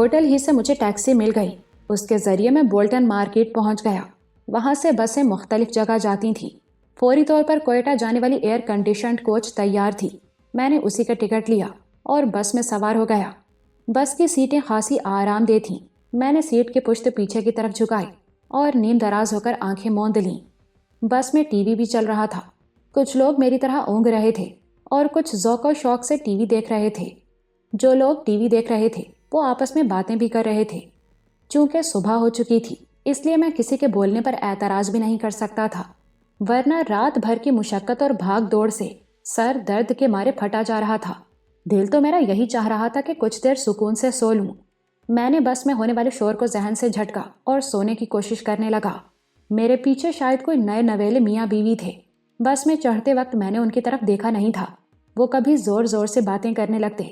Hotel ہی سے مجھے taxi مل گئی. اس کے ذریعے میں بولٹن مارکیٹ پہنچ گیا. وہاں سے بسیں مختلف جگہ جاتی تھیں. فوری طور پر کوئٹہ جانے والی ایئر کنڈیشنڈ کوچ تیار تھی. میں نے اسی کا ٹکٹ لیا اور بس میں سوار ہو گیا. بس کی سیٹیں خاصی آرام دہ تھیں. میں نے سیٹ کے پشت پیچھے کی طرف جھکائی اور نیم دراز ہو کر آنکھیں موند لیں. بس میں ٹی وی بھی چل رہا تھا. کچھ لوگ میری طرح اونگ رہے تھے اور کچھ ذوق و شوق سے ٹی وی دیکھ رہے تھے. جو لوگ ٹی وی دیکھ رہے تھے وہ آپس میں باتیں بھی کر رہے تھے. چونکہ صبح ہو چکی تھی اس لیے میں کسی کے بولنے پر اعتراض بھی نہیں کر سکتا تھا، ورنہ رات بھر کی مشقت اور بھاگ دوڑ سے سر درد کے مارے پھٹا جا رہا تھا. دل تو میرا یہی چاہ رہا تھا کہ کچھ دیر سکون سے سو لوں. میں نے بس میں ہونے والے شور کو ذہن سے جھٹکا اور سونے کی کوشش کرنے لگا. میرے پیچھے شاید کوئی نئے نویلے میاں بیوی تھے. بس میں چڑھتے وقت میں نے ان کی طرف دیکھا نہیں تھا. وہ کبھی زور زور سے باتیں کرنے لگتے،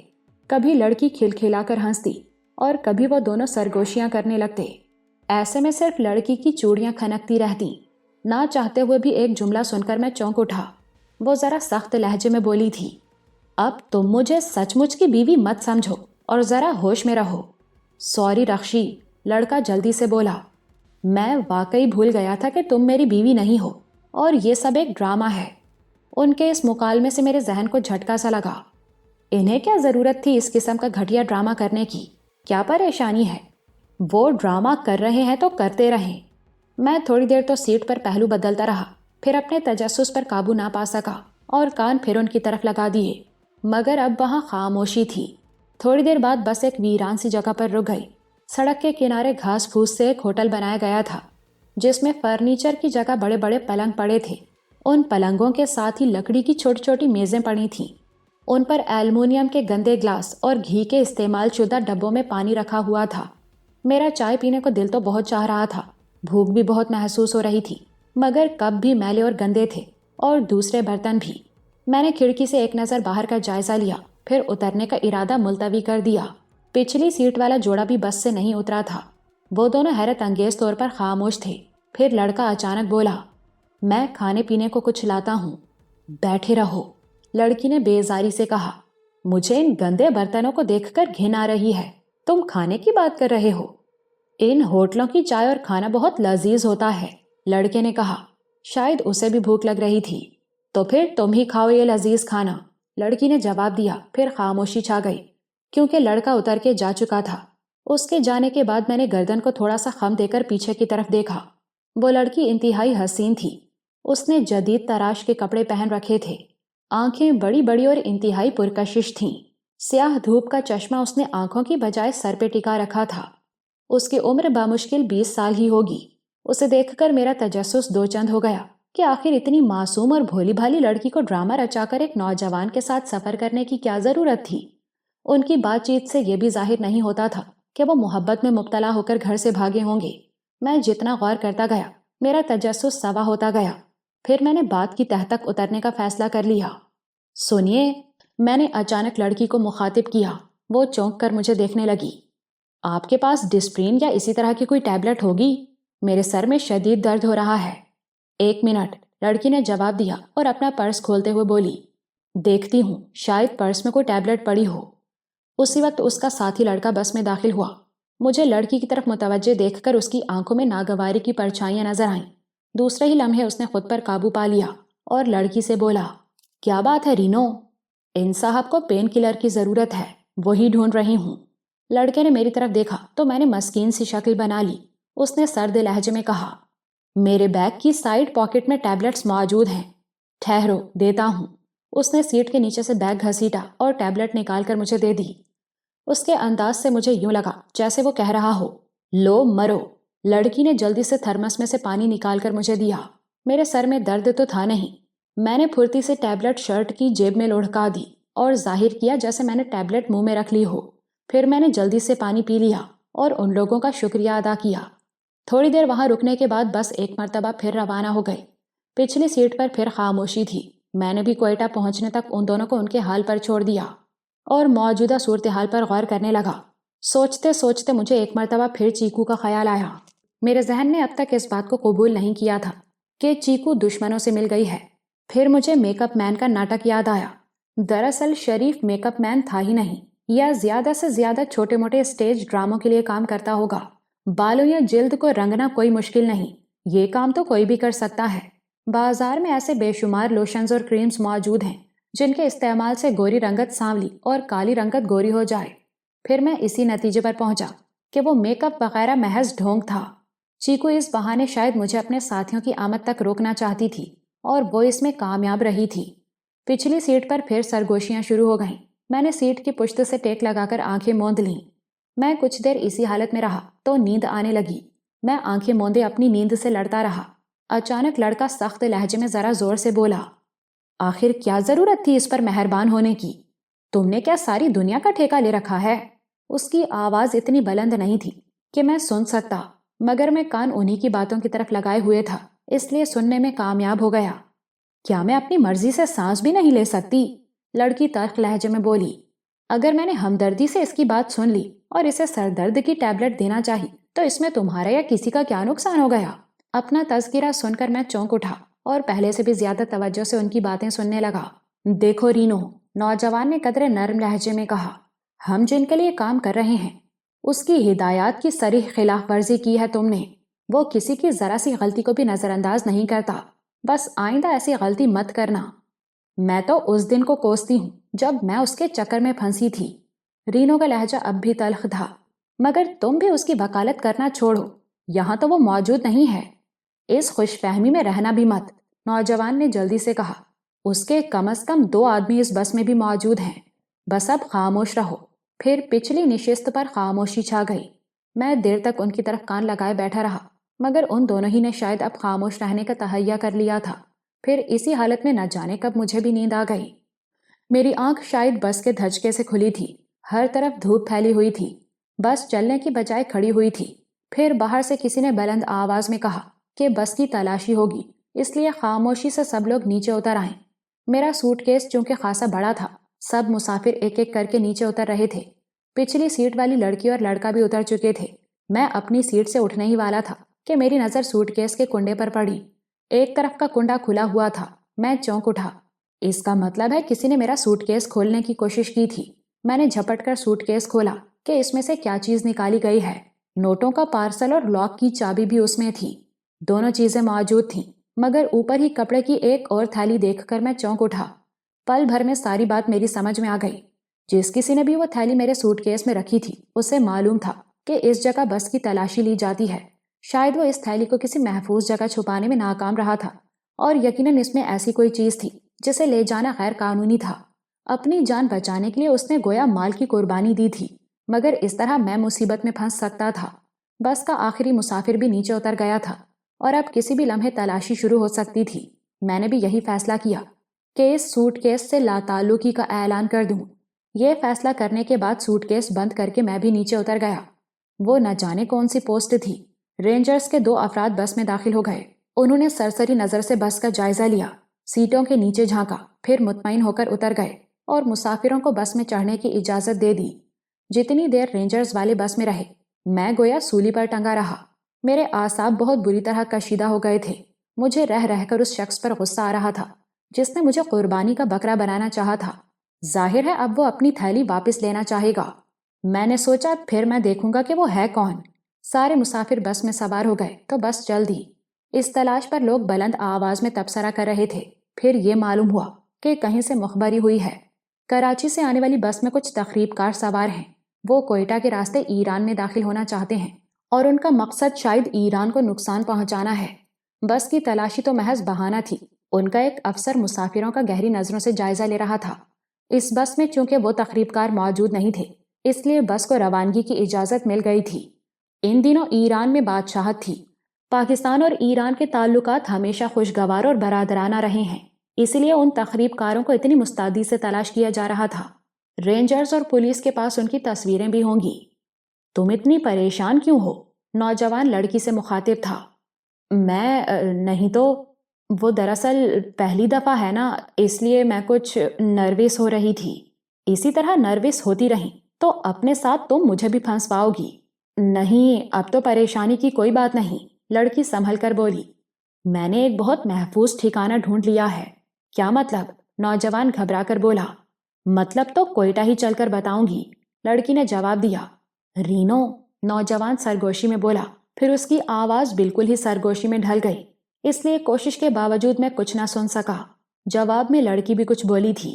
کبھی لڑکی کھلکھلا کر ہنستی اور کبھی وہ دونوں سرگوشیاں کرنے لگتے. ایسے میں صرف لڑکی کی چوڑیاں کھنکتی رہتی. نہ چاہتے ہوئے بھی ایک جملہ سن کر میں چونک اٹھا. وہ ذرا سخت لہجے میں بولی تھی، اب تم مجھے سچ مچ کی بیوی مت سمجھو اور ذرا ہوش میں رہو. سوری رخشی، لڑکا جلدی سے بولا. میں واقعی بھول گیا تھا کہ تم میری بیوی نہیں ہو اور یہ سب ایک ڈرامہ ہے. ان کے اس مکالمے سے میرے ذہن کو جھٹکا سا لگا. انہیں کیا ضرورت تھی اس قسم کا گھٹیا ڈرامہ کرنے کی؟ کیا پریشانی ہے؟ وہ ڈرامہ کر رہے ہیں تو کرتے رہیں. میں تھوڑی دیر تو سیٹ پر پہلو بدلتا رہا، پھر اپنے تجسس پر قابو نہ پا سکا اور کان پھر ان کی طرف لگا دیے، مگر اب وہاں خاموشی تھی. تھوڑی دیر بعد بس ایک ویران سی جگہ پر رک گئی. سڑک کے کنارے گھاس پھوس سے ایک ہوٹل بنایا گیا تھا جس میں فرنیچر کی جگہ بڑے بڑے پلنگ پڑے تھے. ان پلنگوں کے ساتھ ہی لکڑی کی چھوٹی چھوٹی میزیں پڑی تھیں. ان پر ایلومینیم کے گندے گلاس اور گھی کے استعمال شدہ ڈبوں میں پانی رکھا ہوا تھا. میرا چائے پینے کو دل تو بہت چاہ رہا تھا، بھوک بھی بہت محسوس ہو رہی تھی، مگر کپ بھی میلے اور گندے تھے اور دوسرے برتن بھی. میں نے کھڑکی سے ایک نظر باہر کا جائزہ لیا، پھر اترنے کا ارادہ ملتوی کر دیا. پچھلی سیٹ والا جوڑا بھی بس سے نہیں اترا تھا. وہ دونوں حیرت انگیز طور پر خاموش تھے. پھر لڑکا اچانک بولا، میں کھانے پینے کو کچھ لاتا ہوں، بیٹھے رہو. لڑکی نے بیزاری سے کہا، مجھے ان گندے برتنوں کو دیکھ کر گھن آ رہی ہے. تم کھانے کی بات کر رہے ہو؟ ان ہوٹلوں کی چائے اور کھانا بہت لذیذ ہوتا ہے، لڑکے نے کہا. شاید اسے بھی بھوک لگ رہی تھی. تو پھر تم ہی کھاؤ یہ لذیذ کھانا، لڑکی نے جواب دیا. پھر خاموشی چھا گئی کیونکہ لڑکا اتر کے جا چکا تھا. اس کے جانے کے بعد میں نے گردن کو تھوڑا سا خم دے کر پیچھے کی طرف دیکھا. وہ لڑکی انتہائی حسین تھی. اس نے جدید تراش کے کپڑے پہن رکھے تھے. آنکھیں بڑی بڑی اور انتہائی پرکشش تھیں. سیاہ دھوپ کا چشمہ اس نے آنکھوں کی بجائے سر پہ ٹکا رکھا تھا. اس کی عمر بامشکل 20 سال ہی ہوگی. اسے دیکھ کر میرا تجسس دو چند ہو گیا کہ آخر اتنی معصوم اور بھولی بھالی لڑکی کو ڈرامہ رچا کر ایک نوجوان کے ساتھ سفر کرنے کی کیا ضرورت تھی. ان کی بات چیت سے یہ بھی ظاہر نہیں ہوتا تھا کہ وہ محبت میں مبتلا ہو کر گھر سے بھاگے ہوں گے. میں جتنا غور کرتا گیا میرا تجسس سوا ہوتا گیا. پھر میں نے بات کی تہ تک اترنے کا فیصلہ کر لیا. سنیے، میں نے اچانک لڑکی کو مخاطب کیا. وہ چونک کر مجھے دیکھنے لگی. آپ کے پاس ڈسپرین یا اسی طرح کی کوئی ٹیبلٹ ہوگی؟ میرے سر میں شدید درد ہو رہا ہے. 1 منٹ، لڑکی نے جواب دیا اور اپنا پرس کھولتے ہوئے بولی. دیکھتی ہوں، شاید پرس میں کوئی ٹیبلٹ پڑی ہو. اسی وقت اس کا ساتھی لڑکا بس میں داخل ہوا. مجھے لڑکی کی طرف متوجہ دیکھ کر اس کی آنکھوں میں ناگواری کی پرچھائیاں نظر آئیں. دوسرے ہی لمحے اس نے خود پر قابو پا لیا اور لڑکی سے بولا، کیا بات ہے رینو؟ ان صاحب کو پین کلر کی ضرورت ہے، وہی ڈھونڈ رہی ہوں. لڑکے نے میری طرف دیکھا تو میں نے مسکین سی شکل بنا لی. اس نے سرد لہجے میں کہا، میرے بیگ کی سائیڈ پاکٹ میں ٹیبلٹس موجود ہیں، ٹھہرو دیتا ہوں. اس نے سیٹ کے نیچے سے بیگ گھسیٹا اور ٹیبلٹ نکال کر مجھے دے دی. اس کے انداز سے مجھے یوں لگا جیسے وہ کہہ رہا ہو، لو مرو. لڑکی نے جلدی سے تھرمس میں سے پانی نکال کر مجھے دیا. میرے سر میں درد تو تھا نہیں. میں نے پھرتی سے ٹیبلٹ شرٹ کی جیب میں لڑکا دی اور ظاہر کیا جیسے میں نے ٹیبلٹ منہ میں رکھ لی ہو. پھر میں نے جلدی سے پانی پی لیا اور ان لوگوں کا شکریہ ادا کیا. تھوڑی دیر وہاں رکنے کے بعد بس ایک مرتبہ پھر روانہ ہو گئی. پچھلی سیٹ پر پھر خاموشی تھی. میں نے بھی کوئٹہ پہنچنے تک ان دونوں کو ان کے حال پر چھوڑ دیا اور موجودہ صورتحال پر غور کرنے لگا. سوچتے سوچتے مجھے ایک مرتبہ پھر چیکو کا خیال آیا. میرے ذہن نے اب تک اس بات کو قبول نہیں کیا تھا کہ چیکو دشمنوں سے مل گئی ہے. پھر مجھے میک اپ مین کا ناٹک یاد آیا. دراصل شریف میک اپ مین تھا ہی نہیں، یا زیادہ سے زیادہ چھوٹے موٹے اسٹیج ڈراموں کے لیے کام کرتا ہوگا۔ بالوں یا جلد کو رنگنا کوئی مشکل نہیں، یہ کام تو کوئی بھی کر سکتا ہے۔ بازار میں ایسے بے شمار لوشنز اور کریمز موجود ہیں جن کے استعمال سے گوری رنگت سانولی اور کالی رنگت گوری ہو جائے۔ پھر میں اسی نتیجے پر پہنچا کہ وہ میک اپ وغیرہ محض ڈھونگ تھا۔ چیکو اس بہانے شاید مجھے اپنے ساتھیوں کی آمد تک روکنا چاہتی تھی اور وہ اس میں کامیاب رہی تھی۔ پچھلی سیٹ پر پھر سرگوشیاں شروع ہو گئیں۔ میں نے سیٹ کی پشت سے ٹیک لگا کر آنکھیں موند لیں۔ میں کچھ دیر اسی حالت میں رہا تو نیند آنے لگی۔ میں آنکھیں موندے اپنی نیند سے لڑتا رہا۔ اچانک لڑکا سخت لہجے میں ذرا زور سے بولا، آخر کیا ضرورت تھی اس پر مہربان ہونے کی؟ تم نے کیا ساری دنیا کا ٹھیکہ لے رکھا ہے؟ اس کی آواز اتنی بلند نہیں تھی کہ میں سن سکتا، مگر میں کان انہی کی باتوں کی طرف لگائے ہوئے تھا، اس لیے سننے میں کامیاب ہو گیا۔ کیا میں اپنی مرضی سے سانس بھی نہیں لے سکتی؟ لڑکی تلخ لہجے میں بولی۔ اگر میں نے ہمدردی سے اس کی بات سن لی اور اسے سر درد کی ٹیبلٹ دینا چاہی تو اس میں تمہارا یا کسی کا کیا نقصان ہو گیا؟ اپنا تذکرہ سن کر میں چونک اٹھا اور پہلے سے بھی زیادہ توجہ سے ان کی باتیں سننے لگا۔ دیکھو رینو، نوجوان نے قدرے نرم لہجے میں کہا، ہم جن کے لیے کام کر رہے ہیں اس کی ہدایات کی صریح خلاف ورزی کی ہے تم نے۔ وہ کسی کی ذرا سی غلطی کو بھی نظر انداز نہیں کرتا، بس آئندہ ایسی غلطی مت کرنا۔ میں تو اس دن کو کوستی ہوں جب میں اس کے چکر میں پھنسی تھی۔ رینو کا لہجہ اب بھی تلخ تھا۔ مگر تم بھی اس کی وکالت کرنا چھوڑو، یہاں تو وہ موجود نہیں ہے۔ اس خوش فہمی میں رہنا بھی مت، نوجوان نے جلدی سے کہا۔ اس کے کم از کم 2 آدمی اس بس میں بھی موجود ہیں، بس اب خاموش رہو۔ پھر پچھلی نشست پر خاموشی چھا گئی۔ میں دیر تک ان کی طرف کان لگائے بیٹھا رہا، مگر ان دونوں ہی نے شاید اب خاموش رہنے کا تہیہ کر لیا تھا۔ پھر اسی حالت میں نہ جانے کب مجھے بھی نیند آ گئی۔ میری آنکھ شاید بس کے دھچکے سے کھلی تھی۔ ہر طرف دھوپ پھیلی ہوئی تھی، بس چلنے کی بجائے کھڑی ہوئی تھی۔ پھر باہر سے کسی نے بلند آواز میں کہا کہ بس کی تلاشی ہوگی، اس لیے خاموشی سے سب لوگ نیچے اتر آئیں۔ میرا سوٹ کیس چونکہ خاصا بڑا تھا، سب مسافر ایک ایک کر کے نیچے اتر رہے تھے۔ پچھلی سیٹ والی لڑکی اور لڑکا بھی اتر چکے تھے۔ میں اپنی سیٹ سے اٹھنے ہی والا تھا کہ میری نظر سوٹ کیس کے کنڈے پر پڑی۔ ایک طرف کا کنڈا کھلا ہوا تھا۔ میں چونک اٹھا۔ اس کا مطلب ہے کسی نے میرا سوٹ کیس کھولنے کی کوشش کی تھی۔ میں نے جھپٹ کر سوٹ کیس کھولا کہ اس میں سے کیا چیز نکالی گئی ہے۔ نوٹوں کا پارسل اور لاک کی چابی بھی اس میں تھی۔ دونوں چیزیں موجود تھیں، مگر اوپر ہی کپڑے کی ایک اور تھیلی دیکھ کر میں چونک اٹھا۔ پل بھر میں ساری بات میری سمجھ میں آ گئی۔ جس کسی نے بھی وہ تھیلی میرے سوٹ کیس میں رکھی تھی، اسے معلوم تھا کہ اس جگہ بس کی تلاشی لی جاتی ہے۔ شاید وہ اس تھیلی کو کسی محفوظ جگہ چھپانے میں ناکام رہا تھا، اور یقیناً اس میں ایسی کوئی چیز تھی جسے لے جانا غیر قانونی تھا۔ اپنی جان بچانے کے لیے اس نے گویا مال کی قربانی دی تھی، مگر اس طرح میں مصیبت میں پھنس سکتا تھا۔ بس کا آخری مسافر بھی نیچے اتر گیا تھا اور اب کسی بھی لمحے تلاشی شروع ہو سکتی تھی۔ میں نے بھی یہی فیصلہ کیا کہ اس سوٹ کیس سے لا تعلقی کا اعلان کر دوں۔ یہ فیصلہ کرنے کے بعد سوٹ کیس بند کر کے میں بھی نیچے اتر گیا۔ وہ نہ جانے کون سی پوسٹ تھی۔ رینجرز کے 2 افراد بس میں داخل ہو گئے۔ انہوں نے سرسری نظر سے بس کا جائزہ لیا، سیٹوں کے نیچے جھانکا، پھر مطمئن ہو کر اتر گئے اور مسافروں کو بس میں چڑھنے کی اجازت دے دی۔ جتنی دیر رینجرز والے بس میں رہے، میں گویا سولی پر ٹنگا رہا۔ میرے اعصاب بہت بری طرح کشیدہ ہو گئے تھے۔ مجھے رہ رہ کر اس شخص پر غصہ آ رہا تھا جس نے مجھے قربانی کا بکرا بنانا چاہا تھا۔ ظاہر ہے اب وہ اپنی تھیلی واپس لینا چاہے گا۔ میں نے سوچا پھر میں دیکھوں گا کہ وہ ہے کون۔ سارے مسافر بس میں سوار ہو گئے تو بس چل دی۔ اس تلاش پر لوگ بلند آواز میں تبصرہ کر رہے تھے۔ پھر یہ معلوم ہوا کہ کہیں سے مخبری ہوئی ہے۔ کراچی سے آنے والی بس میں کچھ تخریب کار سوار ہیں۔ وہ کوئٹہ کے راستے ایران میں داخل ہونا چاہتے ہیں اور ان کا مقصد شاید ایران کو نقصان پہنچانا ہے۔ بس کی تلاشی تو محض بہانہ تھی۔ ان کا ایک افسر مسافروں کا گہری نظروں سے جائزہ لے رہا تھا۔ اس بس میں چونکہ وہ تخریب کار موجود نہیں تھے، اس لیے بس کو روانگی کی اجازت مل گئی تھی۔ ان دنوں ایران میں بادشاہت تھی۔ پاکستان اور ایران کے تعلقات ہمیشہ خوشگوار اور برادرانہ رہے ہیں، اسی لیے ان تخریب کاروں کو اتنی مستعدی سے تلاش کیا جا رہا تھا۔ رینجرز اور پولیس کے پاس ان کی تصویریں بھی ہوں گی۔ تم اتنی پریشان کیوں ہو؟ نوجوان لڑکی سے مخاطب تھا۔ میں نہیں تو، وہ دراصل پہلی دفعہ ہے نا، اس لیے میں کچھ نروس ہو رہی تھی۔ اسی طرح نروس ہوتی رہیں تو اپنے ساتھ تم مجھے بھی پھنسواؤ گی۔ نہیں، اب تو پریشانی کی کوئی بات نہیں، لڑکی سنبھل کر بولی۔ میں نے ایک بہت محفوظ ٹھکانہ ڈھونڈ لیا ہے۔ کیا مطلب؟ نوجوان گھبرا کر بولا۔ مطلب تو کوئٹہ ہی چل کر بتاؤں گی، لڑکی نے جواب دیا۔ رینو، نوجوان سرگوشی میں بولا، پھر اس کی آواز بالکل ہی سرگوشی میں ڈھل گئی، اس لیے کوشش کے باوجود میں کچھ نہ سن سکا۔ جواب میں لڑکی بھی کچھ بولی تھی۔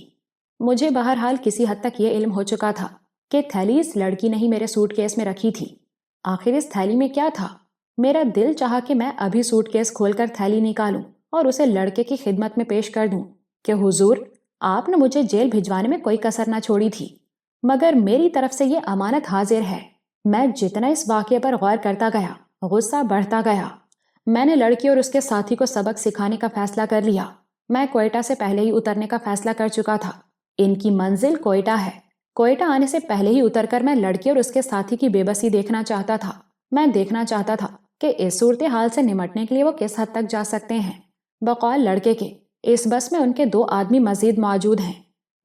مجھے بہرحال کسی حد تک یہ علم ہو چکا تھا کہ تھیلی اس لڑکی نے ہی میرے سوٹ کیس میں رکھی تھی۔ آخر اس تھیلی میں کیا تھا؟ میرا دل چاہا کہ میں ابھی سوٹ کیس کھول کر تھیلی نکالوں اور اسے لڑکے کی خدمت میں پیش کر دوں کہ حضور، آپ نے مجھے جیل بھجوانے میں کوئی کسر نہ چھوڑی تھی، مگر میری طرف سے یہ امانت حاضر ہے۔ میں جتنا اس واقعے پر غور کرتا گیا، غصہ بڑھتا گیا۔ میں نے لڑکی اور اس کے ساتھی کو سبق سکھانے کا فیصلہ کر لیا۔ میں کوئٹہ سے پہلے ہی اترنے کا فیصلہ کر چکا تھا۔ ان کی منزل کوئٹہ ہے۔ کوئٹہ آنے سے پہلے ہی اتر کر میں لڑکی اور اس کے ساتھی کی بے بسی دیکھنا چاہتا تھا۔ میں دیکھنا چاہتا تھا کہ اس صورتحال سے نمٹنے کے لیے وہ کس حد تک جا سکتے ہیں۔ بقول لڑکے کے، اس بس میں ان کے 2 آدمی مزید موجود ہیں۔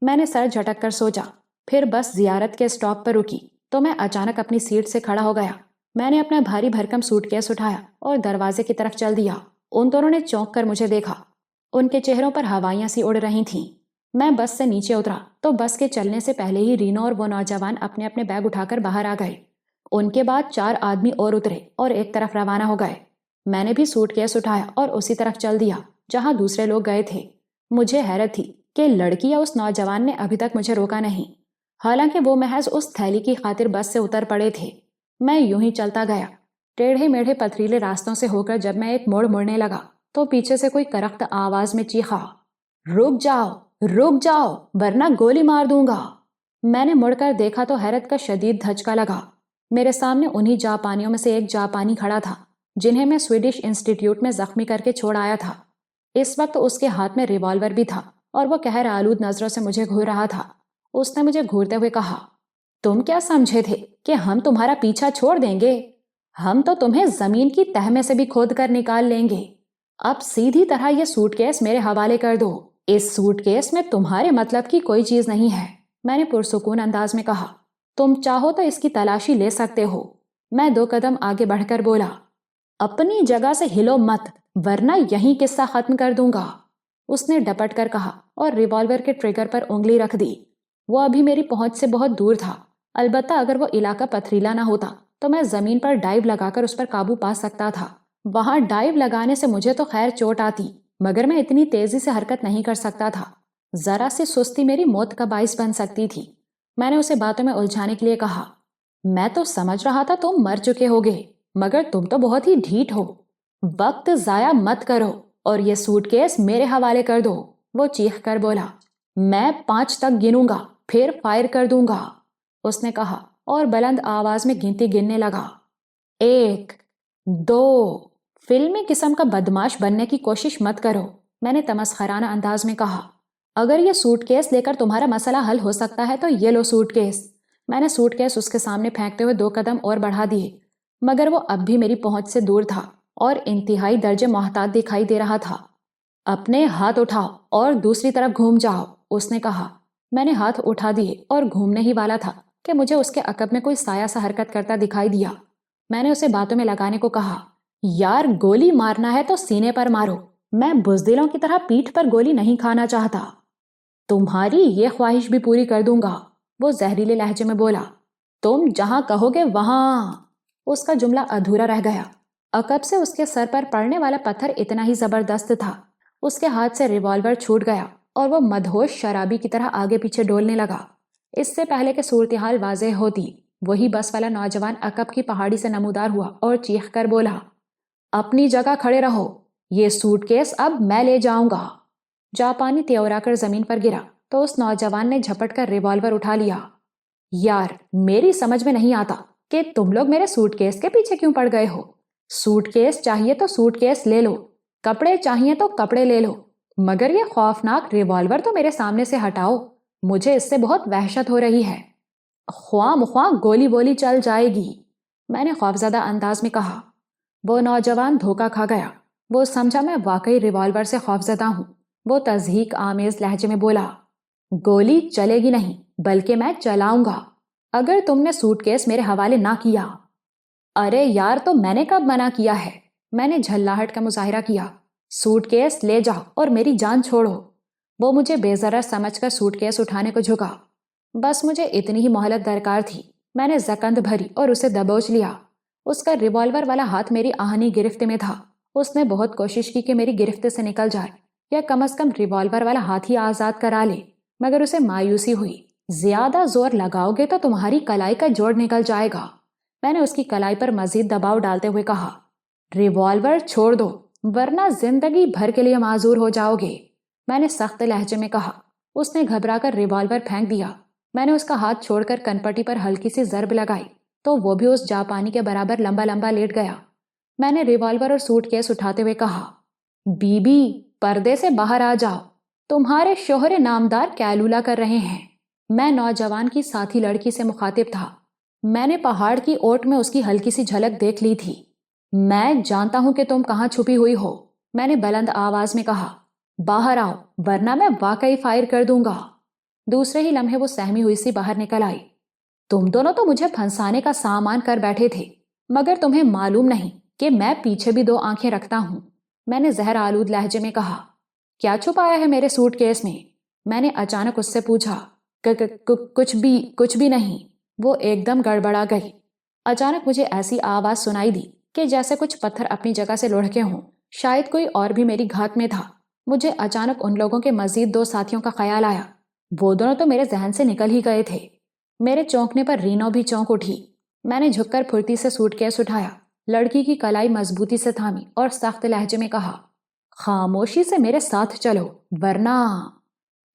میں نے سر جھٹک کر سوچا۔ پھر بس زیارت کے اسٹاپ پر رکی تو میں اچانک اپنی سیٹ سے کھڑا ہو گیا۔ میں نے اپنا بھاری بھرکم سوٹ کیس اٹھایا اور دروازے کی طرف چل دیا۔ ان دونوں نے چونک کر مجھے دیکھا۔ ان کے چہروں پر ہوائیاں سی اڑ رہی تھیں۔ میں بس سے نیچے اترا تو بس کے چلنے سے پہلے ہی رینو اور وہ نوجوان اپنے اپنے بیگ اٹھا کر باہر آ گئے۔ ان کے بعد 4 آدمی اور اترے اور ایک طرف روانہ ہو گئے۔ میں نے بھی سوٹ کیس اٹھایا اور اسی طرف چل دیا جہاں دوسرے لوگ گئے تھے۔ مجھے حیرت تھی کہ لڑکی یا اس نوجوان نے ابھی تک مجھے روکا نہیں، حالانکہ وہ محض اس تھیلی کی خاطر بس سے اتر پڑے تھے۔ میں یوں ہی چلتا گیا، ٹیڑھے میڑھے پتھریلے راستوں سے ہو کر جب میں ایک موڑ مڑنے لگا تو پیچھے سے کوئی کرخت آواز میں چیخا، رک جاؤ، رک جاؤ، ورنہ گولی مار دوں گا۔ میں نے مڑ کر دیکھا تو حیرت کا شدید دھچکا لگا۔ میرے سامنے انہی جاپانیوں میں سے ایک جاپانی کھڑا تھا جنہیں میں سویڈش انسٹیٹیوٹ میں زخمی کر کے چھوڑ آیا تھا۔ اس وقت اس کے ہاتھ میں ریوالور بھی تھا اور وہ قہر آلود نظروں سے مجھے گھور رہا تھا۔ اس نے مجھے گھورتے ہوئے کہا، تم کیا سمجھے تھے کہ ہم تمہارا پیچھا چھوڑ دیں گے؟ ہم تو تمہیں زمین کی تہ میں سے بھی کھود کر نکال لیں گے۔ اب سیدھی طرح یہ سوٹ کیس میرے حوالے کر دو۔ اس سوٹ کیس میں تمہارے مطلب کی کوئی چیز نہیں ہے، میں نے پرسکون انداز میں کہا۔ تم چاہو تو اس کی تلاشی لے سکتے ہو۔ میں 2 قدم آگے بڑھ کر بولا، اپنی جگہ سے ہلو مت ورنہ یہیں قصہ ختم کر دوں گا۔ اس نے ڈپٹ کر کہا اور ریوالور کے ٹریگر پر انگلی رکھ دی۔ وہ ابھی میری پہنچ سے بہت دور تھا، البتہ اگر وہ علاقہ پتھریلا نہ ہوتا تو میں زمین پر ڈائیو لگا کر اس پر قابو پا سکتا تھا۔ وہاں ڈائیو لگانے سے مجھے تو خیر چوٹ آتی، مگر میں اتنی تیزی سے حرکت نہیں کر سکتا تھا۔ ذرا سی سستی میری موت کا باعث بن سکتی تھی۔ میں نے اسے باتوں میں الجھانے کے لیے کہا، میں تو سمجھ رہا تھا تم مر چکے ہوگے، مگر تم تو بہت ہی ڈھیٹ ہو۔ وقت ضائع مت کرو اور یہ سوٹ کیس میرے حوالے کر دو۔ وہ چیخ کر بولا، میں 5 تک گنوں گا پھر فائر کر دوں گا، اس نے کہا اور بلند آواز میں گنتی گننے لگا۔ 1 2 فلمی قسم کا بدماش بننے کی کوشش مت کرو، میں نے تمسخرانہ انداز میں کہا۔ اگر یہ سوٹ کیس لے کر تمہارا مسئلہ حل ہو سکتا ہے تو یہ لو سوٹ کیس۔ میں نے سوٹ کیس اس کے سامنے پھینکتے ہوئے 2 قدم اور بڑھا دیے، مگر وہ اب بھی میری پہنچ سے دور تھا اور انتہائی درجے محتاط دکھائی دے رہا تھا۔ اپنے ہاتھ اٹھاؤ اور دوسری طرف گھوم جاؤ، اس نے کہا۔ میں نے ہاتھ اٹھا دیے اور گھومنے ہی والا تھا کہ مجھے اس کے عقب میں کوئی سایہ سا حرکت کرتا دکھائی دیا۔ میں نے اسے باتوں میں لگانے کو کہا، یار گولی مارنا ہے تو سینے پر مارو، میں بزدلوں کی طرح پیٹھ پر گولی نہیں کھانا چاہتا۔ تمہاری یہ خواہش بھی پوری کر دوں گا، وہ زہریلے لہجے میں بولا۔ تم جہاں کہو گے وہاں۔ اس کا جملہ ادھورا رہ گیا۔ عقب سے اس کے سر پر پڑنے والا پتھر اتنا ہی زبردست تھا، اس کے ہاتھ سے ریوالور چھوٹ گیا اور وہ مدہوش شرابی کی طرح آگے پیچھے ڈولنے لگا۔ اس سے پہلے کہ صورتحال واضح ہوتی، وہی بس والا نوجوان عقب کی پہاڑی سے نمودار ہوا اور چیخ کر بولا، اپنی جگہ کھڑے رہو، یہ سوٹ کیس اب میں لے جاؤں گا۔ جاپانی تیورا کر زمین پر گرا تو اس نوجوان نے جھپٹ کر ریوالور اٹھا لیا۔ یار میری سمجھ میں نہیں آتا کہ تم لوگ میرے سوٹ کیس کے پیچھے کیوں پڑ گئے ہو۔ سوٹ کیس چاہیے تو سوٹ کیس لے لو، کپڑے چاہیے تو کپڑے لے لو، مگر یہ خوفناک ریوالور تو میرے سامنے سے ہٹاؤ، مجھے اس سے بہت وحشت ہو رہی ہے۔ خواہ مخواہ گولی بولی چل جائے گی، میں نے خوفزدہ انداز میں کہا۔ وہ نوجوان دھوکا کھا گیا، وہ سمجھا میں واقعی ریوالور سے خوفزدہ ہوں۔ وہ تضحیک آمیز لہجے میں بولا، گولی چلے گی نہیں بلکہ میں چلاؤں گا اگر تم نے سوٹ کیس میرے حوالے نہ کیا۔ ارے یار تو میں نے کب منع کیا ہے، میں نے جھلاہٹ کا مظاہرہ کیا۔ سوٹ کیس لے جاؤ اور میری جان چھوڑو۔ وہ مجھے بے ضرر سمجھ کر سوٹ کیس اٹھانے کو جھکا۔ بس مجھے اتنی ہی مہلت درکار تھی۔ میں نے زکند بھری اور اسے دبوچ لیا۔ اس کا ریوالور والا ہاتھ میری آہنی گرفت میں تھا۔ اس نے بہت کوشش کی کہ میری گرفت سے نکل جائے یا کم از کم ریوالور والا ہاتھ ہی آزاد کرا لے، مگر اسے مایوسی ہوئی۔ زیادہ زور لگاؤ گے تو تمہاری کلائی کا جوڑ نکل جائے گا۔ میں نے اس کی کلائی پر مزید دباؤ ڈالتے ہوئے کہا، ریوالور چھوڑ دو ورنہ زندگی بھر کے لیے معذور ہو جاؤ گے، میں نے سخت لہجے میں کہا۔ اس نے گھبرا کر ریوالور پھینک دیا۔ میں نے اس کا ہاتھ چھوڑ کر کنپٹی پر ہلکی سی ضرب لگائی تو وہ بھی اس جاپانی کے برابر لمبا لمبا لیٹ گیا۔ میں نے ریوالور اور سوٹ کیس اٹھاتے ہوئے کہا، بی بی پردے سے باہر آ جاؤ، تمہارے شوہر نامدار کیلولا کر رہے ہیں۔ میں نوجوان کی ساتھی لڑکی سے مخاطب تھا۔ میں نے پہاڑ کی اوٹ میں اس کی ہلکی سی جھلک دیکھ لی تھی۔ میں جانتا ہوں کہ تم کہاں چھپی ہوئی ہو، میں نے بلند آواز میں کہا۔ باہر آؤ ورنہ میں واقعی فائر کر دوں گا۔ دوسرے ہی لمحے وہ سہمی ہوئی سی باہر نکل آئی۔ تم دونوں تو مجھے پھنسانے کا سامان کر بیٹھے تھے، مگر تمہیں معلوم نہیں کہ میں پیچھے بھی 2 آنکھیں رکھتا ہوں، میں نے زہر آلود لہجے میں کہا۔ کیا چھپایا ہے میرے سوٹ کیس میں نے اچانک اس سے پوچھا۔ کچھ بھی نہیں، وہ ایک دم گڑبڑا گئی۔ اچانک مجھے ایسی آواز سنائی دی کہ جیسے کچھ پتھر اپنی جگہ سے لڑکے ہوں، شاید کوئی اور بھی میری گھات میں تھا۔ مجھے اچانک ان لوگوں کے مزید 2 ساتھیوں کا خیال آیا۔ وہ دونوں تو میرے ذہن سے نکل ہی گئے تھے۔ میرے چونکنے پر رینو بھی چونک اٹھی۔ میں نے جھک کر پھرتی سے سوٹ کیس اٹھایا، لڑکی کی کلائی مضبوطی سے تھامی اور سخت لہجے میں کہا، خاموشی سے میرے ساتھ چلو ورنہ۔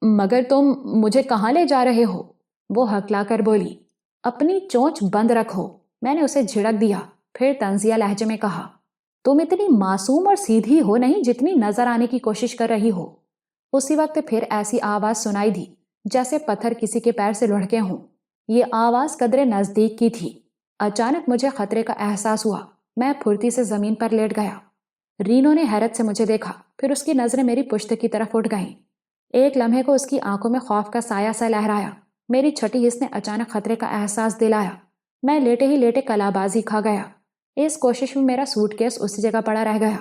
مگر تم مجھے کہاں لے جا رہے ہو؟ وہ ہکلا کر بولی۔ اپنی چونچ بند رکھو، میں نے اسے جھڑک دیا، پھر طنزیہ لہجے میں کہا، تم اتنی معصوم اور سیدھی ہو نہیں جتنی نظر آنے کی کوشش کر رہی ہو۔ اسی وقت پھر ایسی آواز سنائی دی جیسے پتھر کسی کے پیر سے لڑکے ہوں۔ یہ آواز قدرے نزدیک کی تھی۔ اچانک مجھے خطرے کا احساس ہوا۔ میں پھرتی سے زمین پر لیٹ گیا۔ رینو نے حیرت سے مجھے دیکھا، پھر اس کی نظریں میری پشت کی طرف اٹھ گئیں۔ ایک لمحے کو اس کی آنکھوں میں خوف کا سایہ سا لہرایا۔ میری چھٹی حس نے اچانک خطرے کا احساس دلایا۔ میں لیٹے ہی لیٹے کلابازی کھا گیا۔ اس کوشش میں میرا سوٹ کیس اسی جگہ پڑا رہ گیا۔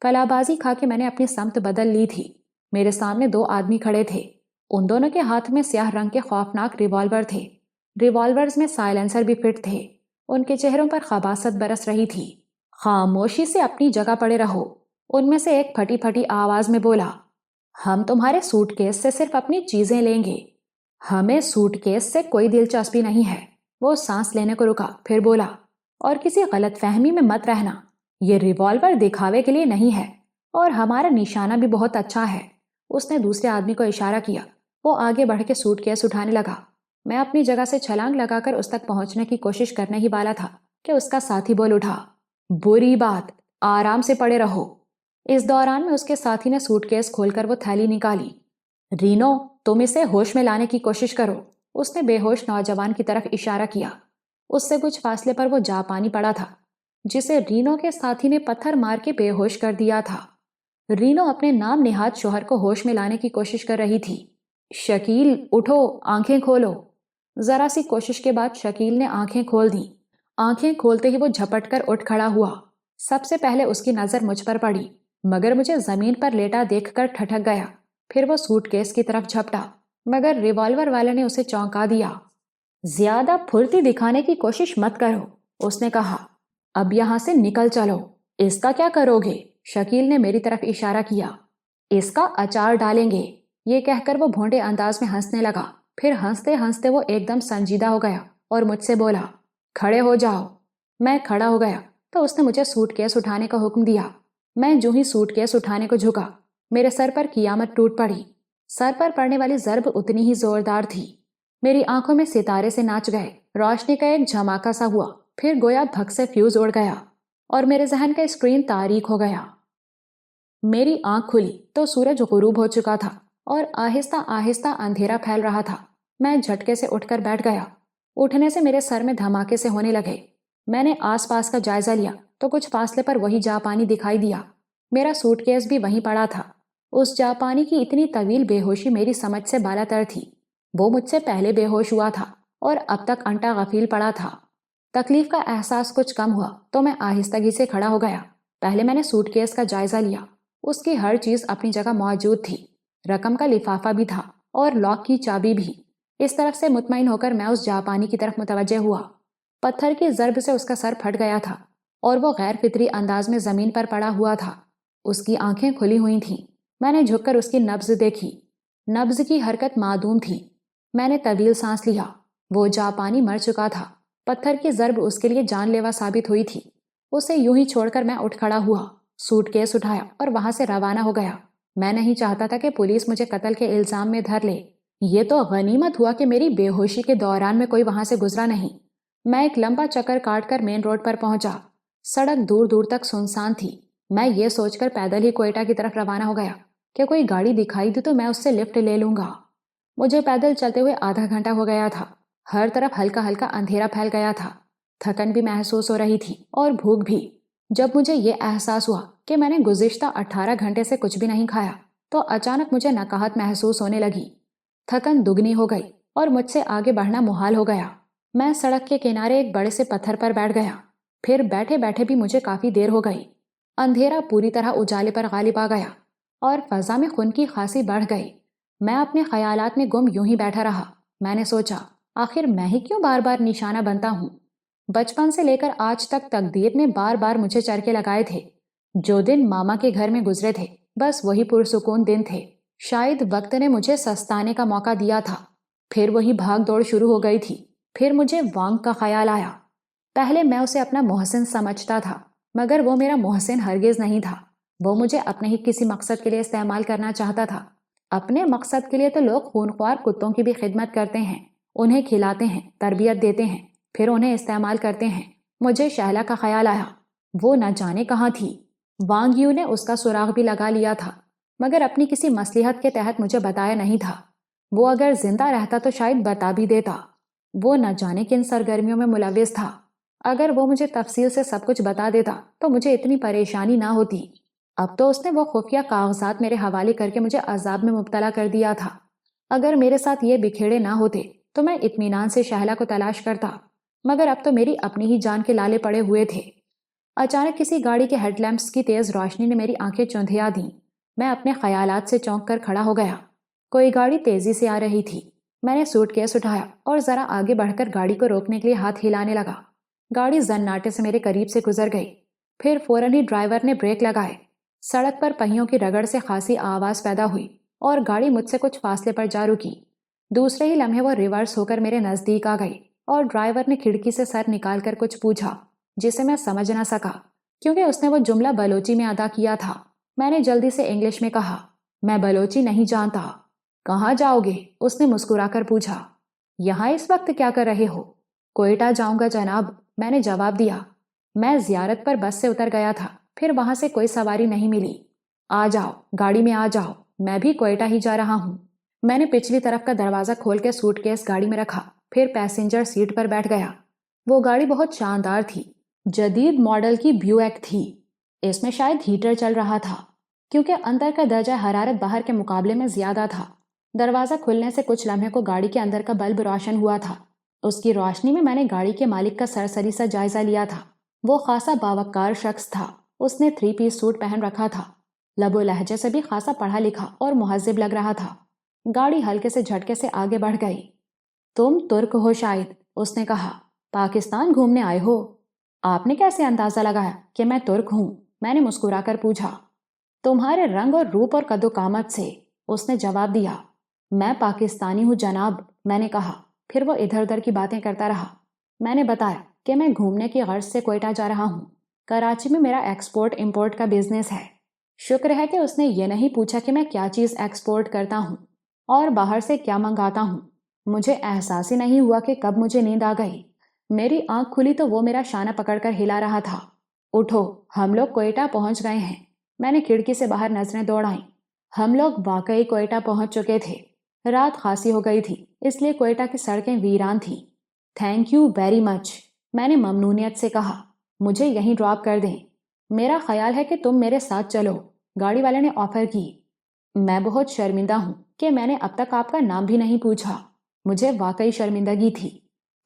کلابازی کھا کے میں نے اپنی سمت بدل لی تھی۔ میرے سامنے 2 آدمی کھڑے تھے۔ ان دونوں کے ہاتھ میں سیاہ رنگ کے خوفناک ریوالور تھے۔ ریوالورز میں سائلنسر بھی فٹ تھے۔ ان کے چہروں پر خباثت برس رہی تھی۔ خاموشی سے اپنی جگہ پڑے رہو، ان میں سے ایک پھٹی پھٹی آواز میں بولا۔ ہم تمہارے سوٹ کیس سے صرف اپنی چیزیں لیں گے، ہمیں سوٹ کیس سے کوئی دلچسپی نہیں ہے۔ وہ سانس لینے کو رکا، پھر بولا، اور کسی غلط فہمی میں مت رہنا، یہ ریوالور دکھاوے کے لیے نہیں ہے اور ہمارا نشانہ بھی بہت اچھا ہے۔ اس نے دوسرے آدمی کو اشارہ کیا۔ وہ آگے بڑھ کے سوٹ کیس اٹھانے لگا۔ میں اپنی جگہ سے چھلانگ لگا کر اس تک پہنچنے کی کوشش کرنے ہی والا تھا کہ اس کا ساتھی بول اٹھا، بری بات، آرام سے پڑے رہو۔ اس دوران میں اس کے ساتھی نے سوٹ کیس کھول کر وہ تھیلی نکالی۔ رینو، تم اسے ہوش میں لانے کی کوشش کرو، اس نے بے ہوش نوجوان کی طرف اشارہ کیا۔ اس سے کچھ فاصلے پر وہ جاپانی پڑا تھا جسے رینو کے ساتھی نے پتھر مار کے بے ہوش کر دیا تھا۔ رینو اپنے نام نہاد شوہر کو ہوش میں لانے کی کوشش کر رہی تھی۔ شکیل اٹھو، آنکھیں کھولو۔ ذرا سی کوشش کے بعد شکیل نے آنکھیں کھول دیں۔ آنکھیں کھولتے ہی وہ جھپٹ کر اٹھ کھڑا ہوا۔ سب سے پہلے اس کی نظر مجھ پر پڑی، مگر مجھے زمین پر لیٹا دیکھ کر ٹھٹک گیا۔ پھر وہ سوٹ کیس کی طرف جھپٹا، مگر ریوالور والے نے اسے چونکا دیا۔ زیادہ پھرتی دکھانے کی کوشش مت کرو، اس نے کہا۔ اب یہاں سے نکل چلو۔ اس کا کیا کرو گے؟ شکیل نے میری طرف اشارہ کیا۔ اس کا اچار ڈالیں گے، یہ کہہ کر وہ بھونڈے انداز میں ہنسنے لگا۔ پھر ہنستے ہنستے وہ ایک دم سنجیدہ ہو گیا اور مجھ سے بولا، کھڑے ہو جاؤ۔ میں کھڑا ہو گیا تو اس نے مجھے سوٹ کیس اٹھانے کا حکم دیا۔ میں جو ہی سوٹ کیس اٹھانے کو جھکا، میرے سر پر قیامت ٹوٹ پڑی۔ سر پر پڑنے والی ضرب اتنی ہی زوردار تھی۔ میری آنکھوں میں ستارے سے ناچ گئے۔ روشنی کا ایک جھماکا سا ہوا، پھر گویا دھک سے فیوز اڑ گیا اور میرے ذہن کا اسکرین تاریک ہو گیا۔ میری آنکھ کھلی تو سورج غروب ہو چکا تھا اور آہستہ آہستہ اندھیرا پھیل رہا تھا۔ میں جھٹکے سے اٹھ کر بیٹھ گیا۔ اٹھنے سے میرے سر میں دھماکے سے ہونے لگے۔ میں نے آس پاس کا جائزہ لیا تو کچھ فاصلے پر وہی جاپانی دکھائی دیا۔ میرا سوٹ کیس بھی وہیں پڑا تھا۔ اس جاپانی کی اتنی طویل بے ہوشی میری سمجھ سے بالا تر تھی۔ وہ مجھ سے پہلے بے ہوش ہوا تھا اور اب تک انٹا غفیل پڑا تھا۔ تکلیف کا احساس کچھ کم ہوا تو میں آہستگی سے کھڑا ہو گیا۔ پہلے میں نے سوٹ کیس کا جائزہ لیا۔ اس کی ہر چیز اپنی جگہ موجود تھی۔ رقم کا لفافہ بھی تھا اور لاک کی چابی بھی۔ اس طرف سے مطمئن ہو کر میں اس جاپانی کی طرف متوجہ ہوا۔ پتھر کی ضرب سے اس کا سر پھٹ گیا تھا اور وہ غیر فطری انداز میں زمین پر پڑا ہوا تھا۔ اس کی آنکھیں کھلی ہوئی تھیں۔ میں نے جھک کر اس کی نبض دیکھی۔ نبض کی حرکت معدوم تھی۔ میں نے طویل سانس لیا۔ وہ جاپانی مر چکا تھا۔ پتھر کی ضرب اس کے لیے جان لیوا ثابت ہوئی تھی۔ اسے یوں ہی چھوڑ کر میں اٹھ کھڑا ہوا، سوٹ کیس اٹھایا اور وہاں سے روانہ ہو گیا۔ میں نہیں چاہتا تھا کہ پولیس مجھے قتل کے الزام میں دھر لے۔ یہ تو غنیمت ہوا کہ میری بے ہوشی کے دوران میں کوئی وہاں سے گزرا نہیں۔ میں ایک لمبا چکر کاٹ کر مین روڈ پر پہنچا۔ سڑک دور دور تک سنسان تھی۔ میں یہ سوچ کر پیدل ہی کوئٹہ کی طرف روانہ ہو گیا کہ کوئی گاڑی دکھائی دی تو میں اس سے لفٹ لے لوں گا۔ مجھے پیدل چلتے ہوئے آدھا گھنٹہ ہو گیا تھا۔ ہر طرف ہلکا ہلکا اندھیرا پھیل گیا تھا۔ تھکن بھی محسوس ہو رہی تھی اور بھوک بھی۔ جب مجھے یہ احساس ہوا کہ میں نے گزشتہ 18 گھنٹے سے کچھ بھی نہیں کھایا تو اچانک مجھے نقاہت محسوس ہونے لگی۔ تھکن دگنی ہو گئی اور مجھ سے آگے بڑھنا محال ہو گیا۔ میں سڑک کے کنارے ایک بڑے سے پتھر پر بیٹھ گیا۔ پھر بیٹھے بیٹھے بھی مجھے کافی دیر ہو گئی۔ اندھیرا پوری طرح اجالے پر غالب آ گیا اور فضا میں خنکی خاصی بڑھ گئی۔ میں اپنے خیالات میں گم یوں ہی بیٹھا رہا۔ میں نے سوچا، آخر میں ہی کیوں بار بار نشانہ بنتا ہوں؟ بچپن سے لے کر آج تک تقدیر نے بار بار مجھے چرکے لگائے تھے۔ جو دن ماما کے گھر میں گزرے تھے بس وہی پرسکون دن تھے۔ شاید وقت نے مجھے سستانے کا موقع دیا تھا۔ پھر وہی بھاگ دوڑ شروع ہو گئی تھی۔ پھر مجھے وانگ کا خیال آیا۔ پہلے میں اسے اپنا محسن سمجھتا تھا، مگر وہ میرا محسن ہرگز نہیں تھا۔ وہ مجھے اپنے ہی کسی مقصد کے لیے استعمال کرنا چاہتا تھا۔ اپنے مقصد کے لیے تو لوگ خونخوار کتوں کی بھی خدمت کرتے ہیں، انہیں کھلاتے ہیں، تربیت دیتے ہیں، پھر انہیں استعمال کرتے ہیں۔ مجھے شہلا کا خیال آیا۔ وہ نہ جانے کہاں تھی۔ وانگ یو نے اس کا سراغ بھی لگا لیا تھا، مگر اپنی کسی مصلحت کے تحت مجھے بتایا نہیں تھا۔ وہ اگر زندہ رہتا تو شاید بتا بھی دیتا۔ وہ نہ جانے کن سرگرمیوں میں ملوث تھا۔ اگر وہ مجھے تفصیل سے سب کچھ بتا دیتا تو مجھے اتنی پریشانی نہ ہوتی۔ اب تو اس نے وہ خفیہ کاغذات میرے حوالے کر کے مجھے عذاب میں مبتلا کر دیا تھا۔ اگر میرے ساتھ یہ بکھیڑے نہ ہوتے تو میں اطمینان سے شہلا کو تلاش کرتا، مگر اب تو میری اپنی ہی جان کے لالے پڑے ہوئے تھے۔ اچانک کسی گاڑی کے ہیڈ لیمپس کی تیز روشنی نے میری آنکھیں چوندھیا دیں۔ میں اپنے خیالات سے چونک کر کھڑا ہو گیا۔ کوئی گاڑی تیزی سے آ رہی تھی۔ میں نے سوٹ کیس اٹھایا اور ذرا آگے بڑھ کر گاڑی کو روکنے کے لیے ہاتھ ہلانے لگا۔ گاڑی زناٹے سے میرے قریب سے گزر گئی۔ پھر فوراً ہی ڈرائیور نے بریک لگائے۔ سڑک پر پہیوں کی رگڑ سے خاصی آواز پیدا ہوئی اور گاڑی مجھ سے کچھ فاصلے پر جا رکی۔ دوسرے ہی لمحے وہ ریورس ہو کر میرے نزدیک آ گئی اور ڈرائیور نے کھڑکی سے سر نکال کر کچھ پوچھا جسے میں سمجھ نہ سکا، کیونکہ اس نے وہ جملہ بلوچی میں ادا کیا تھا۔ میں نے جلدی سے انگلش میں کہا، میں بلوچی نہیں جانتا۔ کہاں جاؤ گے؟ اس نے مسکرا کر پوچھا۔ یہاں اس وقت کیا کر رہے ہو؟ کوئٹہ جاؤں گا جناب، میں نے جواب دیا۔ میں زیارت پر بس سے اتر گیا تھا، پھر وہاں سے کوئی سواری نہیں ملی۔ آ جاؤ، گاڑی میں آ جاؤ، میں بھی کوئٹہ ہی جا رہا ہوں۔ میں نے پچھلی طرف کا دروازہ کھول کے سوٹ کیس گاڑی میں رکھا، پھر پیسنجر سیٹ پر بیٹھ گیا۔ وہ گاڑی بہت شاندار تھی، جدید ماڈل کی بیویک تھی۔ اس میں شاید ہیٹر چل رہا تھا، کیونکہ اندر کا درجہ حرارت باہر کے مقابلے میں زیادہ تھا۔ دروازہ کھلنے سے کچھ لمحے کو گاڑی کے اندر کا بلب روشن ہوا تھا۔ اس کی روشنی میں نے گاڑی کے مالک کا سرسری سا جائزہ لیا تھا۔ وہ خاصا باوقار شخص تھا۔ اس نے 3 پیس سوٹ پہن رکھا تھا۔ لب و لہجے سے بھی خاصا پڑھا لکھا اور مہذب لگ رہا تھا۔ گاڑی ہلکے سے جھٹکے سے آگے بڑھ گئی۔ تم ترک ہو شاید، اس نے کہا۔ پاکستان گھومنے آئے ہو؟ آپ نے کیسے اندازہ لگایا کہ میں ترک ہوں؟ میں نے مسکرا کر پوچھا۔ تمہارے رنگ اور روپ اور قد و قامت سے، اس نے جواب دیا۔ میں پاکستانی ہوں جناب، میں نے کہا۔ پھر وہ ادھر ادھر کی باتیں کرتا رہا۔ میں نے بتایا کہ میں گھومنے کی غرض سے کوئٹہ جا رہا ہوں۔ کراچی میں میرا ایکسپورٹ امپورٹ کا بزنس ہے۔ شکر ہے کہ اس نے یہ نہیں پوچھا کہ میں کیا چیز ایکسپورٹ کرتا ہوں اور باہر سے کیا منگاتا ہوں۔ مجھے احساس ہی نہیں ہوا کہ کب مجھے نیند آ گئی۔ میری آنکھ کھلی تو وہ میرا شانہ پکڑ کر ہلا رہا تھا۔ اٹھو، ہم لوگ کوئٹہ پہنچ گئے ہیں۔ میں نے کھڑکی سے باہر نظریں دوڑائیں۔ ہم لوگ واقعی کوئٹہ پہنچ چکے تھے۔ رات خاصی ہو گئی تھی، اس لیے کوئٹہ کی سڑکیں ویران تھیں۔ تھینک یو ویری مچ، میں نے ممنونیت سے کہا۔ مجھے یہیں ڈراپ کر دیں۔ میرا خیال ہے کہ تم میرے ساتھ چلو، گاڑی والے نے آفر کی۔ میں بہت شرمندہ ہوں کہ میں نے اب تک آپ کا نام بھی نہیں پوچھا۔ مجھے واقعی شرمندگی تھی۔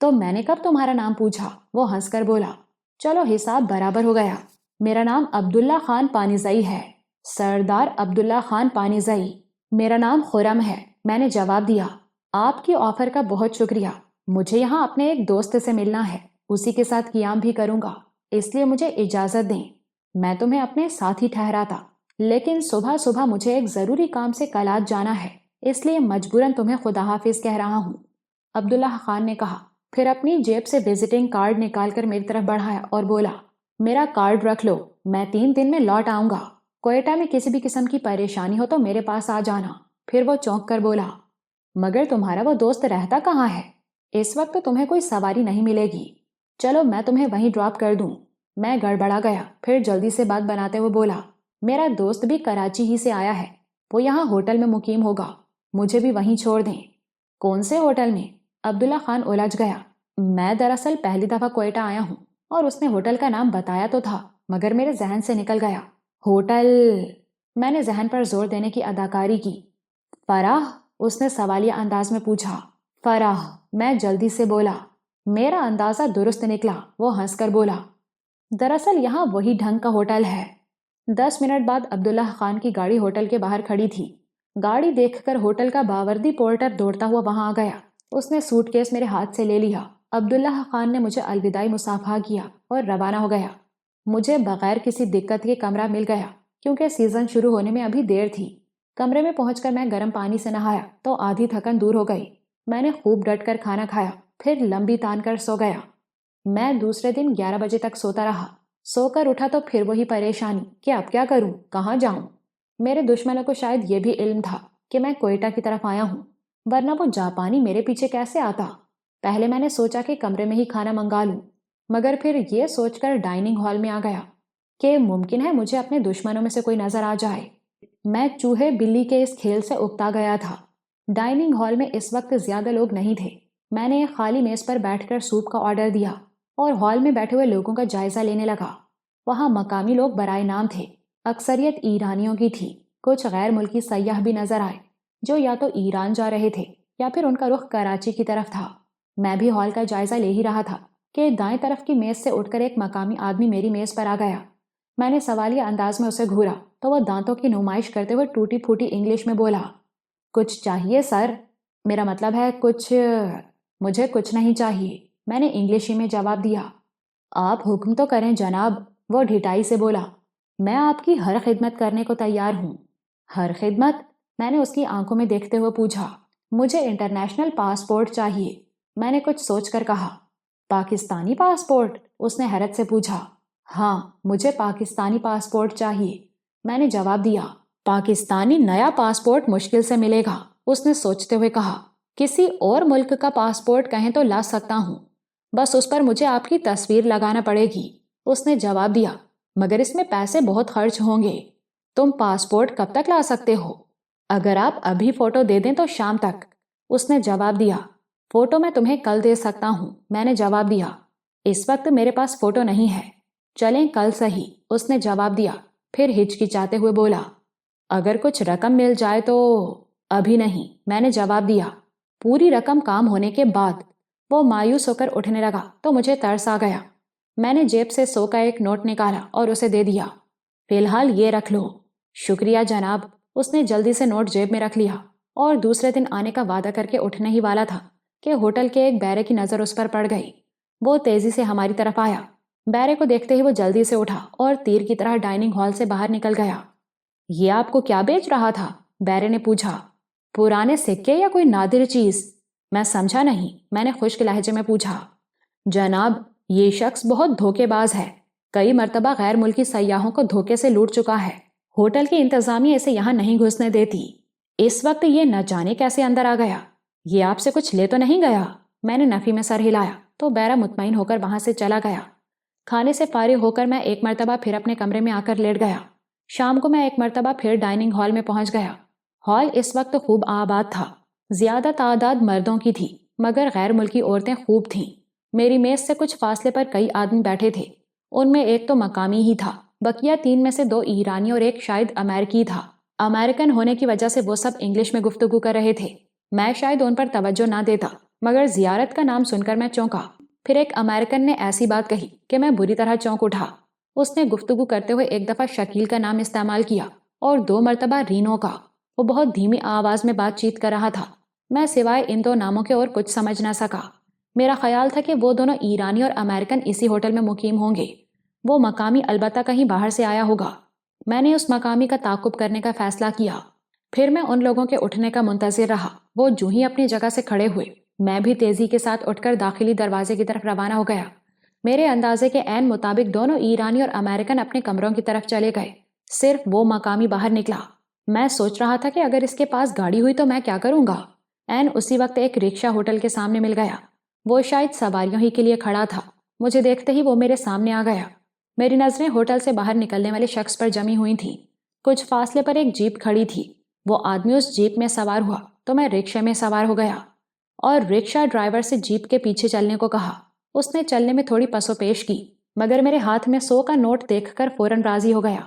تو میں نے کب تمہارا نام پوچھا؟ وہ ہنس کر بولا۔ چلو حساب برابر ہو گیا۔ میرا نام عبداللہ خان پانیزئی ہے، سردار عبداللہ خان پانیزئی۔ میرا نام خرم ہے، میں نے جواب دیا۔ آپ کی آفر کا بہت شکریہ. مجھے یہاں اپنے ایک دوست سے ملنا ہے. اسی کے ساتھ قیام بھی کروں گا. اس لیے مجھے اجازت دیں. میں تمہیں اپنے ساتھ ہی ٹھہراتا، لیکن صبح صبح مجھے ایک ضروری کام سے کلات جانا ہے، اس لیے مجبوراً تمہیں خدا حافظ کہہ رہا ہوں. عبداللہ خان نے کہا، پھر اپنی جیب سے وزٹنگ کارڈ نکال کر میری طرف بڑھایا اور بولا، میرا کارڈ رکھ لو، میں 3 دن میں لوٹ آؤں گا. کوئٹہ میں کسی بھی قسم کی پریشانی ہو تو میرے پاس آ جانا. پھر وہ چونک کر بولا، مگر تمہارا وہ دوست رہتا کہاں ہے؟ اس وقت تو تمہیں کوئی سواری نہیں ملے گی. چلو میں تمہیں وہیں ڈراپ کر دوں. میں گڑبڑا گیا، پھر جلدی سے بات بناتے ہوئے بولا، میرا دوست بھی کراچی ہی سے آیا ہے، وہ یہاں ہوٹل میں مقیم ہوگا، مجھے بھی وہیں چھوڑ دیں. کون سے ہوٹل میں؟ عبداللہ خان الجھ گیا. میں دراصل پہلی دفعہ کوئٹہ آیا ہوں اور اس نے ہوٹل کا نام بتایا تو تھا، مگر میرے ذہن سے نکل گیا. ہوٹل؟ میں نے ذہن پر زور دینے کی اداکاری کی. فرح؟ اس نے سوالیہ انداز میں پوچھا. فرح، میں جلدی سے بولا. میرا اندازہ درست نکلا. وہ ہنس کر بولا، دراصل یہاں وہی ڈھنگ کا ہوٹل ہے. 10 منٹ بعد عبداللہ خان کی گاڑی ہوٹل کے باہر کھڑی تھی. گاڑی دیکھ کر ہوٹل کا باوردی پورٹر دوڑتا ہوا وہاں آ گیا. اس نے سوٹ کیس میرے ہاتھ سے لے لیا. عبداللہ خان نے مجھے الوداعی مصافحہ کیا اور روانہ ہو گیا. مجھے بغیر کسی دقت کے کمرہ مل گیا کیونکہ سیزن شروع ہونے میں ابھی دیر تھی. کمرے میں پہنچ کر میں گرم پانی سے نہایا تو آدھی تھکن دور ہو گئی. میں نے خوب ڈٹ کر کھانا کھایا، پھر لمبی تان کر سو گیا. میں دوسرے دن 11 بجے تک سوتا رہا. سو کر اٹھا تو پھر وہی پریشانی کہ اب کیا کروں، کہاں جاؤں. میرے دشمنوں کو شاید یہ بھی علم تھا کہ میں کوئٹہ کی طرف آیا ہوں، ورنہ وہ جاپانی میرے پیچھے کیسے آتا. پہلے میں نے سوچا کہ کمرے میں ہی کھانا منگا لوں، مگر پھر یہ سوچ کر ڈائننگ ہال میں آ گیا کہ ممکن ہے مجھے اپنے دشمنوں میں سے کوئی نظر آ جائے. میں چوہے بلی کے اس کھیل سے اکتا گیا تھا. ڈائننگ ہال میں اس وقت زیادہ لوگ نہیں تھے. میں نے ایک خالی میز پر بیٹھ کر سوپ کا آرڈر دیا اور ہال میں بیٹھے ہوئے لوگوں کا جائزہ لینے لگا. وہاں مقامی لوگ برائے نام تھے. اکثریت ایرانیوں کی تھی. کچھ غیر ملکی سیاح بھی نظر آئے جو یا تو ایران جا رہے تھے یا پھر ان کا رخ کراچی کی طرف تھا. میں بھی ہال کا جائزہ لے ہی رہا تھا کہ دائیں طرف کی میز سے اٹھ کر ایک مقامی آدمی میری میز پر آ گیا. میں نے سوالیہ انداز میں اسے گھورا تو وہ دانتوں کی نمائش کرتے ہوئے ٹوٹی پھوٹی انگلش میں بولا، کچھ چاہیے سر؟ میرا مطلب ہے کچھ. مجھے کچھ نہیں چاہیے، میں نے انگلش ہی میں جواب دیا. آپ حکم تو کریں جناب، وہ ڈھٹائی سے بولا. میں آپ کی ہر خدمت کرنے کو تیار ہوں. ہر خدمت؟ میں نے اس کی آنکھوں میں دیکھتے ہوئے پوچھا. مجھے انٹرنیشنل پاسپورٹ چاہیے، میں نے کچھ سوچ کر کہا. پاکستانی پاسپورٹ؟ اس نے حیرت سے پوچھا. ہاں، مجھے پاکستانی پاسپورٹ چاہیے، میں نے جواب دیا. پاکستانی نیا پاسپورٹ مشکل سے ملے گا، اس نے سوچتے ہوئے کہا. کسی اور ملک کا پاسپورٹ کہیں تو لا سکتا ہوں، بس اس پر مجھے آپ کی تصویر لگانا پڑے گی، اس نے جواب دیا. مگر اس میں پیسے بہت خرچ ہوں گے. تم پاسپورٹ کب تک لا سکتے ہو؟ اگر آپ ابھی فوٹو دے دیں تو شام تک، اس نے جواب دیا. فوٹو میں تمہیں کل دے سکتا ہوں، میں نے جواب دیا. اس وقت میرے پاس فوٹو نہیں ہے. چلیں کل صحیح، اس نے جواب دیا. پھر ہچکچاتے ہوئے بولا، اگر کچھ رقم مل جائے تو؟ ابھی نہیں، میں نے جواب دیا. پوری رقم کام ہونے کے بعد. وہ مایوس ہو کر اٹھنے لگا تو مجھے ترس آ گیا. میں نے جیب سے 100 کا ایک نوٹ نکالا اور اسے دے دیا. فی الحال یہ رکھ لو. شکریہ جناب. اس نے جلدی سے نوٹ جیب میں رکھ لیا اور دوسرے دن آنے کا وعدہ کر کے اٹھنے ہی والا تھا کہ ہوٹل کے ایک بیرے کی نظر اس پر پڑ گئی. وہ تیزی سے ہماری طرف آیا. بیرے کو دیکھتے ہی وہ جلدی سے اٹھا اور تیر کی طرح ڈائننگ ہال سے باہر نکل گیا. یہ آپ کو کیا بیچ رہا تھا؟ بیرے نے پوچھا. پرانے سکے یا کوئی نادر چیز؟ میں سمجھا نہیں، میں نے خشک لہجے میں پوچھا. جناب، یہ شخص بہت دھوکے باز ہے. کئی مرتبہ غیر ملکی سیاحوں کو دھوکے سے لوٹ چکا ہے. ہوٹل کی انتظامیہ اسے یہاں نہیں گھسنے دیتی. اس وقت یہ نہ جانے کیسے اندر آ گیا. یہ آپ سے کچھ لے تو نہیں گیا؟ میں نے نفی میں سر ہلایا تو بیرا مطمئن ہو کر وہاں سے چلا گیا. کھانے سے فارغ ہو کر میں ایک مرتبہ پھر اپنے کمرے میں آ کر لیٹ گیا. شام کو میں ایک مرتبہ پھر ڈائننگ ہال میں پہنچ گیا. ہال اس وقت خوب آباد تھا. زیادہ تعداد مردوں کی تھی مگر غیر ملکی عورتیں خوب تھیں. میری میز سے کچھ فاصلے پر کئی آدمی بیٹھے تھے. ان میں ایک تو مقامی ہی تھا، بقیہ 3 میں سے 2 ایرانی اور ایک شاید امریکی تھا. امریکن ہونے کی وجہ سے وہ سب انگلش میں گفتگو کر رہے تھے. میں شاید ان پر توجہ نہ دیتا مگر زیارت کا نام سن کر میں چونکا. پھر ایک امریکن نے ایسی بات کہی کہ میں بری طرح چونک اٹھا. اس نے گفتگو کرتے ہوئے ایک دفعہ شکیل کا نام استعمال کیا اور 2 مرتبہ رینو کا. وہ بہت دھیمی آواز میں بات چیت کر رہا تھا. میں سوائے ان دو ناموں کے اور کچھ سمجھ نہ سکا۔ میرا خیال تھا کہ وہ دونوں ایرانی اور امریکن اسی ہوٹل میں مقیم ہوں گے۔ وہ مقامی البتہ کہیں باہر سے آیا ہوگا۔ میں نے اس مقامی کا تعاقب کرنے کا فیصلہ کیا۔ پھر میں ان لوگوں کے اٹھنے کا منتظر رہا۔ وہ جو ہی اپنی جگہ سے کھڑے ہوئے، میں بھی تیزی کے ساتھ اٹھ کر داخلی دروازے کی طرف روانہ ہو گیا۔ میرے اندازے کے عین مطابق دونوں ایرانی اور امریکن اپنے کمروں کی طرف چلے گئے۔ صرف وہ مقامی باہر نکلا۔ میں سوچ رہا تھا کہ اگر اس کے پاس گاڑی ہوئی تو میں کیا کروں گا۔ عین اسی وقت ایک رکشہ ہوٹل کے سامنے مل گیا۔ وہ شاید سواریوں ہی کے لیے کھڑا تھا۔ مجھے دیکھتے ہی وہ میرے سامنے آ گیا۔ میری نظریں ہوٹل سے باہر نکلنے والے شخص پر جمی ہوئی تھیں۔ کچھ فاصلے پر ایک جیپ کھڑی تھی۔ وہ آدمی اس جیپ میں سوار ہوا تو میں رکشے میں سوار ہو گیا اور رکشہ ڈرائیور سے جیپ کے پیچھے چلنے کو کہا۔ اس نے چلنے میں تھوڑی پس و پیش کی، مگر میرے ہاتھ میں 100 کا نوٹ دیکھ کر فوراً راضی ہو گیا۔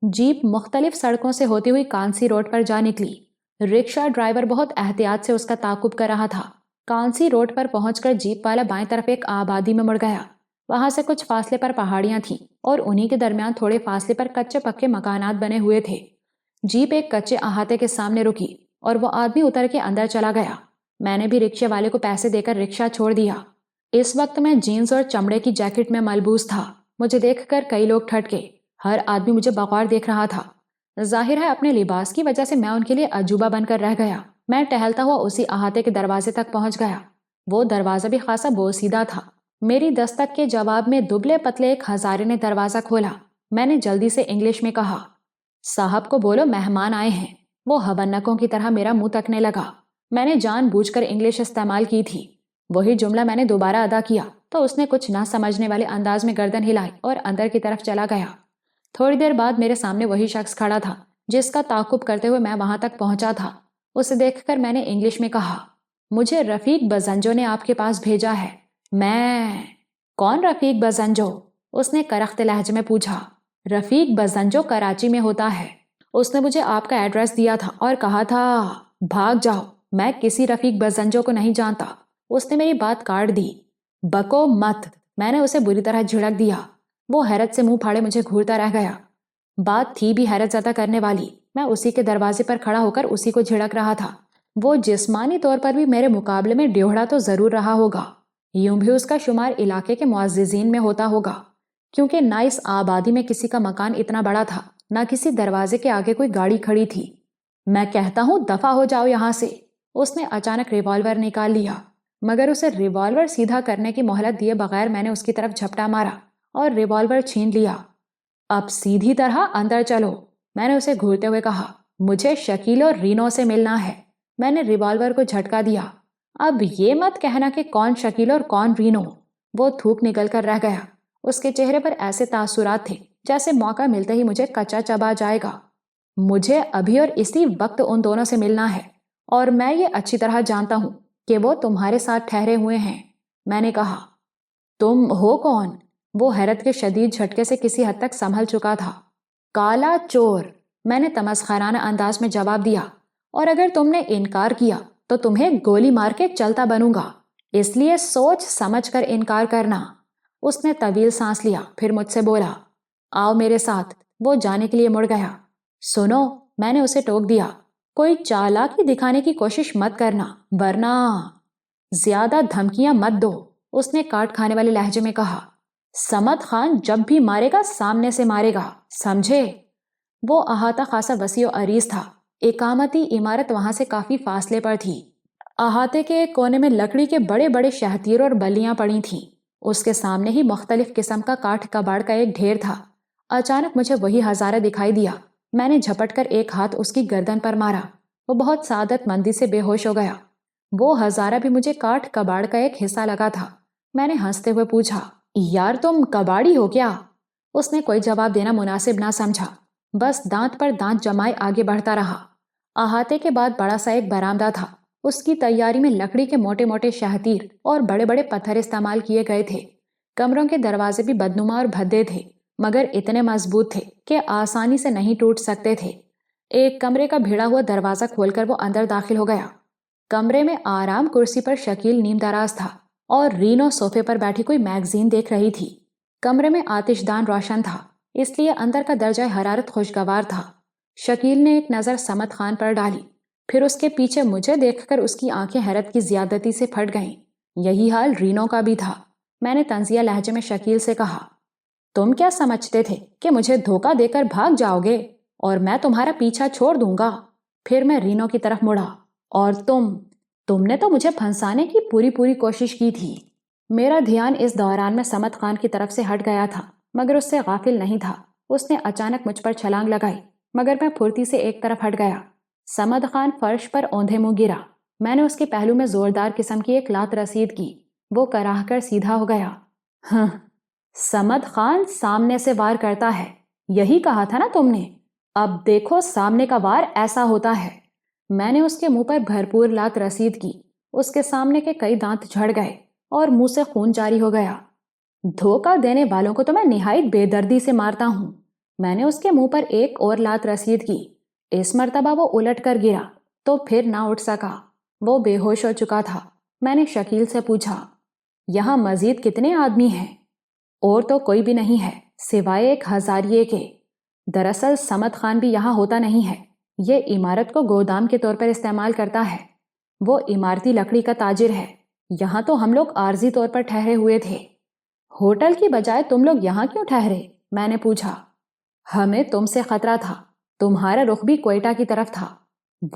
جیپ مختلف سڑکوں سے ہوتی ہوئی کانسی روڈ پر جا نکلی۔ رکشہ ڈرائیور بہت احتیاط سے اس کا تعاقب کر رہا تھا۔ کانسی روڈ پر پہنچ کر جیپ والا بائیں طرف ایک آبادی میں مڑ گیا۔ وہاں سے کچھ فاصلے پر پہاڑیاں تھیں اور انہی کے درمیان تھوڑے فاصلے پر کچے پکے مکانات بنے ہوئے تھے۔ جیپ ایک کچے احاطے کے سامنے رکی اور وہ آدمی اتر کے اندر چلا گیا۔ میں نے بھی رکشے والے کو پیسے دے کر رکشہ چھوڑ دیا۔ اس وقت میں جینز اور چمڑے کی جیکٹ میں ملبوس تھا۔ مجھے دیکھ کر کئی لوگ ٹھٹکے۔ ہر آدمی مجھے بغور دیکھ رہا تھا۔ ظاہر ہے اپنے لباس کی وجہ سے میں ان کے لیے عجوبہ بن کر رہ گیا۔ میں ٹہلتا ہوا اسی احاطے کے دروازے تک پہنچ گیا۔ وہ دروازہ بھی خاصا بوسیدہ تھا۔ میری دستک کے جواب میں دبلے پتلے ایک ہزارے نے دروازہ کھولا۔ میں نے جلدی سے انگلش میں کہا، صاحب کو بولو مہمان آئے ہیں۔ وہ ہونکوں کی طرح میرا منہ تکنے لگا۔ میں نے جان بوجھ کر انگلش استعمال کی تھی۔ وہی جملہ میں نے دوبارہ ادا کیا تو اس نے کچھ نہ سمجھنے والے انداز میں گردن ہلائی اور اندر کی طرف چلا گیا۔ تھوڑی دیر بعد میرے سامنے وہی شخص کھڑا تھا جس کا تعاقب کرتے ہوئے میں وہاں تک پہنچا تھا۔ اسے دیکھ کر میں نے انگلش میں کہا، مجھے رفیق بزنجو نے آپ کے پاس بھیجا ہے۔ میں کون رفیق بزنجو؟ اس نے کرخت لہجے میں پوچھا۔ رفیق بزنجو کراچی میں ہوتا ہے۔ اس نے مجھے آپ کا ایڈریس دیا تھا اور کہا تھا بھاگ جاؤ، میں کسی رفیق بزنجو کو نہیں جانتا۔ اس نے میری بات کاٹ دی۔ بکو مت، میں نے اسے بری طرح جھڑک دیا۔ وہ حیرت سے منہ پھاڑے مجھے گھورتا رہ گیا۔ بات تھی بھی حیرت زدہ کرنے والی۔ میں اسی کے دروازے پر کھڑا ہو کر اسی کو جھڑک رہا تھا۔ وہ جسمانی طور پر بھی میرے مقابلے میں ڈیوڑا تو ضرور رہا ہوگا، یوں بھی اس کا شمار علاقے کے معززین میں ہوتا ہوگا، کیونکہ نہ اس آبادی میں کسی کا مکان اتنا بڑا تھا، نہ کسی دروازے کے آگے کوئی گاڑی کھڑی تھی۔ میں کہتا ہوں دفع ہو جاؤ یہاں سے۔ اس نے اچانک ریوالور نکال لیا، مگر اسے ریوالور سیدھا کرنے کی مہلت دیے بغیر میں نے اس کی طرف جھپٹا مارا اور ریوالور چھین لیا۔ اب سیدھی طرح اندر چلو، میں نے اسے گھورتے ہوئے کہا۔ مجھے شکیل اور رینو سے ملنا ہے۔ میں نے ریوالور کو جھٹکا دیا۔ اب یہ مت کہنا کہ کون شکیل اور کون رینو۔ وہ تھوک نکل کر رہ گیا۔ اس کے چہرے پر ایسے تاثرات تھے جیسے موقع ملتے ہی مجھے کچا چبا جائے گا۔ مجھے ابھی اور اسی وقت ان دونوں سے ملنا ہے، اور میں یہ اچھی طرح جانتا ہوں کہ وہ تمہارے ساتھ ٹھہرے ہوئے ہیں۔ میں نے کہا، تم ہو کون؟ وہ حیرت کے شدید جھٹکے سے کسی حد تک سنبھل چکا تھا۔ کالا چور، میں نے تمسخرانہ انداز میں جواب دیا، اور اگر تم نے انکار کیا تو تمہیں گولی مار کے چلتا بنوں گا، اس لیے سوچ سمجھ کر انکار کرنا۔ اس نے طویل سانس لیا، پھر مجھ سے بولا، آؤ میرے ساتھ۔ وہ جانے کے لیے مڑ گیا۔ سنو، میں نے اسے ٹوک دیا، کوئی چالاکی دکھانے کی کوشش مت کرنا، ورنہ زیادہ دھمکیاں مت دو، اس نے کاٹ کھانے والے لہجے میں کہا۔ سمد خان جب بھی مارے گا سامنے سے مارے گا، سمجھے؟ وہ احاطہ خاصا وسیع و عریض تھا۔ اقامتی عمارت وہاں سے کافی فاصلے پر تھی۔ احاطے کے ایک کونے میں لکڑی کے بڑے بڑے شہتیر اور بلیاں پڑی تھیں۔ اس کے سامنے ہی مختلف قسم کا کاٹھ کباڑ کا ایک ڈھیر تھا۔ اچانک مجھے وہی ہزارہ دکھائی دیا۔ میں نے جھپٹ کر ایک ہاتھ اس کی گردن پر مارا۔ وہ بہت سعادت مندی سے بے ہوش ہو گیا۔ وہ ہزارہ بھی مجھے کاٹھ کباڑ کا ایک حصہ لگا تھا۔ میں نے ہنستے ہوئے پوچھا، یار تم کباڑی ہو کیا؟ اس نے کوئی جواب دینا مناسب نہ سمجھا، بس دانت پر دانت جمائے آگے بڑھتا رہا۔ احاطے کے بعد بڑا سا ایک برآمدہ تھا۔ اس کی تیاری میں لکڑی کے موٹے موٹے شہتیر اور بڑے بڑے پتھر استعمال کیے گئے تھے۔ کمروں کے دروازے بھی بدنما اور بھدے تھے، مگر اتنے مضبوط تھے کہ آسانی سے نہیں ٹوٹ سکتے تھے۔ ایک کمرے کا بھیڑا ہوا دروازہ کھول کر وہ اندر داخل ہو گیا۔ کمرے میں آرام کرسی پر شکیل نیم دراز تھا اور رینو صوفے پر بیٹھی کوئی میگزین دیکھ رہی تھی۔ کمرے میں آتش دان روشن تھا، اس لیے اندر کا درجہ حرارت خوشگوار تھا۔ شکیل نے ایک نظر سمد خان پر ڈالی پھر اس کے پیچھے مجھے دیکھ کر اس کی آنکھیں حیرت کی زیادتی سے پھٹ گئیں۔ یہی حال رینو کا بھی تھا۔ میں نے طنزیہ لہجے میں شکیل سے کہا، تم کیا سمجھتے تھے کہ مجھے دھوکہ دے کر بھاگ جاؤ گے اور میں تمہارا پیچھا چھوڑ دوں گا؟ پھر میں رینو کی طرف مڑا، اور تم نے تو مجھے پھنسانے کی پوری کوشش کی تھی۔ میرا دھیان اس دوران میں صمد خان کی طرف سے ہٹ گیا تھا، مگر اس سے غافل نہیں تھا۔ اس نے اچانک مجھ پر چھلانگ لگائی، مگر میں پھرتی سے ایک طرف ہٹ گیا۔ صمد خان فرش پر اوندھے منہ گرا۔ میں نے اس کے پہلو میں زوردار قسم کی ایک لات رسید کی۔ وہ کراہ کر سیدھا ہو گیا۔ ہاں، صمد خان سامنے سے وار کرتا ہے، یہی کہا تھا نا تم نے؟ اب دیکھو سامنے کا وار ایسا ہوتا ہے۔ میں نے اس کے منہ پر بھرپور لات رسید کی۔ اس کے سامنے کے کئی دانت جھڑ گئے اور منہ سے خون جاری ہو گیا۔ دھوکہ دینے والوں کو تو میں نہایت بے دردی سے مارتا ہوں۔ میں نے اس کے منہ پر ایک اور لات رسید کی۔ اس مرتبہ وہ الٹ کر گرا تو پھر نہ اٹھ سکا۔ وہ بے ہوش ہو چکا تھا۔ میں نے شکیل سے پوچھا، یہاں مزید کتنے آدمی ہیں؟ اور تو کوئی بھی نہیں ہے سوائے ایک ہزاریے کے۔ دراصل صمد خان بھی یہاں ہوتا نہیں ہے، یہ عمارت کو گودام کے طور پر استعمال کرتا ہے۔ وہ عمارتی لکڑی کا تاجر ہے۔ یہاں تو ہم لوگ عارضی طور پر ٹھہرے ہوئے تھے۔ ہوٹل کی بجائے تم لوگ یہاں کیوں ٹھہرے؟ میں نے پوچھا۔ ہمیں تم سے خطرہ تھا، تمہارا رخ بھی کوئٹہ کی طرف تھا۔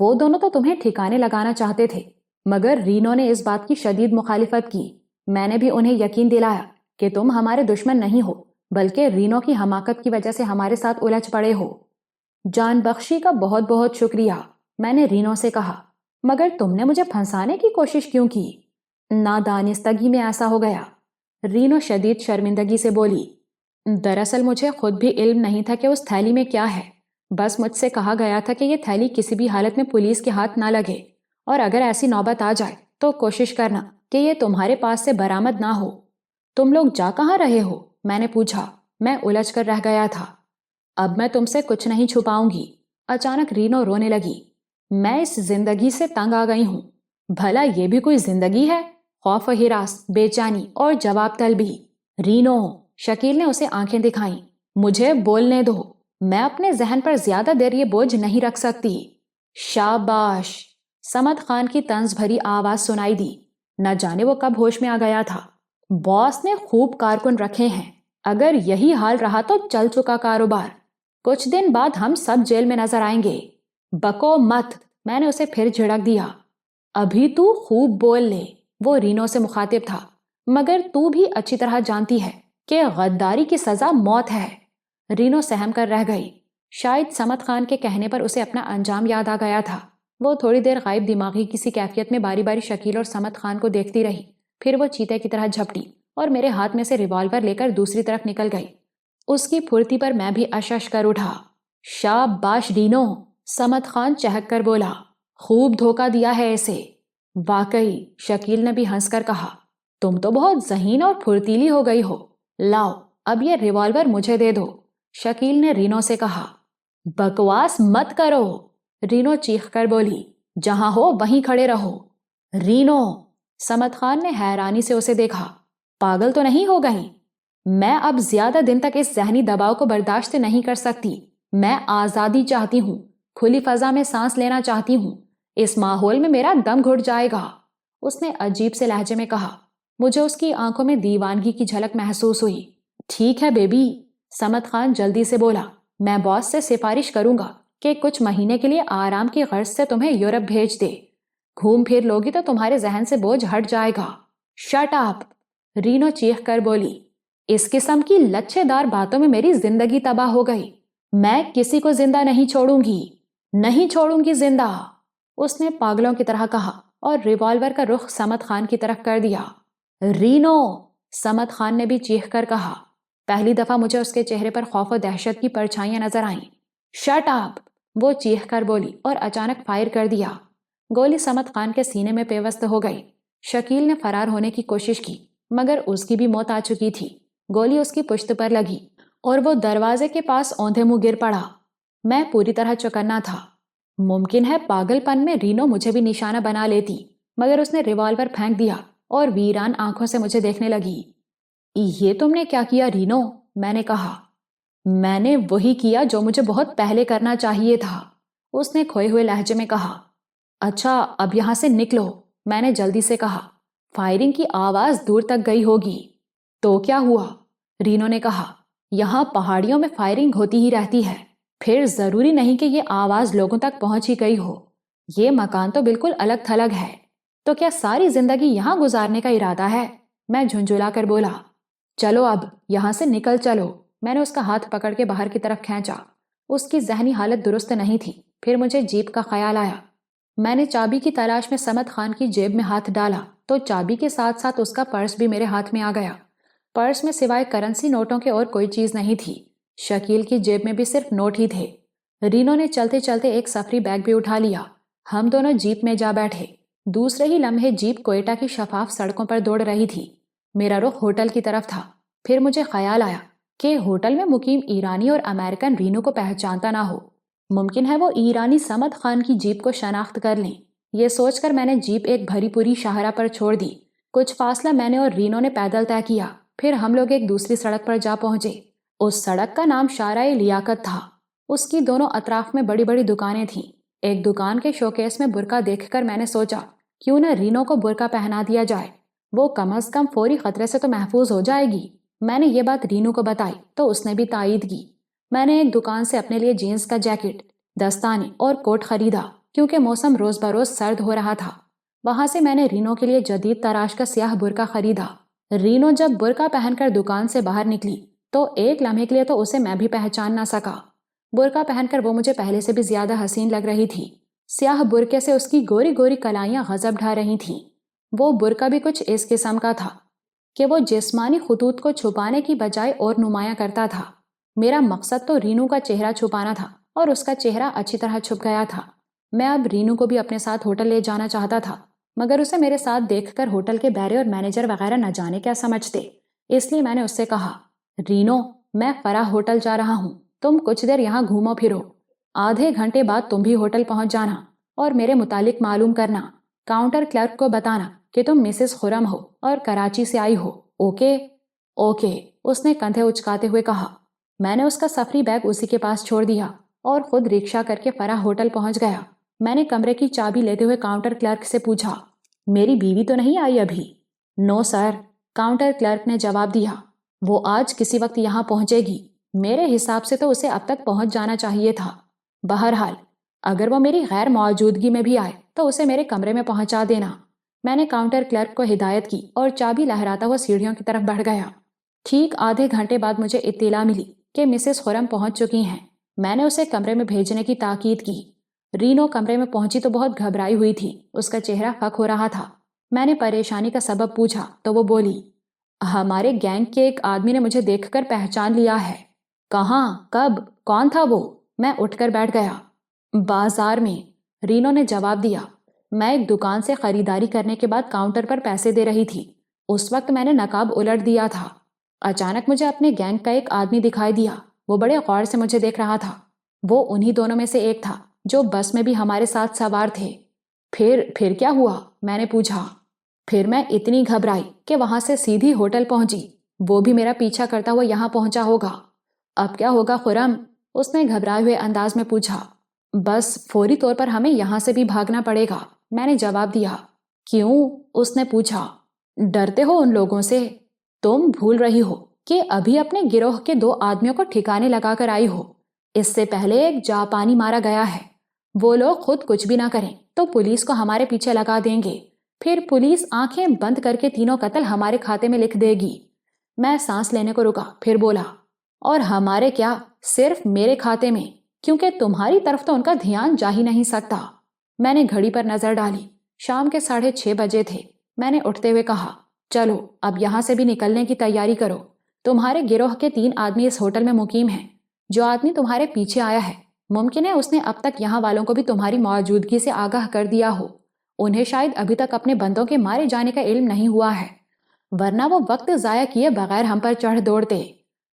وہ دونوں تو تمہیں ٹھکانے لگانا چاہتے تھے، مگر رینو نے اس بات کی شدید مخالفت کی۔ میں نے بھی انہیں یقین دلایا کہ تم ہمارے دشمن نہیں ہو، بلکہ رینو کی حماقت کی وجہ سے ہمارے ساتھ الجھ پڑے ہو۔ جان بخشی کا بہت بہت شکریہ، میں نے رینو سے کہا، مگر تم نے مجھے پھنسانے کی کوشش کیوں کی؟ نادانستگی میں ایسا ہو گیا، رینو شدید شرمندگی سے بولی۔ دراصل مجھے خود بھی علم نہیں تھا کہ اس تھیلی میں کیا ہے۔ بس مجھ سے کہا گیا تھا کہ یہ تھیلی کسی بھی حالت میں پولیس کے ہاتھ نہ لگے، اور اگر ایسی نوبت آ جائے تو کوشش کرنا کہ یہ تمہارے پاس سے برآمد نہ ہو۔ تم لوگ جا کہاں رہے ہو؟ میں نے پوچھا۔ میں الجھ کر رہ گیا تھا۔ اب میں تم سے کچھ نہیں چھپاؤں گی۔ اچانک رینو رونے لگی۔ میں اس زندگی سے تنگ آ گئی ہوں۔ بھلا یہ بھی کوئی زندگی ہے؟ خوف و ہراس، بے چینی اور جواب طلبی۔ رینو، شکیل نے اسے آنکھیں دکھائیں، مجھے بولنے دو، میں اپنے ذہن پر زیادہ دیر یہ بوجھ نہیں رکھ سکتی۔ شاباش، صمد خان کی طنز بھری آواز سنائی دی۔ نہ جانے وہ کب ہوش میں آ گیا تھا۔ باس نے خوب کارکن رکھے ہیں، اگر یہی حال رہا تو چل چکا کاروبار۔ کچھ دن بعد ہم سب جیل میں نظر آئیں گے۔ بکو مت، میں نے اسے پھر جھڑک دیا۔ ابھی تو خوب بول لے، وہ رینو سے مخاطب تھا، مگر تو بھی اچھی طرح جانتی ہے کہ غداری کی سزا موت ہے۔ رینو سہم کر رہ گئی۔ شاید صمد خان کے کہنے پر اسے اپنا انجام یاد آ گیا تھا۔ وہ تھوڑی دیر غائب دماغی کسی کیفیت میں باری باری شکیل اور صمد خان کو دیکھتی رہی، پھر وہ چیتے کی طرح جھپٹی اور میرے ہاتھ میں سے ریوالور لے کر دوسری طرف نکل گئی۔ اس کی پھرتی پر میں بھی اشش کر اٹھا۔ شاباش رینو، صمد خان چہک کر بولا، خوب دھوکہ دیا ہے اسے۔ واقعی، شکیل نے بھی ہنس کر کہا، تم تو بہت ذہین اور پھرتیلی ہو گئی ہو۔ لاؤ، اب یہ ریوالور مجھے دے دو، شکیل نے رینو سے کہا۔ بکواس مت کرو، رینو چیخ کر بولی، جہاں ہو وہیں کھڑے رہو۔ رینو، صمد خان نے حیرانی سے اسے دیکھا، پاگل تو نہیں ہو گئی؟ میں اب زیادہ دن تک اس ذہنی دباؤ کو برداشت نہیں کر سکتی۔ میں آزادی چاہتی ہوں، کھلی فضا میں سانس لینا چاہتی ہوں۔ اس ماحول میں میرا دم گھٹ جائے گا، اس نے عجیب سے لہجے میں کہا۔ مجھے اس کی آنکھوں میں دیوانگی کی جھلک محسوس ہوئی۔ ٹھیک ہے بیبی، صمد خان جلدی سے بولا، میں باس سے سفارش کروں گا کہ کچھ مہینے کے لیے آرام کی غرض سے تمہیں یورپ بھیج دے۔ گھوم پھر لوگی تو تمہارے ذہن سے بوجھ ہٹ جائے گا۔ شٹ اپ، رینو چیخ کر بولی، اس قسم کی لچھے دار باتوں میں میری زندگی تباہ ہو گئی۔ میں کسی کو زندہ نہیں چھوڑوں گی، نہیں چھوڑوں گی زندہ، اس نے پاگلوں کی طرح کہا اور ریوالور کا رخ صمد خان کی طرف کر دیا۔ رینو، صمد خان نے بھی چیخ کر کہا۔ پہلی دفعہ مجھے اس کے چہرے پر خوف و دہشت کی پرچھائیاں نظر آئیں۔ شٹ اپ، وہ چیخ کر بولی اور اچانک فائر کر دیا۔ گولی صمد خان کے سینے میں پیوست ہو گئی۔ شکیل نے فرار ہونے کی کوشش کی، مگر اس کی بھی موت آ چکی تھی۔ گولی اس کی پشت پر لگی اور وہ دروازے کے پاس اوندھے منہ گر پڑا۔ میں پوری طرح چوکنا تھا۔ ممکن ہے پاگل پن میں رینو مجھے بھی نشانہ بنا لیتی، مگر اس نے ریوالور پھینک دیا اور ویران آنکھوں سے مجھے دیکھنے لگی۔ یہ تم نے کیا کیا رینو؟ میں نے کہا۔ میں نے وہی کیا جو مجھے بہت پہلے کرنا چاہیے تھا، اس نے کھوئے ہوئے لہجے میں کہا۔ اچھا اب یہاں سے نکلو، میں نے جلدی سے کہا۔ فائرنگ کی آواز دور تک گئی ہوگی۔ تو کیا ہوا؟ رینو نے کہا۔ یہاں پہاڑیوں میں فائرنگ ہوتی ہی رہتی ہے، پھر ضروری نہیں کہ یہ آواز لوگوں تک پہنچ ہی گئی ہو۔ یہ مکان تو بالکل الگ تھلگ ہے، تو کیا ساری زندگی یہاں گزارنے کا ارادہ ہے؟ میں جھنجھلا کر بولا۔ چلو اب یہاں سے نکل چلو، میں نے اس کا ہاتھ پکڑ کے باہر کی طرف کھینچا۔ اس کی ذہنی حالت درست نہیں تھی۔ پھر مجھے جیپ کا خیال آیا۔ میں نے چابی کی تلاش میں صمد خان کی جیب میں ہاتھ ڈالا تو چابی کے ساتھ ساتھ اس کا پرس بھی میرے ہاتھ میں آ گیا۔ پرس میں سوائے کرنسی نوٹوں کے اور کوئی چیز نہیں تھی۔ شکیل کی جیب میں بھی صرف نوٹ ہی تھے۔ رینو نے چلتے چلتے ایک سفری بیگ بھی اٹھا لیا۔ ہم دونوں جیپ میں جا بیٹھے۔ دوسرے ہی لمحے جیپ کوئٹہ کی شفاف سڑکوں پر دوڑ رہی تھی۔ میرا رخ ہوٹل کی طرف تھا۔ پھر مجھے خیال آیا کہ ہوٹل میں مقیم ایرانی اور امریکن رینو کو پہچانتا نہ ہو۔ ممکن ہے وہ ایرانی صمد خان کی جیپ کو شناخت کر لیں۔ یہ سوچ کر میں نے جیپ ایک بھری پوری شاہراہ پر چھوڑ دی۔ کچھ فاصلہ میں نے اور رینو نے پیدل طے کیا، پھر ہم لوگ ایک دوسری سڑک پر جا پہنچے۔ اس سڑک کا نام شارع لیاقت تھا۔ اس کی دونوں اطراف میں بڑی بڑی دکانیں تھیں۔ ایک دکان کے شوکیس میں برقع دیکھ کر میں نے سوچا کیوں نہ رینو کو برقع پہنا دیا جائے، وہ کم از کم فوری خطرے سے تو محفوظ ہو جائے گی۔ میں نے یہ بات رینو کو بتائی تو اس نے بھی تائید کی۔ میں نے ایک دکان سے اپنے لیے جینز کا جیکٹ، دستانے اور کوٹ خریدا کیونکہ موسم روز بروز سرد ہو رہا تھا۔ وہاں سے میں نے رینو کے لیے جدید تراش کا سیاہ برقع خریدا۔ رینو جب برقع پہن کر دکان سے باہر نکلی تو ایک لمحے کے لیے تو اسے میں بھی پہچان نہ سکا۔ برقع پہن کر وہ مجھے پہلے سے بھی زیادہ حسین لگ رہی تھی۔ سیاہ برقعے سے اس کی گوری گوری کلائیاں غضب ڈھا رہی تھیں۔ وہ برقع بھی کچھ اس قسم کا تھا کہ وہ جسمانی خطوط کو چھپانے کی بجائے اور نمایاں کرتا تھا۔ میرا مقصد تو رینو کا چہرہ چھپانا تھا اور اس کا چہرہ اچھی طرح چھپ گیا تھا۔ میں اب رینو کو بھی اپنے ساتھ ہوٹل لے جانا چاہتا تھا، مگر اسے میرے ساتھ دیکھ کر ہوٹل کے بیرے اور مینیجر وغیرہ نہ جانے کیا سمجھتے، اس لیے میں نے اس سے کہا، رینو میں فرح ہوٹل جا رہا ہوں، تم کچھ دیر یہاں گھومو پھرو، آدھے گھنٹے بعد تم بھی ہوٹل پہنچ جانا اور میرے متعلق معلوم کرنا۔ کاؤنٹر کلرک کو بتانا کہ تم مسز خرم ہو اور کراچی سے آئی ہو، اوکے؟ اوکے، اس نے کندھے اچکاتے ہوئے کہا۔ میں نے اس کا سفری بیگ اسی کے پاس چھوڑ دیا اور خود رکشہ کر کے فرح ہوٹل پہنچ گیا۔ میں نے کمرے کی چابی لیتے ہوئے کاؤنٹر کلرک سے پوچھا، میری بیوی تو نہیں آئی ابھی؟ نو سر، کاؤنٹر کلرک نے جواب دیا، وہ آج کسی وقت یہاں پہنچے گی، میرے حساب سے تو اسے اب تک پہنچ جانا چاہیے تھا۔ بہرحال اگر وہ میری غیر موجودگی میں بھی آئے تو اسے میرے کمرے میں پہنچا دینا۔ میں نے کاؤنٹر کلرک کو ہدایت کی اور چابی لہراتا ہوا سیڑھیوں کی طرف بڑھ گیا۔ ٹھیک آدھے گھنٹے بعد مجھے اطلاع ملی کہ مسز خرم پہنچ چکی ہیں۔ میں نے اسے کمرے میں بھیجنے کی تاکید کی۔ رینو کمرے میں پہنچی تو بہت گھبرائی ہوئی تھی، اس کا چہرہ فک ہو رہا تھا۔ میں نے پریشانی کا سبب پوچھا تو وہ بولی، ہمارے گینگ کے ایک آدمی نے مجھے دیکھ کر پہچان لیا ہے۔ کہاں؟ کب؟ کون تھا وہ؟ میں اٹھ کر بیٹھ گیا۔ بازار میں، رینو نے جواب دیا۔ میں ایک دکان سے خریداری کرنے کے بعد کاؤنٹر پر پیسے دے رہی تھی، اس وقت میں نے نقاب الٹ دیا تھا۔ اچانک مجھے اپنے گینگ کا ایک آدمی دکھائی دیا، وہ بڑے غور سے مجھے دیکھ رہا تھا۔ وہ انہی دونوں میں سے ایک تھا جو بس میں بھی ہمارے ساتھ سوار تھے۔ پھر کیا ہوا؟ میں نے پوچھا۔ پھر میں اتنی گھبرائی کہ وہاں سے سیدھی ہوٹل پہنچی، وہ بھی میرا پیچھا کرتا ہوا یہاں پہنچا ہوگا۔ اب کیا ہوگا خرم؟ اس نے گھبرائے ہوئے انداز میں پوچھا۔ بس فوری طور پر ہمیں یہاں سے بھی بھاگنا پڑے گا، میں نے جواب دیا۔ کیوں؟ اس نے پوچھا۔ ڈرتے ہو ان لوگوں سے؟ تم بھول رہی ہو کہ ابھی اپنے گروہ کے 2 آدمیوں کو ٹھکانے لگا کر آئی ہو۔ اس سے پہلے ایک جاپانی مارا گیا ہے۔ وہ لوگ خود کچھ بھی نہ کریں تو پولیس کو ہمارے پیچھے لگا دیں گے، پھر پولیس آنکھیں بند کر کے تینوں قتل ہمارے کھاتے میں لکھ دے گی۔ میں سانس لینے کو رکا، پھر بولا، اور ہمارے کیا، صرف میرے کھاتے میں، کیونکہ تمہاری طرف تو ان کا دھیان جا ہی نہیں سکتا۔ میں نے گھڑی پر نظر ڈالی، شام کے 6:30 بجے تھے۔ میں نے اٹھتے ہوئے کہا، چلو اب یہاں سے بھی نکلنے کی تیاری کرو۔ تمہارے گروہ کے 3 آدمی اس ہوٹل میں مقیم ہیں۔ جو آدمی تمہارے پیچھے آیا ہے، ممکن ہے اس نے اب تک یہاں والوں کو بھی تمہاری موجودگی سے آگاہ کر دیا ہو۔ انہیں شاید ابھی تک اپنے بندوں کے مارے جانے کا علم نہیں ہوا ہے، ورنہ وہ وقت ضائع کیے بغیر ہم پر چڑھ دوڑتے۔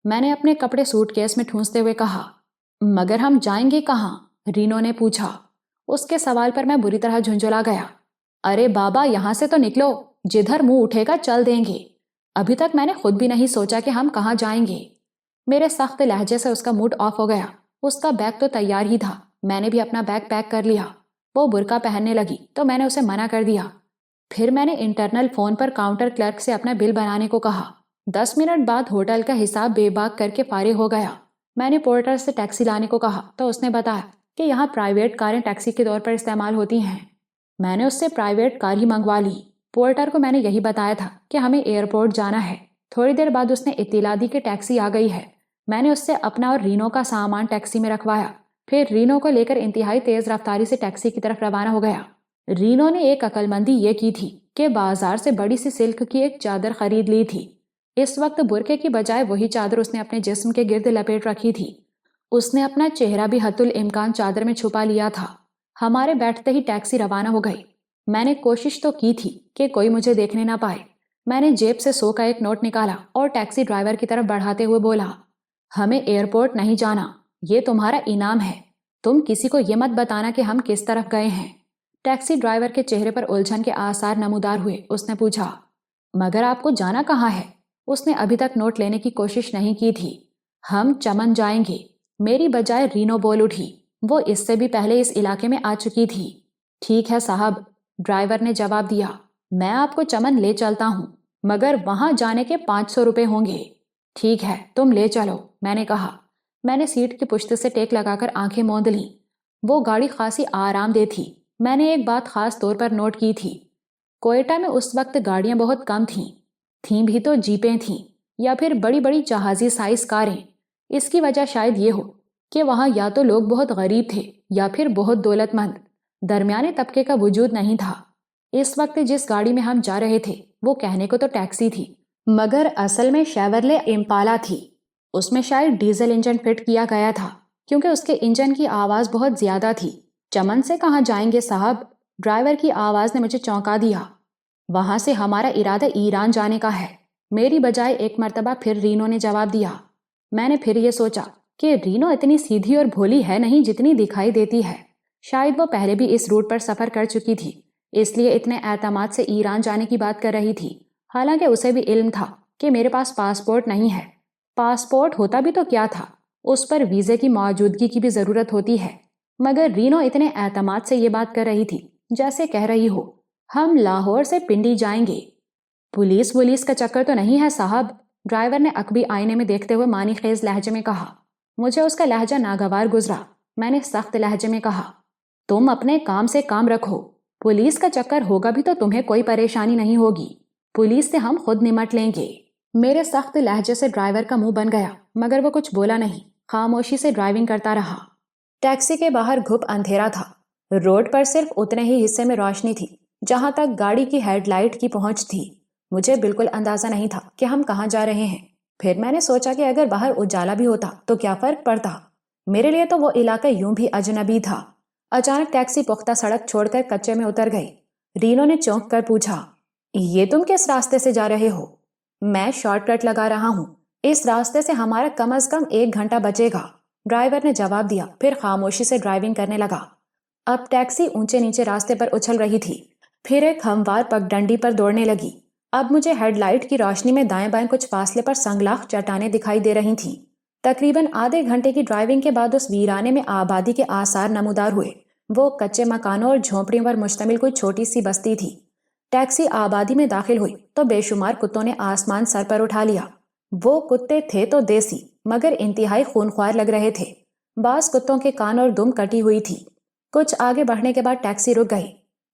میں نے اپنے کپڑے سوٹ کیس میں ٹھونستے ہوئے کہا، مگر ہم جائیں گے کہاں؟ رینو نے پوچھا۔ اس کے سوال پر میں بری طرح جھنجھلا گیا۔ ارے بابا، یہاں سے تو نکلو، جدھر منہ اٹھے گا چل دیں گے۔ ابھی تک میں نے خود بھی نہیں سوچا کہ ہم کہاں جائیں گے۔ میرے سخت لہجے سے اس کا موڈ آف ہو گیا۔ اس کا بیگ تو تیار ہی تھا، میں نے بھی اپنا بیگ پیک کر لیا۔ وہ برقع پہننے لگی تو میں نے اسے منع کر دیا۔ پھر میں نے انٹرنل فون پر کاؤنٹر کلرک سے اپنا بل بنانے کو کہا۔ 10 منٹ بعد ہوٹل کا حساب بے باک کر کے فارغ ہو گیا۔ میں نے پورٹر سے ٹیکسی لانے کو کہا تو اس نے بتایا کہ یہاں پرائیویٹ کاریں ٹیکسی کے طور پر استعمال ہوتی ہیں۔ میں نے اس سے پرائیویٹ کار ہی منگوا لی۔ پورٹر کو میں نے یہی بتایا تھا کہ ہمیں ایئرپورٹ جانا ہے۔ تھوڑی دیر بعد اس نے اطلاع دی کہ ٹیکسی آ گئی ہے۔ میں نے اس سے اپنا اور رینو کا سامان ٹیکسی میں رکھوایا، پھر رینو کو لے کر انتہائی تیز رفتاری سے ٹیکسی کی طرف روانہ ہو گیا۔ رینو نے ایک عقل مندی یہ کی تھی کہ بازار سے بڑی سی سلک کی ایک چادر خرید لی تھی۔ اس وقت برقعے کی بجائے وہی چادر اس نے اپنے جسم کے گرد لپیٹ رکھی تھی۔ اس نے اپنا چہرہ بھی حتی الامکان چادر میں چھپا لیا تھا۔ ہمارے بیٹھتے ہی ٹیکسی روانہ ہو گئی۔ میں نے کوشش تو کی تھی کہ کوئی مجھے دیکھنے نہ پائے۔ میں نے جیب سے 100 کا ایک نوٹ نکالا اور ٹیکسی ڈرائیور کی طرف بڑھاتے ہوئے بولا، ہمیں ایئرپورٹ نہیں جانا، یہ تمہارا انعام ہے، تم کسی کو یہ مت بتانا کہ ہم کس طرف گئے ہیں۔ ٹیکسی ڈرائیور کے چہرے پر الجھن کے آثار نمودار ہوئے۔ اس نے پوچھا، مگر آپ کو جانا کہاں ہے؟ اس نے ابھی تک نوٹ لینے کی کوشش نہیں کی تھی۔ ہم چمن جائیں گے، میری بجائے رینو بول اٹھی، وہ اس سے بھی پہلے اس علاقے میں آ چکی تھی۔ ٹھیک ہے صاحب، ڈرائیور نے جواب دیا، میں آپ کو چمن لے چلتا ہوں، مگر وہاں جانے کے 500 روپے ہوں گے۔ ٹھیک ہے، تم لے چلو، میں نے کہا۔ میں نے سیٹ کی پشت سے ٹیک لگا کر آنکھیں موند لیں۔ وہ گاڑی خاصی آرام دہ تھی۔ میں نے ایک بات خاص طور پر نوٹ کی تھی، کوئٹہ میں اس وقت گاڑیاں بہت کم تھیں بھی تو جیپیں تھیں یا پھر بڑی بڑی جہازی سائز کاریں۔ اس کی وجہ شاید یہ ہو کہ وہاں یا تو لوگ بہت غریب تھے یا پھر بہت دولت مند، درمیانے طبقے کا وجود نہیں تھا۔ اس وقت جس گاڑی میں ہم جا رہے تھے وہ کہنے کو تو ٹیکسی تھی، مگر اصل میں شیورلے امپالا تھی۔ اس میں شاید ڈیزل انجن فٹ کیا گیا تھا کیونکہ اس کے انجن کی آواز بہت زیادہ تھی۔ چمن سے کہاں جائیں گے صاحب؟ ڈرائیور کی آواز نے مجھے چونکا دیا۔ وہاں سے ہمارا ارادہ ایران جانے کا ہے، میری بجائے ایک مرتبہ پھر رینو نے جواب دیا۔ میں نے پھر یہ سوچا کہ رینو اتنی سیدھی اور بھولی ہے نہیں جتنی دکھائی دیتی ہے۔ شاید وہ پہلے بھی اس روٹ پر سفر کر چکی تھی، اس لیے اتنے اعتماد سے ایران جانے کی بات کر رہی تھی، حالانکہ اسے بھی علم تھا کہ میرے پاس پاسپورٹ نہیں ہے۔ پاسپورٹ ہوتا بھی تو کیا تھا، اس پر ویزے کی موجودگی کی بھی ضرورت ہوتی ہے، مگر رینو اتنے اعتماد سے یہ بات کر رہی تھی جیسے کہہ رہی ہو، ہم لاہور سے پنڈی جائیں گے۔ پولیس کا چکر تو نہیں ہے صاحب؟ ڈرائیور نے عقبی آئینے میں دیکھتے ہوئے معنی خیز لہجے میں کہا۔ مجھے اس کا لہجہ ناگوار گزرا۔ میں نے سخت لہجے میں کہا، تم اپنے کام سے کام رکھو، پولیس کا چکر ہوگا بھی تو تمہیں کوئی پریشانی نہیں ہوگی، پولیس سے ہم خود نمٹ لیں گے۔ میرے سخت لہجے سے ڈرائیور کا منہ بن گیا، مگر وہ کچھ بولا نہیں، خاموشی سے ڈرائیونگ کرتا رہا۔ ٹیکسی کے باہر گھپ اندھیرا تھا۔ روڈ پر صرف اتنے ہی حصے میں روشنی تھی جہاں تک گاڑی کی ہیڈ لائٹ کی پہنچ تھی۔ مجھے بالکل اندازہ نہیں تھا کہ ہم کہاں جا رہے ہیں۔ پھر میں نے سوچا کہ اگر باہر اجالا بھی ہوتا تو کیا فرق پڑتا، میرے لیے تو وہ علاقہ یوں بھی اجنبی تھا۔ اچانک ٹیکسی پختہ سڑک چھوڑ کر کچے میں اتر گئی۔ رینو نے چونک کر پوچھا، یہ تم کس راستے سے جا رہے ہو؟ میں شارٹ کٹ لگا رہا ہوں، اس راستے سے ہمارا کم از کم 1 گھنٹہ بچے گا، ڈرائیور نے جواب دیا، پھر خاموشی سے ڈرائیونگ کرنے لگا۔ اب ٹیکسی اونچے نیچے راستے پر اچھل رہی تھی، پھر ایک ہموار پگڈنڈی پر دوڑنے لگی۔ اب مجھے ہیڈ لائٹ کی روشنی میں دائیں بائیں کچھ فاصلے پر سنگلاخ چٹانیں دکھائی دے رہی تھیں۔ تقریباً آدھے گھنٹے کی ڈرائیونگ کے بعد اس ویرانے میں آبادی کے آثار نمودار ہوئے۔ وہ کچے مکانوں اور جھونپڑیوں پر مشتمل کوئی چھوٹی سی بستی تھی۔ ٹیکسی آبادی میں داخل ہوئی تو بے شمار کتوں نے آسمان سر پر اٹھا لیا۔ وہ کتے تھے تو دیسی، مگر انتہائی خونخوار لگ رہے تھے۔ بعض کتوں کے کان اور دم کٹی ہوئی تھی۔ کچھ آگے بڑھنے کے بعد ٹیکسی رک گئی۔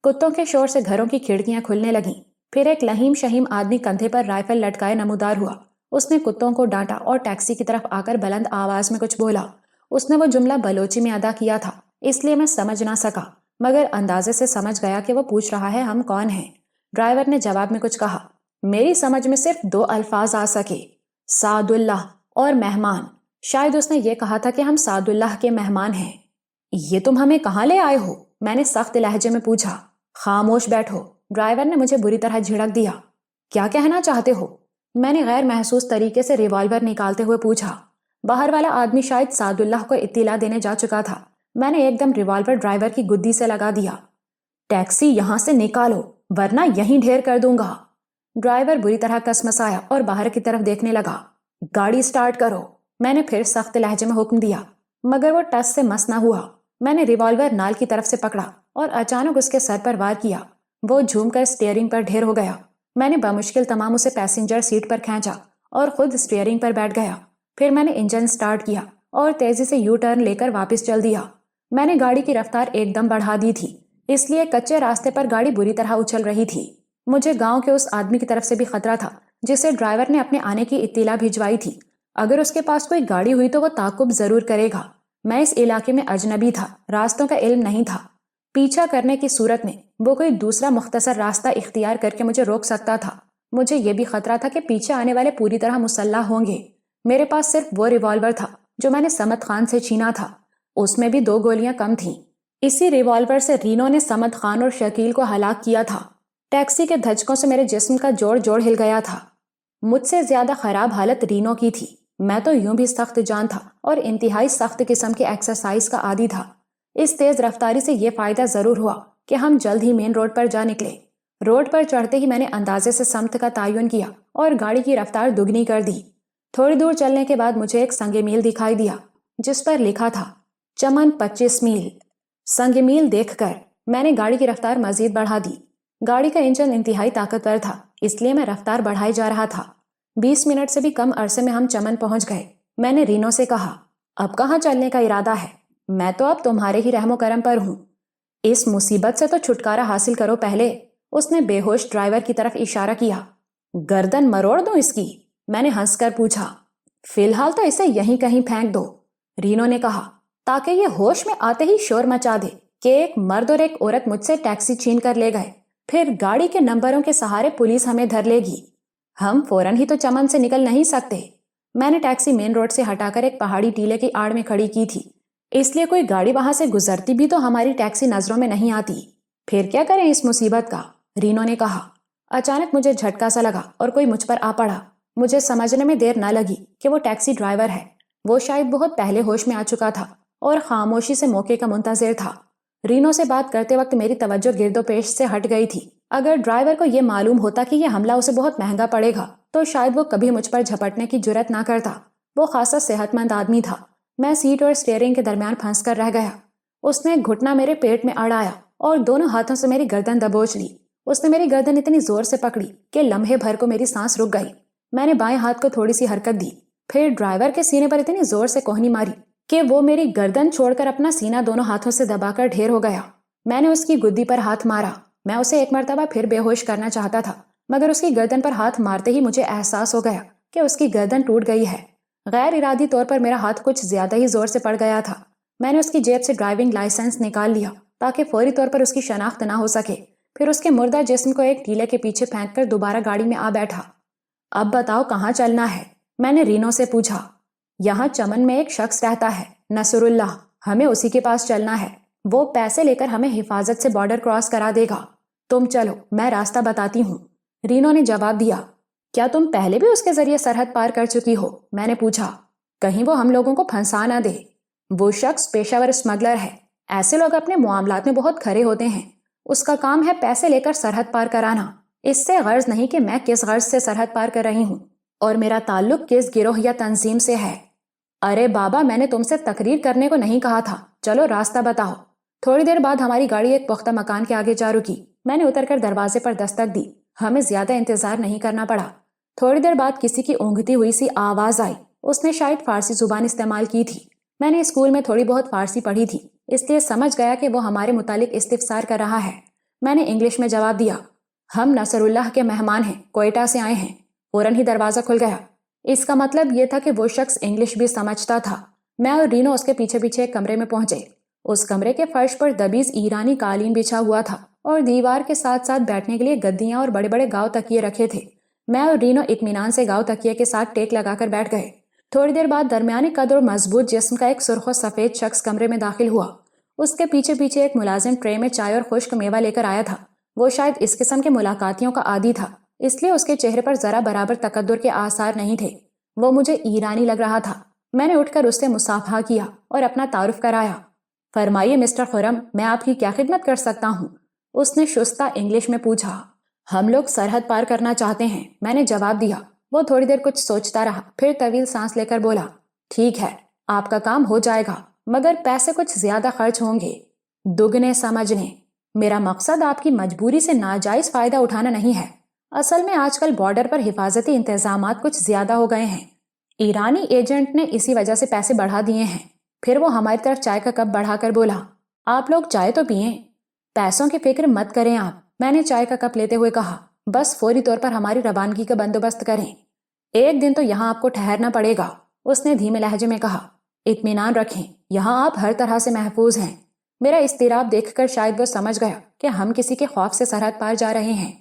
کتوں کے شور سے گھروں کی کھڑکیاں کھلنے لگیں۔ پھر ایک لہیم شہیم آدمی کندھے پر رائفل لٹکائے نمودار ہوا۔ اس نے کتوں کو ڈانٹا اور ٹیکسی کی طرف آ کر بلند آواز میں کچھ بولا۔ اس نے وہ جملہ بلوچی میں ادا کیا تھا، اس لیے میں سمجھ نہ سکا، مگر اندازے سے سمجھ گیا کہ وہ پوچھ رہا ہے ہم کون ہیں۔ ڈرائیور نے جواب میں کچھ کہا۔ میری سمجھ میں صرف 2 الفاظ آ سکے، سعد اللہ اور مہمان۔ شاید اس نے یہ کہا تھا کہ ہم سعد اللہ کے مہمان ہیں۔ یہ تم ہمیں کہاں لے آئے ہو؟ میں نے سخت لہجے میں پوچھا۔ خاموش بیٹھو، ڈرائیور نے مجھے بری طرح جھڑک دیا۔ کیا کہنا چاہتے ہو؟ میں نے غیر محسوس طریقے سے ریوالور نکالتے ہوئے پوچھا۔ باہر والا آدمی شاید سعد اللہ کو اطلاع دینے جا چکا تھا۔ میں نے ایک دم ریوالور ڈرائیور کی گدی سے لگا دیا۔ ٹیکسی یہاں سے نکالو ورنہ یہیں ڈھیر کر دوں گا۔ ڈرائیور بری طرح کسمسایا اور باہر کی طرف دیکھنے لگا۔ گاڑی سٹارٹ کرو، میں نے پھر سخت لہجے میں حکم دیا، مگر وہ ٹس سے مس نہ ہوا۔ میں نے ریوالور نال کی طرف سے پکڑا اور اچانک اس کے سر پر وار کیا۔ وہ جھوم کر اسٹیئرنگ پر ڈھیر ہو گیا۔ میں نے بمشکل تمام اسے پیسنجر سیٹ پر کھینچا اور خود اسٹیئرنگ پر بیٹھ گیا۔ پھر میں نے انجن سٹارٹ کیا اور تیزی سے یو ٹرن لے کر واپس چل دیا۔ میں نے گاڑی کی رفتار ایک دم بڑھا دی تھی، اس لیے کچے راستے پر گاڑی بری طرح اچھل رہی تھی۔ مجھے گاؤں کے اس آدمی کی طرف سے بھی خطرہ تھا جسے ڈرائیور نے اپنے آنے کی اطلاع بھجوائی تھی۔ اگر اس کے پاس کوئی گاڑی ہوئی تو وہ تعاقب ضرور کرے گا۔ میں اس علاقے میں اجنبی تھا، راستوں کا علم نہیں تھا۔ پیچھا کرنے کی صورت میں وہ کوئی دوسرا مختصر راستہ اختیار کر کے مجھے روک سکتا تھا۔ مجھے یہ بھی خطرہ تھا کہ پیچھے آنے والے پوری طرح مسلح ہوں گے۔ میرے پاس صرف وہ ریوالور تھا جو میں نے صمد خان سے چھینا تھا، اس میں بھی 2 گولیاں کم تھیں۔ اسی ریوالور سے رینو نے صمد خان اور شکیل کو ہلاک کیا تھا۔ ٹیکسی کے دھچکوں سے میرے جسم کا جوڑ ہل گیا تھا۔ مجھ سے زیادہ خراب حالت رینو کی تھی۔ میں تو یوں بھی سخت جان تھا اور انتہائی سخت قسم کی ایکسرسائز کا عادی تھا۔ اس تیز رفتاری سے یہ فائدہ ضرور ہوا کہ ہم جلد ہی مین روڈ پر جا نکلے۔ روڈ پر چڑھتے ہی میں نے اندازے سے سمت کا تعین کیا اور گاڑی کی رفتار دگنی کر دی۔ تھوڑی دور چلنے کے بعد مجھے ایک سنگ میل دکھائی دیا جس پر لکھا تھا چمن 25 میل۔ سنگ میل دیکھ کر میں نے گاڑی کی رفتار مزید بڑھا دی۔ گاڑی کا انجن انتہائی طاقتور تھا، اس لیے میں رفتار بڑھائی جا رہا تھا۔ 20 منٹ سے بھی کم عرصے میں ہم چمن پہنچ گئے۔ میں نے رینو سے کہا، اب کہاں چلنے کا ارادہ ہے؟ میں تو اب تمہارے ہی رحم و کرم پر ہوں۔ اس مصیبت سے تو چھٹکارا حاصل کرو پہلے۔ اس نے بے ہوش ڈرائیور کی طرف اشارہ کیا۔ گردن مروڑ دوں اس کی؟ میں نے ہنس کر پوچھا۔ فی الحال تو اسے یہیں کہیں پھینک دو، رینو نے کہا، تاکہ یہ ہوش میں آتے ہی شور مچا دے کہ ایک مرد اور ایک عورت مجھ سے ٹیکسی چھین کر لے گئے، پھر گاڑی کے نمبروں کے سہارے پولیس ہمیں دھر لے گی۔ ہم فوراً ہی تو چمن سے نکل نہیں سکتے۔ میں نے ٹیکسی مین روڈ سے ہٹا کر ایک پہاڑی ٹیلے کی آڑ میں کھڑی کی تھی، اس لیے کوئی گاڑی وہاں سے گزرتی بھی تو ہماری ٹیکسی نظروں میں نہیں آتی۔ پھر کیا کریں اس مصیبت کا؟ رینو نے کہا۔ اچانک مجھے جھٹکا سا لگا اور کوئی مجھ پر آ پڑا۔ مجھے سمجھنے میں دیر نہ لگی کہ وہ ٹیکسی ڈرائیور ہے۔ وہ شاید بہت پہلے ہوش میں آ چکا تھا اور خاموشی سے موقع کا منتظر تھا۔ رینو سے بات کرتے وقت میری توجہ گرد و پیش سے ہٹ گئی تھی۔ اگر ڈرائیور کو یہ معلوم ہوتا کہ یہ حملہ اسے بہت مہنگا پڑے گا تو شاید وہ کبھی مجھ پر جھپٹنے کی جرات نہ کرتا۔ وہ خاصا صحت مند آدمی تھا۔ میں سیٹ اور اسٹیئرنگ کے درمیان پھنس کر رہ گیا۔ اس نے گھٹنا میرے پیٹ میں اڑایا اور دونوں ہاتھوں سے میری گردن دبوچ لی۔ اس نے میری گردن اتنی زور سے پکڑی کہ لمحے بھر کو میری سانس رک گئی۔ میں نے بائیں ہاتھ کو تھوڑی سی حرکت دی، پھر ڈرائیور کے سینے پر اتنی زور سے کوہنی ماری کہ وہ میری گردن چھوڑ کر اپنا سینہ دونوں ہاتھوں سے دبا کر ڈھیر ہو گیا۔ میں نے اس کی گدی پر ہاتھ مارا۔ میں اسے ایک مرتبہ پھر بے ہوش کرنا چاہتا تھا، مگر اس کی گردن پر ہاتھ مارتے ہی مجھے احساس ہو گیا کہ اس کی گردن ٹوٹ گئی ہے۔ غیر ارادی طور پر میرا ہاتھ کچھ زیادہ ہی زور سے پڑ گیا تھا۔ میں نے اس کی جیب سے ڈرائیونگ لائسنس نکال لیا تاکہ فوری طور پر اس کی شناخت نہ ہو سکے، پھر اس کے مردہ جسم کو ایک ٹیلے کے پیچھے پھینک کر دوبارہ گاڑی میں آ بیٹھا۔ اب بتاؤ کہاں چلنا ہے؟ میں نے رینو سے پوچھا۔ یہاں چمن میں ایک شخص رہتا ہے، نصر اللہ، ہمیں اسی کے پاس چلنا ہے۔ وہ پیسے لے کر ہمیں حفاظت سے بارڈر کراس کرا دے گا۔ تم چلو، میں راستہ بتاتی ہوں، رینو نے جواب دیا۔ کیا تم پہلے بھی اس کے ذریعے سرحد پار کر چکی ہو؟ میں نے پوچھا۔ کہیں وہ ہم لوگوں کو پھنسا نہ دے۔ وہ شخص پیشہ ور اسمگلر ہے۔ ایسے لوگ اپنے معاملات میں بہت کھرے ہوتے ہیں۔ اس کا کام ہے پیسے لے کر سرحد پار کرانا۔ اس سے غرض نہیں کہ میں کس غرض سے سرحد پار کر رہی ہوں اور میرا تعلق کس گروہ یا تنظیم سے ہے۔ ارے بابا، میں نے تم سے تقریر کرنے کو نہیں کہا تھا، چلو راستہ بتاؤ۔ تھوڑی دیر بعد ہماری گاڑی ایک پختہ مکان کے آگے جا رکی۔ میں نے اتر کر دروازے پر دستک دی۔ ہمیں زیادہ انتظار نہیں کرنا پڑا۔ تھوڑی دیر بعد کسی کی اونگھتی ہوئی سی آواز آئی۔ اس نے شاید فارسی زبان استعمال کی تھی۔ میں نے اسکول میں تھوڑی بہت فارسی پڑھی تھی، اس لیے سمجھ گیا کہ وہ ہمارے متعلق استفسار کر رہا ہے۔ میں نے انگلش میں جواب دیا، ہم نصر اللہ کے مہمان ہیں، کوئٹہ سے آئے ہیں۔ فوراً ہی دروازہ کھل گیا۔ اس کا مطلب یہ تھا کہ وہ شخص انگلش بھی سمجھتا تھا۔ میں اور رینو اس کے پیچھے پیچھے ایک کمرے میں پہنچے۔ اس کمرے کے فرش پر دبیز ایرانی قالین بچھا ہوا تھا اور دیوار کے ساتھ ساتھ بیٹھنے کے لیے گدیاں اور بڑے بڑے گاؤ تکیے رکھے تھے۔ میں اور رینو اطمینان سے گاؤ تکیے کے ساتھ ٹیک لگا کر بیٹھ گئے۔ تھوڑی دیر بعد درمیانی قد اور مضبوط جسم کا ایک سرخ و سفید شخص کمرے میں داخل ہوا۔ اس کے پیچھے پیچھے ایک ملازم ٹرے میں چائے اور خشک میوہ لے کر آیا تھا۔ وہ شاید اس قسم کے ملاقاتیوں کا عادی تھا، اس لیے اس کے چہرے پر ذرا برابر تقدر کے آثار نہیں تھے۔ وہ مجھے ایرانی لگ رہا تھا۔ میں نے اٹھ کر اس سے مصافحہ کیا اور اپنا تعارف کرایا۔ فرمائیے مسٹر خرم، میں آپ کی کیا خدمت کر سکتا ہوں؟ اس نے شستہ انگلش میں پوچھا۔ ہم لوگ سرحد پار کرنا چاہتے ہیں، میں نے جواب دیا۔ وہ تھوڑی دیر کچھ سوچتا رہا، پھر طویل سانس لے کر بولا، ٹھیک ہے، آپ کا کام ہو جائے گا۔ مگر پیسے کچھ زیادہ خرچ ہوں گے، دگنے سمجھ لیں۔ میرا مقصد آپ کی مجبوری سے ناجائز فائدہ اٹھانا نہیں ہے۔ اصل میں آج کل بارڈر پر حفاظتی انتظامات کچھ زیادہ ہو گئے ہیں۔ ایرانی ایجنٹ نے اسی وجہ سے پیسے بڑھا دیے ہیں۔ پھر وہ ہماری طرف چائے کا کپ بڑھا کر بولا، آپ لوگ چائے تو پئیں، پیسوں کی فکر مت کریں آپ۔ میں نے چائے کا کپ لیتے ہوئے کہا، بس فوری طور پر ہماری روانگی کا بندوبست کریں، ایک دن تو یہاں آپ کو ٹھہرنا پڑے گا۔ اس نے دھیمے لہجے میں کہا، اطمینان رکھیں، یہاں آپ ہر طرح سے محفوظ ہیں۔ میرا اضطراب دیکھ کر شاید وہ سمجھ گیا کہ ہم کسی کے خوف سے سرحد پار جا رہے ہیں۔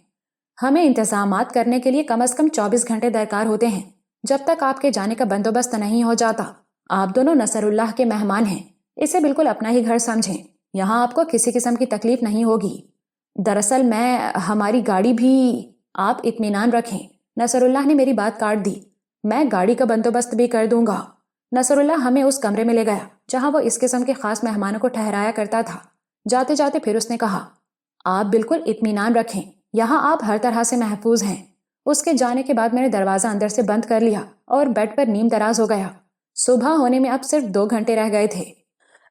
ہمیں انتظامات کرنے کے لیے کم از کم 24 گھنٹے درکار ہوتے ہیں۔ جب تک آپ کے جانے کا بندوبست نہیں ہو جاتا، آپ دونوں نصر اللہ کے مہمان ہیں، اسے بالکل اپنا ہی گھر سمجھیں، یہاں آپ کو کسی قسم کی تکلیف نہیں ہوگی۔ دراصل ہماری گاڑی بھی… آپ اطمینان رکھیں، نصر اللہ نے میری بات کاٹ دی، میں گاڑی کا بندوبست بھی کر دوں گا۔ نصر اللہ ہمیں اس کمرے میں لے گیا جہاں وہ اس قسم کے خاص مہمانوں کو ٹھہرایا کرتا تھا۔ جاتے جاتے پھر اس نے کہا، آپ بالکل اطمینان رکھیں، یہاں آپ ہر طرح سے محفوظ ہیں۔ اس کے جانے کے بعد میں نے دروازہ اندر سے بند کر لیا اور بیڈ پر نیم دراز ہو گیا۔ صبح ہونے میں اب صرف 2 گھنٹے رہ گئے تھے۔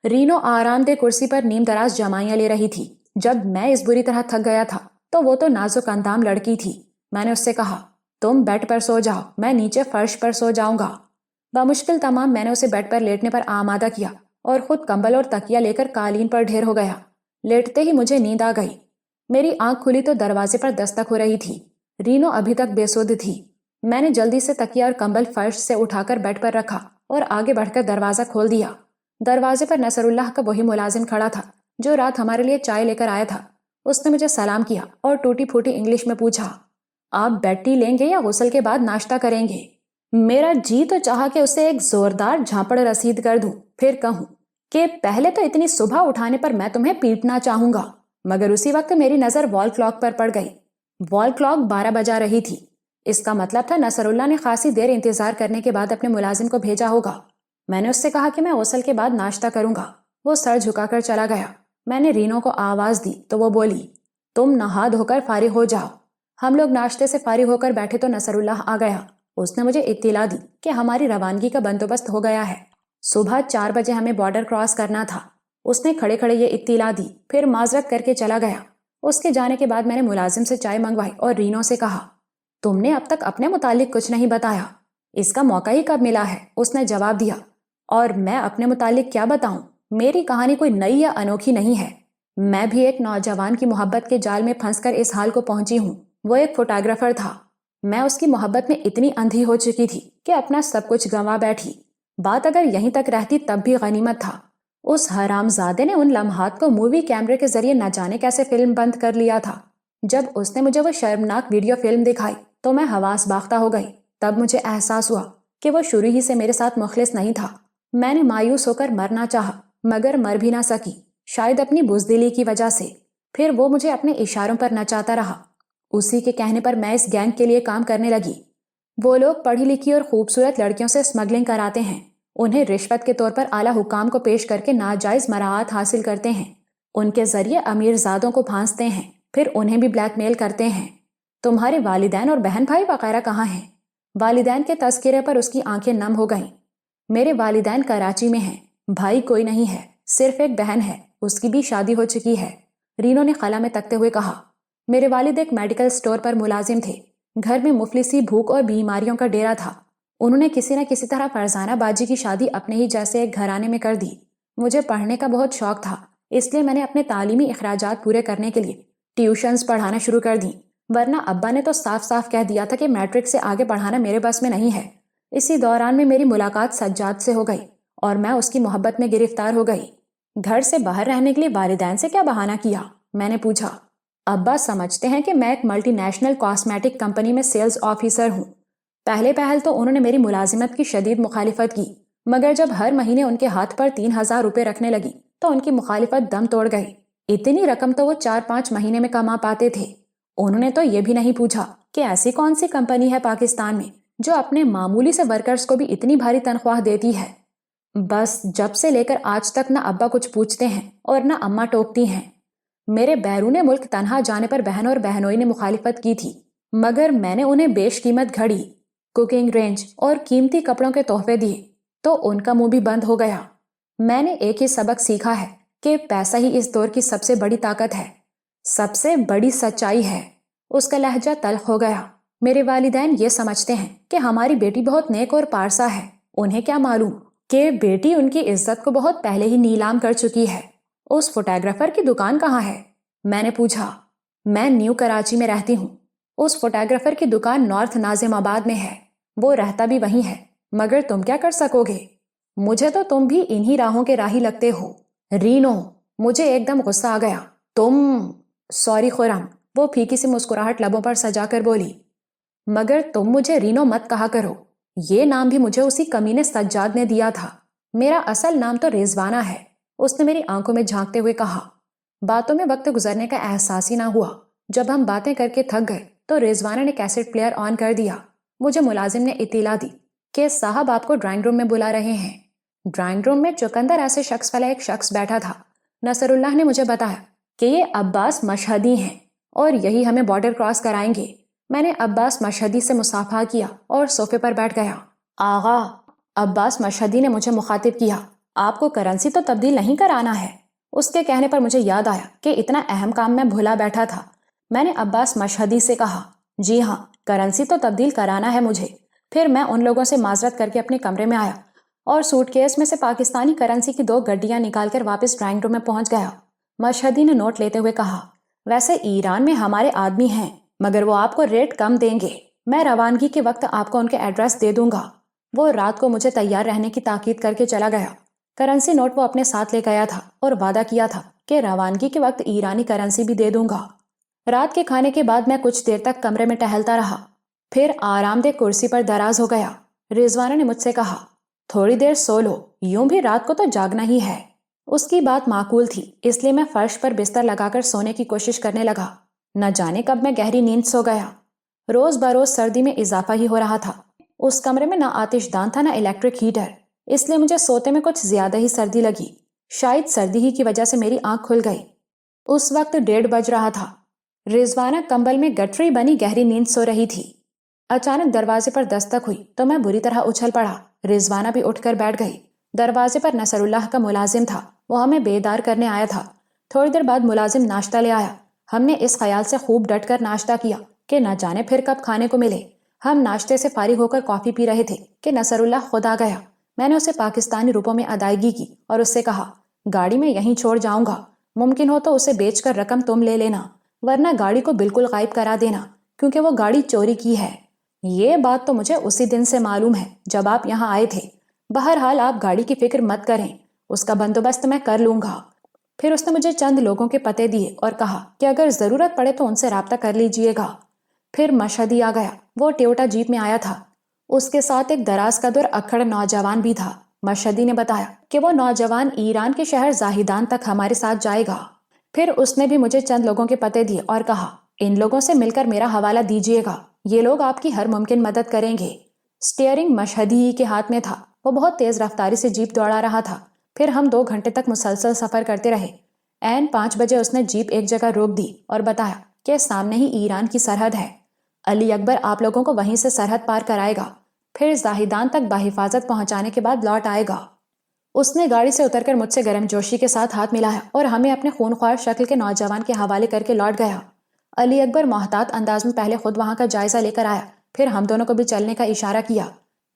رینو آرام دہ کرسی پر نیم دراز جمائیاں لے رہی تھی۔ جب میں اس بری طرح تھک گیا تھا تو وہ تو نازک اندام لڑکی تھی۔ میں نے اس سے کہا، تم بیڈ پر سو جاؤ، میں نیچے فرش پر سو جاؤں گا۔ بمشکل تمام میں نے اسے بیڈ پر لیٹنے پر آمادہ کیا اور خود کمبل اور تکیہ لے کر قالین پر ڈھیر ہو گیا۔ لیٹتے ہی مجھے نیند آ گئی۔ میری آنکھ کھلی تو دروازے پر دستک ہو رہی تھی۔ رینو ابھی تک بے سدھ تھی۔ میں نے جلدی سے تکیہ اور کمبل فرش سے اٹھا کر بیڈ پر رکھا اور آگے بڑھ کر دروازہ کھول دیا۔ دروازے پر نصر اللہ کا وہی ملازم کھڑا تھا جو رات ہمارے لیے چائے لے کر آیا تھا۔ اس نے مجھے سلام کیا اور ٹوٹی پھوٹی انگلش میں پوچھا، آپ بیڈ ٹی لیں گے یا غسل کے بعد ناشتہ کریں گے؟ میرا جی تو چاہا کہ اسے ایک زوردار جھاپڑ رسید کر دوں، پھر کہوں کہ پہلے تو اتنی صبح اٹھانے پر میں تمہیں پیٹنا چاہوں گا، مگر اسی وقت میری نظر وال کلاک پر پڑ گئی۔ وال کلاک 12 بجا رہی تھی۔ اس کا مطلب تھا نصر اللہ نے خاصی دیر انتظار کرنے کے بعد اپنے ملازم کو بھیجا ہوگا۔ میں نے اس سے کہا کہ میں غسل کے بعد ناشتہ کروں گا۔ وہ سر جھکا کر چلا گیا۔ میں نے رینو کو آواز دی تو وہ بولی، تم نہا دھو کر فارغ ہو جاؤ۔ ہم لوگ ناشتے سے فارغ ہو کر بیٹھے تو نصر اللہ آ گیا۔ اس نے مجھے اطلاع دی کہ ہماری روانگی کا بندوبست ہو گیا ہے۔ صبح 4 بجے ہمیں بارڈر کراس کرنا تھا۔ اس نے کھڑے کھڑے یہ اطلاع دی، پھر معذرت کر کے چلا گیا۔ اس کے جانے کے بعد میں نے ملازم سے چائے منگوائی اور رینو سے کہا، تم نے اب تک اپنے متعلق کچھ نہیں بتایا، اس کا موقع ہی کب ملا ہے؟ اس نے جواب دیا، اور میں اپنے متعلق کیا بتاؤں؟ میری کہانی کوئی نئی یا انوکھی نہیں ہے۔ میں بھی ایک نوجوان کی محبت کے جال میں پھنس کر اس حال کو پہنچی ہوں۔ وہ ایک فوٹوگرافر تھا۔ میں اس کی محبت میں اتنی اندھی ہو چکی تھی کہ اپنا سب کچھ گنوا بیٹھی۔ بات اگر یہیں تک رہتی تب بھی غنیمت تھا۔ اس حرام زادے نے ان لمحات کو مووی کیمرے کے ذریعے نہ جانے کیسے فلم بند کر لیا تھا۔ جب اس نے مجھے وہ شرمناک ویڈیو فلم دکھائی تو میں حواس باختہ ہو گئی۔ تب مجھے احساس ہوا کہ وہ شروع ہی سے میرے ساتھ مخلص نہیں تھا۔ میں نے مایوس ہو کر مرنا چاہا مگر مر بھی نہ سکی، شاید اپنی بزدلی کی وجہ سے۔ پھر وہ مجھے اپنے اشاروں پر نچاتا رہا۔ اسی کے کہنے پر میں اس گینگ کے لیے کام کرنے لگی۔ وہ لوگ پڑھی لکھی اور خوبصورت لڑکیوں سے اسمگلنگ کراتے ہیں، انہیں رشوت کے طور پر اعلیٰ حکام کو پیش کر کے ناجائز مراعات حاصل کرتے ہیں، ان کے ذریعے امیر زادوں کو پھانستے ہیں، پھر انہیں بھی بلیک میل کرتے ہیں۔ تمہارے والدین اور بہن بھائی وغیرہ کہاں ہیں؟ والدین کے تذکرے پر اس کی آنکھیں نم ہو گئیں۔ میرے والدین کراچی میں ہیں، بھائی کوئی نہیں ہے، صرف ایک بہن ہے، اس کی بھی شادی ہو چکی ہے، رینو نے خلا میں تکتے ہوئے کہا۔ میرے والد ایک میڈیکل سٹور پر ملازم تھے۔ گھر میں مفلسی، بھوک اور بیماریوں کا ڈیرا تھا۔ انہوں نے کسی نہ کسی طرح فرزانہ باجی کی شادی اپنے ہی جیسے ایک گھرانے میں کر دی۔ مجھے پڑھنے کا بہت شوق تھا، اس لیے میں نے اپنے تعلیمی اخراجات پورے کرنے کے لیے ٹیوشنز پڑھانا شروع کر دیں، ورنہ ابا نے تو صاف صاف کہہ دیا تھا کہ میٹرک سے آگے پڑھانا میرے بس میں نہیں ہے۔ اسی دوران میں میری ملاقات سجاد سے ہو گئی اور میں اس کی محبت میں گرفتار ہو گئی۔ گھر سے باہر رہنے کے لیے والدین سے کیا بہانہ کیا؟ میں نے پوچھا۔ ابا سمجھتے ہیں کہ میں ایک ملٹی نیشنل کاسمیٹک کمپنی میں سیلز آفیسر ہوں۔ پہلے تو انہوں نے میری ملازمت کی شدید مخالفت کی، مگر جب ہر مہینے ان کے ہاتھ پر 3000 روپے رکھنے لگی تو ان کی مخالفت دم توڑ گئی۔ اتنی رقم تو وہ 4-5 مہینے میں کما پاتے تھے۔ انہوں نے تو یہ بھی نہیں پوچھا کہ ایسی کون سی کمپنی ہے پاکستان میں جو اپنے معمولی سے ورکرز کو بھی اتنی بھاری تنخواہ دیتی ہے۔ بس جب سے لے کر آج تک نہ ابا کچھ پوچھتے ہیں اور نہ اماں ٹوکتی ہیں۔ میرے بیرون ملک تنہا جانے پر بہن اور بہنوئی نے مخالفت کی تھی، مگر میں نے انہیں بیش قیمت گھڑی، کوکنگ رینج اور قیمتی کپڑوں کے تحفے دیے تو ان کا منہ بھی بند ہو گیا۔ میں نے ایک ہی سبق سیکھا ہے کہ پیسہ ہی اس دور کی سب سے بڑی طاقت ہے، سب سے بڑی سچائی ہے۔ اس کا لہجہ تلخ ہو گیا۔ میرے والدین یہ سمجھتے ہیں کہ ہماری بیٹی بہت نیک اور پارسا ہے، انہیں کیا معلوم کہ بیٹی ان کی عزت کو بہت پہلے ہی نیلام کر چکی ہے۔ اس فوٹوگرافر کی دکان کہاں ہے؟ میں نے پوچھا۔ میں نیو کراچی میں رہتی ہوں۔ اس فوٹوگرافر کی دکان نارتھ ناظم آباد میں ہے، وہ رہتا بھی وہیں ہے، مگر تم کیا کر سکو گے؟ مجھے تو تم بھی انہی راہوں کے راہی لگتے ہو۔ رینو، مجھے ایک دم غصہ آ گیا۔ سوری خورم، وہ پھیکی سی مسکراہٹ لبوں پر سجا کر بولی۔ مگر تم مجھے رینو مت کہا کرو، یہ نام بھی مجھے اسی کمینے سجاد نے دیا تھا۔ میرا اصل نام تو رضوانہ ہے، اس نے میری آنکھوں میں جھانکتے ہوئے کہا۔ باتوں میں وقت گزرنے کا احساس ہی نہ ہوا۔ جب ہم باتیں کر کے تھک گئے تو رضوانہ نے کیسٹ پلیئر آن کر دیا۔ مجھے ملازم نے اطلاع دی کہ صاحب آپ کو ڈرائنگ روم میں بلا رہے ہیں۔ ڈرائنگ روم میں چقندر ایسے شخص والا ایک شخص بیٹھا تھا۔ نصر اللہ نے مجھے بتایا کہ یہ عباس مشہدی ہیں اور یہی ہمیں بارڈر کراس کرائیں گے۔ میں نے عباس مشہدی سے مصافحہ کیا اور صوفے پر بیٹھ گیا۔ آغا، عباس مشہدی نے مجھے مخاطب کیا، آپ کو کرنسی تو تبدیل نہیں کرانا ہے؟ اس کے کہنے پر مجھے یاد آیا کہ اتنا اہم کام میں بھولا بیٹھا تھا۔ میں نے عباس مشہدی سے کہا، جی ہاں، کرنسی تو تبدیل کرانا ہے مجھے۔ پھر میں ان لوگوں سے معذرت کر کے اپنے کمرے میں آیا اور سوٹ کیس میں سے پاکستانی کرنسی کی 2 گڈیاں نکال کر واپس ڈرائنگ روم میں پہنچ گیا۔ مشہدی نے نوٹ لیتے ہوئے کہا، ویسے ایران میں ہمارے آدمی ہیں مگر وہ آپ کو ریٹ کم دیں گے، میں روانگی کے وقت آپ کو ان کے ایڈریس دے دوں گا۔ وہ رات کو مجھے تیار رہنے کی تاکید کر کے چلا گیا۔ کرنسی نوٹ وہ اپنے ساتھ لے گیا تھا اور وعدہ کیا تھا کہ روانگی کے وقت ایرانی کرنسی بھی دے دوں گا۔ رات کے کھانے کے بعد میں کچھ دیر تک کمرے میں ٹہلتا رہا، پھر آرام دہ کرسی پر دراز ہو گیا۔ رضوانہ نے مجھ سے کہا، تھوڑی دیر سو لو، یوں بھی رات کو تو جاگنا ہی ہے۔ اس کی بات معقول تھی، اس لیے میں فرش پر بستر لگا کر سونے کی کوشش کرنے لگا۔ نہ جانے کب میں گہری نیند سو گیا۔ روز بروز سردی میں اضافہ ہی ہو رہا تھا۔ اس کمرے میں نہ آتش دان تھا نہ الیکٹرک ہیٹر، اس لیے مجھے سوتے میں کچھ زیادہ ہی سردی لگی۔ شاید سردی ہی کی وجہ سے میری آنکھ کھل گئی۔ اس وقت 1:30 بج رہا تھا۔ رضوانہ کمبل میں گٹری بنی گہری نیند سو رہی تھی۔ اچانک دروازے پر دستک ہوئی تو میں بری طرح اچھل پڑا۔ رضوانہ بھی اٹھ کر بیٹھ گئی۔ دروازے پر نصر اللہ کا ملازم تھا، وہ ہمیں بیدار کرنے آیا تھا۔ تھوڑی دیر بعد ملازم ناشتہ لے آیا۔ ہم نے اس خیال سے خوب ڈٹ کر ناشتہ کیا کہ نہ جانے پھر کب کھانے کو ملے۔ ہم ناشتے سے فارغ ہو کر کافی پی رہے تھے کہ نصر اللہ خود آ گیا۔ میں نے اسے پاکستانی روپوں میں ادائیگی کی اور اس سے کہا، گاڑی میں یہیں چھوڑ جاؤں گا، ممکن ہو تو اسے بیچ کر رقم تم لے لینا، ورنہ گاڑی کو بالکل غائب کرا دینا کیونکہ وہ گاڑی چوری کی ہے۔ یہ بات تو مجھے اسی دن سے معلوم ہے جب آپ یہاں آئے تھے۔ بہرحال آپ گاڑی کی فکر مت کریں، اس کا بندوبست میں کر لوں گا۔ پھر اس نے مجھے چند لوگوں کے پتے دیے اور کہا کہ اگر ضرورت پڑے تو ان سے رابطہ کر لیجئے گا۔ پھر مشہدی آ گیا۔ وہ ٹیوٹا جیپ میں آیا تھا۔ اس کے ساتھ ایک دراز قدر اکھڑ نوجوان بھی تھا۔ مشہدی نے بتایا کہ وہ نوجوان ایران کے شہر زاہدان تک ہمارے ساتھ جائے گا۔ پھر اس نے بھی مجھے چند لوگوں کے پتے دیے اور کہا، ان لوگوں سے مل کر میرا حوالہ دیجئے گا، یہ لوگ آپ کی ہر ممکن مدد کریں گے۔ سٹیئرنگ مشہدی ہی کے ہاتھ میں تھا، وہ بہت تیز رفتاری سے جیپ دوڑا رہا تھا۔ پھر ہم 2 گھنٹے تک مسلسل سفر کرتے رہے۔ عین 5 بجے اس نے جیپ ایک جگہ روک دی اور بتایا کہ سامنے ہی ایران کی سرحد ہے، علی اکبر آپ لوگوں کو وہیں سے سرحد پار کرائے گا، پھر زاہدان تک بحفاظت پہنچانے کے بعد لوٹ آئے گا۔ اس نے گاڑی سے اتر کر مجھ سے گرم جوشی کے ساتھ ہاتھ ملایا اور ہمیں اپنے خونخوار شکل کے نوجوان کے حوالے کر کے لوٹ گیا۔ علی اکبر محتاط انداز میں پہلے خود وہاں کا جائزہ لے کر آیا، پھر ہم دونوں کو بھی چلنے کا اشارہ کیا۔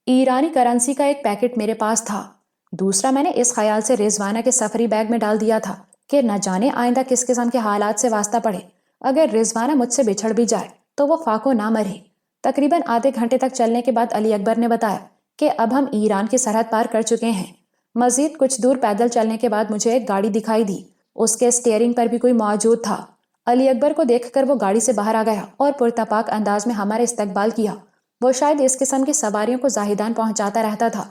ایرانی کرنسی کا ایک پیکٹ میرے پاس تھا، دوسرا میں نے اس خیال سے رضوانہ کے سفری بیگ میں ڈال دیا تھا کہ نہ جانے آئندہ کس قسم کے حالات سے واسطہ پڑے، اگر رضوانہ مجھ سے بچھڑ بھی جائے تو وہ فاقو نہ مرے۔ تقریباً آدھے گھنٹے تک چلنے کے بعد علی اکبر نے بتایا کہ اب ہم ایران کی سرحد پار کر چکے ہیں۔ مزید کچھ دور پیدل چلنے کے بعد مجھے ایک گاڑی دکھائی دی، اس کے سٹیئرنگ پر بھی کوئی موجود تھا۔ علی اکبر کو دیکھ کر وہ گاڑی سے باہر آ گیا اور پرتپاک انداز میں ہمارا استقبال کیا۔ وہ شاید اس قسم کی سواریوں کو زاہدان پہنچاتا رہتا تھا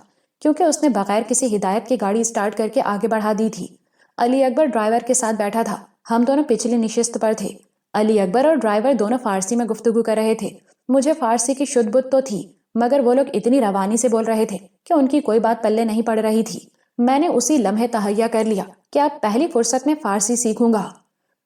کیونکہ اس نے بغیر کسی ہدایت کی گاڑی اسٹارٹ کر کے آگے بڑھا دی تھی۔ علی اکبر ڈرائیور کے ساتھ بیٹھا تھا، ہم دونوں پچھلی نشست پر تھے۔ علی اکبر اور ڈرائیور دونوں فارسی میں گفتگو کر رہے تھے۔ مجھے فارسی کی شد بد تو تھی مگر وہ لوگ اتنی روانی سے بول رہے تھے کہ ان کی کوئی بات پلے نہیں پڑ رہی تھی۔ میں نے اسی لمحے تہیہ کر لیا کہ اب پہلی فرصت میں فارسی سیکھوں گا۔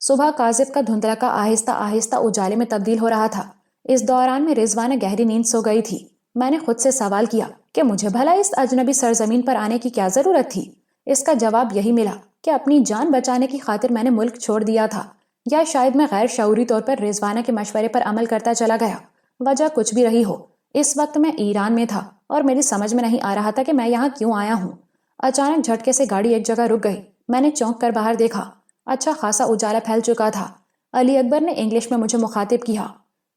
صبح کاذب کا دھندلا کا آہستہ آہستہ اجالے میں تبدیل ہو رہا تھا۔ اس دوران میں رضوانہ گہری نیند سو گئی تھی۔ میں نے خود سے سوال کیا کہ مجھے بھلا اس اجنبی سرزمین پر آنے کی کیا ضرورت تھی؟ اس کا جواب یہی ملا کہ اپنی جان بچانے کی خاطر میں نے ملک چھوڑ دیا تھا، یا شاید میں غیر شعوری طور پر رضوانہ کے مشورے پر عمل کرتا چلا گیا۔ وجہ کچھ بھی رہی ہو، اس وقت میں ایران میں تھا اور میری سمجھ میں نہیں آ رہا تھا کہ میں یہاں کیوں آیا ہوں۔ اچانک جھٹکے سے گاڑی ایک جگہ رک گئی۔ میں نے چونک کر باہر دیکھا۔ اچھا خاصا اجالا پھیل چکا تھا۔ علی اکبر نے انگلش میں مجھے مخاطب کیا۔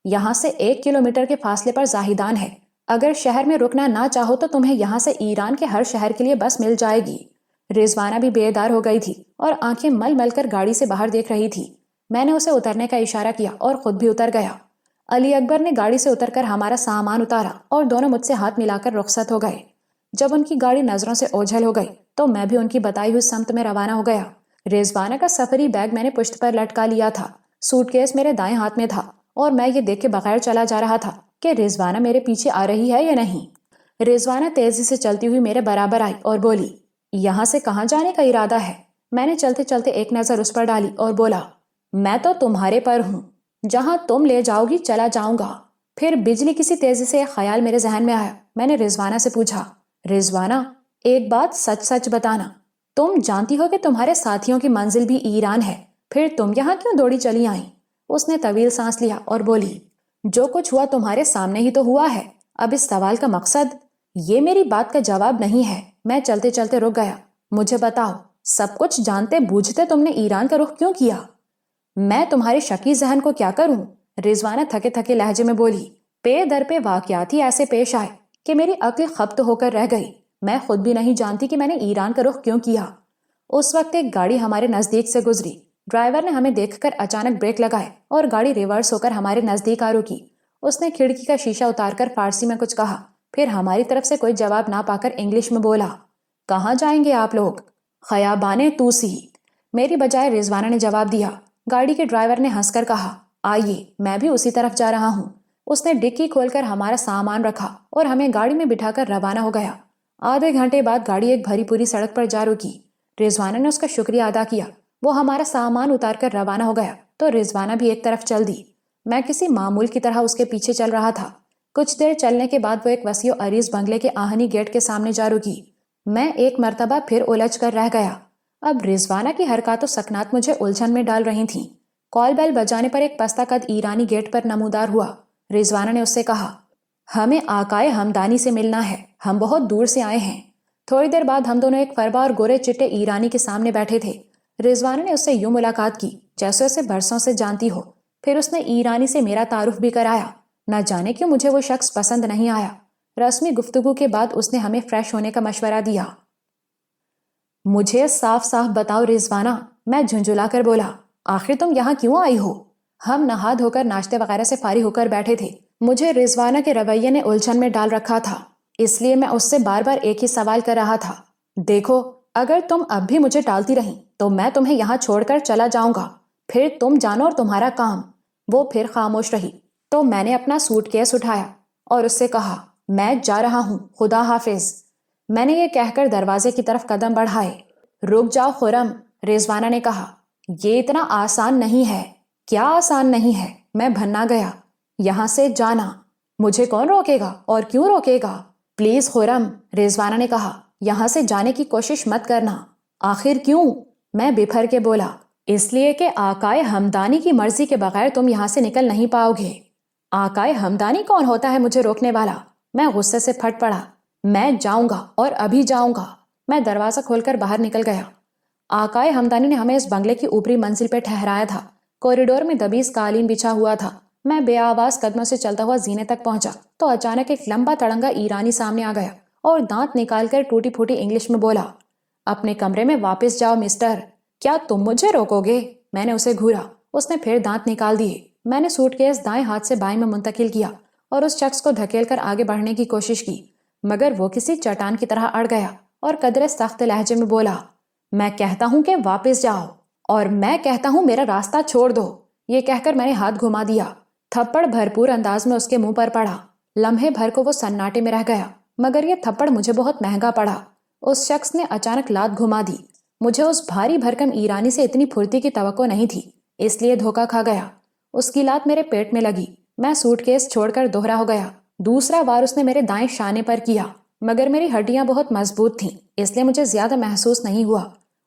یہاں سے 1 کلومیٹر کے فاصلے پر زاہدان ہے۔ اگر شہر میں رکنا نہ چاہو تو تمہیں یہاں سے ایران کے ہر شہر کے لیے بس مل جائے گی۔ رضوانہ بھی بیدار ہو گئی تھی اور آنکھیں مل مل کر گاڑی سے باہر دیکھ رہی تھی۔ میں نے اسے اترنے کا اشارہ کیا اور خود بھی اتر گیا۔ علی اکبر نے گاڑی سے اتر کر ہمارا سامان اتارا اور دونوں مجھ سے ہاتھ ملا کر رخصت ہو گئے۔ جب ان کی گاڑی نظروں سے اوجھل ہو گئی تو میں بھی ان کی بتائی ہوئی سمت میں روانہ ہو گیا۔ رضوانہ کا سفری بیگ میں نے پشت پر لٹکا لیا تھا۔ سوٹ کیس میرے دائیں ہاتھ میں تھا اور میں یہ دیکھ کے بغیر چلا جا رہا تھا کہ رضوانہ میرے پیچھے آ رہی ہے یا نہیں۔ رضوانہ تیزی سے چلتی ہوئی میرے برابر آئی اور بولی، یہاں سے کہاں جانے کا ارادہ ہے؟ میں نے چلتے چلتے ایک نظر اس پر ڈالی اور بولا، میں تو تمہارے پر ہوں، جہاں تم لے جاؤ گی چلا جاؤں گا۔ پھر بجلی کسی تیزی سے ایک خیال میرے ذہن میں آیا۔ میں نے رضوانہ سے پوچھا، رضوانہ ایک بات سچ سچ بتانا، تم جانتی ہو کہ تمہارے ساتھیوں کی منزل بھی ایران ہے، پھر تم یہاں کیوں دوڑی چلی آئیں؟ اس نے طویل سانس لیا اور بولی، جو کچھ ہوا تمہارے سامنے ہی تو ہوا ہے، اب اس سوال کا مقصد؟ یہ میری بات کا جواب نہیں ہے۔ میں چلتے چلتے رک گیا۔ مجھے بتاؤ، سب کچھ جانتے بوجھتے تم نے ایران کا رخ کیوں کیا؟ میں تمہارے شکی ذہن کو کیا کروں؟ رضوانہ تھکے تھکے لہجے میں بولی۔ پے در پہ واقعات ہی ایسے پیش آئے کہ میری عقل خبت ہو کر رہ گئی۔ میں خود بھی نہیں جانتی کہ میں نے ایران کا رخ کیوں کیا۔ اس وقت ایک گاڑی ہمارے نزدیک سے گزری۔ ڈرائیور نے ہمیں دیکھ کر اچانک بریک لگائے اور گاڑی ریورس ہو کر ہمارے نزدیک آ رکی۔ اس نے کھڑکی کا شیشہ اتار کر فارسی میں کچھ کہا، پھر ہماری طرف سے کوئی جواب نہ پا کر انگلش میں بولا، کہاں جائیں گے آپ لوگ؟ خیابان توسی۔ میری بجائے رضوانہ نے جواب دیا۔ گاڑی کے ڈرائیور نے ہنس کر کہا، آئیے، میں بھی اسی طرف جا رہا ہوں۔ اس نے ڈکی کھول کر ہمارا سامان رکھا اور ہمیں گاڑی میں بٹھا کر روانہ ہو گیا۔ آدھے گھنٹے بعد گاڑی ایک بھری پوری سڑک پر جا رکی۔ رضوانہ نے اس کا شکریہ ادا کیا۔ وہ ہمارا سامان اتار کر روانہ ہو گیا تو رضوانہ بھی ایک طرف چل دی۔ میں کسی معمول کی طرح اس کے پیچھے چل رہا تھا۔ کچھ دیر چلنے کے بعد وہ ایک وسیع و عریض بنگلے کے آہنی گیٹ کے سامنے جا رکی۔ میں ایک مرتبہ پھر الجھ کر رہ گیا۔ اب رضوانہ کی حرکات و سکنات مجھے الجھن میں ڈال رہی تھیں۔ کال بیل بجانے پر ایک پستہ قد ایرانی گیٹ پر نمودار ہوا۔ رضوانہ نے اس سے کہا، ہمیں آقائے ہمدانی سے ملنا ہے، ہم بہت دور سے آئے ہیں۔ تھوڑی دیر بعد ہم دونوں ایک فربا اور گورے چٹے ایرانی کے سامنے بیٹھے تھے۔ رضوانہ نے اس سے یوں ملاقات کی جیسے اسے برسوں سے جانتی ہو۔ پھر اس نے ایرانی سے میرا تعارف بھی کرایا۔ نہ جانے کیوں مجھے وہ شخص پسند نہیں آیا۔ رسمی گفتگو کے بعد اس نے ہمیں فریش ہونے کا مشورہ دیا۔ مجھے صاف صاف بتاؤ رضوانہ، میں جھنجھلا کر بولا، آخر تم یہاں کیوں آئی ہو؟ ہم نہا دھو کر ناشتے وغیرہ سے فارغ ہو کر بیٹھے تھے۔ مجھے رضوانہ کے رویے نے الجھن میں ڈال رکھا تھا، اس لیے میں اس سے بار بار ایک ہی سوال کر رہا تھا، دیکھو اگر تم اب بھی مجھے ٹالتی رہیں تو میں تمہیں یہاں چھوڑ کر چلا جاؤں گا، پھر تم جانو اور تمہارا کام۔ وہ پھر خاموش رہی تو میں نے اپنا سوٹ کیس اٹھایا اور اس سے کہا، میں جا رہا ہوں، خدا حافظ۔ میں نے یہ کہہ کر دروازے کی طرف قدم بڑھائے۔ رک جاؤ خرم، رضوانہ نے کہا، یہ اتنا آسان نہیں ہے۔ کیا آسان نہیں ہے؟ میں بھننا گیا۔ یہاں سے جانا۔ مجھے کون روکے گا اور کیوں روکے گا؟ پلیز خرم، رضوانہ نے کہا، یہاں سے جانے کی کوشش مت کرنا۔ آخر کیوں؟ میں بپھر کے بولا، اس لیے کہ آقائے ہمدانی کی مرضی کے بغیر تم یہاں سے نکل نہیں پاؤ گے۔ آقائے ہمدانی کون ہوتا ہے مجھے روکنے والا؟ میں غصے سے پھٹ پڑا۔ میں جاؤں گا اور ابھی جاؤں گا۔ میں دروازہ کھول کر باہر نکل گیا۔ آقائے ہمدانی نے ہمیں اس بنگلے کی اوپری منزل پہ ٹھہرایا تھا۔ کوریڈور میں دبیز قالین بچھا ہوا تھا۔ میں بے آواز قدموں سے چلتا ہوا زینے تک پہنچا تو اچانک ایک لمبا تڑنگا ایرانی سامنے آ گیا اور دانت نکال کر ٹوٹی پھوٹی انگلش میں بولا، اپنے کمرے میں واپس جاؤ مسٹر، کیا تم مجھے روکو گے؟ میں نے اسے گھورا۔ اس نے پھر دانت نکال دیے۔ میں نے سوٹ کیس دائیں ہاتھ سے بائیں میں منتقل کیا اور اس شخص کو دھکیل کر آگے بڑھنے کی کوشش کی، مگر وہ کسی چٹان کی طرح اڑ گیا اور قدرے سخت لہجے میں بولا، میں کہتا ہوں کہ واپس جاؤ، اور میں کہتا ہوں میرا راستہ چھوڑ دو۔ یہ کہہ کر میں نے ہاتھ گھما دیا۔ تھپڑ بھرپور انداز میں اس کے منہ پر پڑا۔ لمحے بھر کو وہ سناٹے میں رہ گیا، مگر یہ تھپڑ مجھے بہت مہنگا پڑا۔ اس شخص نے اچانک لات گھما دی۔ مجھے اس بھاری بھرکم ایرانی سے اتنی پھرتی کی توقع نہیں تھی، اس لیے دھوکہ کھا گیا۔ اس کی لات میرے پیٹ میں لگی۔ میں سوٹ کیس چھوڑ کر دوہرا ہو گیا۔ دوسرا وار اس نے میرے دائیں شانے پر کیا۔ مگر میری ہڈیاں بہت مضبوط تھیں، اس لیے مجھے زیادہ محسوس نہیں ہوا۔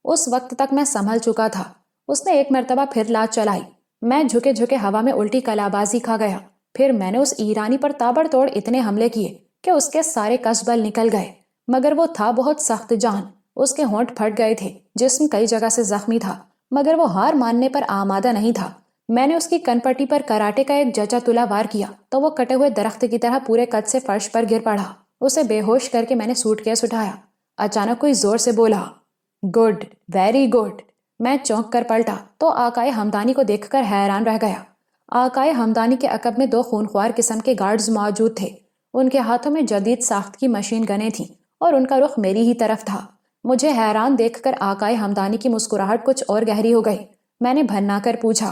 اس وقت تک میں سنبھل چکا تھا۔ اس نے ایک مرتبہ پھر لات چلائی۔ میں جھکے جھکے ہوا میں الٹی کلابازی کھا گیا۔ پھر میں نے اس ایرانی پر تابڑ توڑ اتنے حملے کیے کہ اس کے سارے کسبل نکل گئے، مگر وہ تھا بہت سخت جان۔ اس کے ہونٹ پھٹ گئے تھے، جسم کئی جگہ سے زخمی تھا، مگر وہ ہار ماننے پر آمادہ نہیں تھا۔ میں نے اس کی کنپٹی پر کراٹے کا ایک جچا تلا وار کیا تو وہ کٹے ہوئے درخت کی طرح پورے قد سے فرش پر گر پڑا۔ اسے بے ہوش کر کے میں نے سوٹ کیس اٹھایا۔ اچانک کوئی زور سے بولا، گڈ، ویری گڈ۔ میں چونک کر پلٹا تو آقائے ہمدانی کو دیکھ کر حیران رہ گیا۔ آقائے ہمدانی کے عقب میں 2 خونخوار قسم کے گارڈز موجود تھے۔ ان کے ہاتھوں میں جدید ساخت کی مشین گنیں تھیں اور ان کا رخ میری ہی طرف تھا۔ مجھے حیران دیکھ کر آقائے ہمدانی کی مسکراہٹ کچھ اور گہری ہو گئی۔ میں نے بھننا کر پوچھا،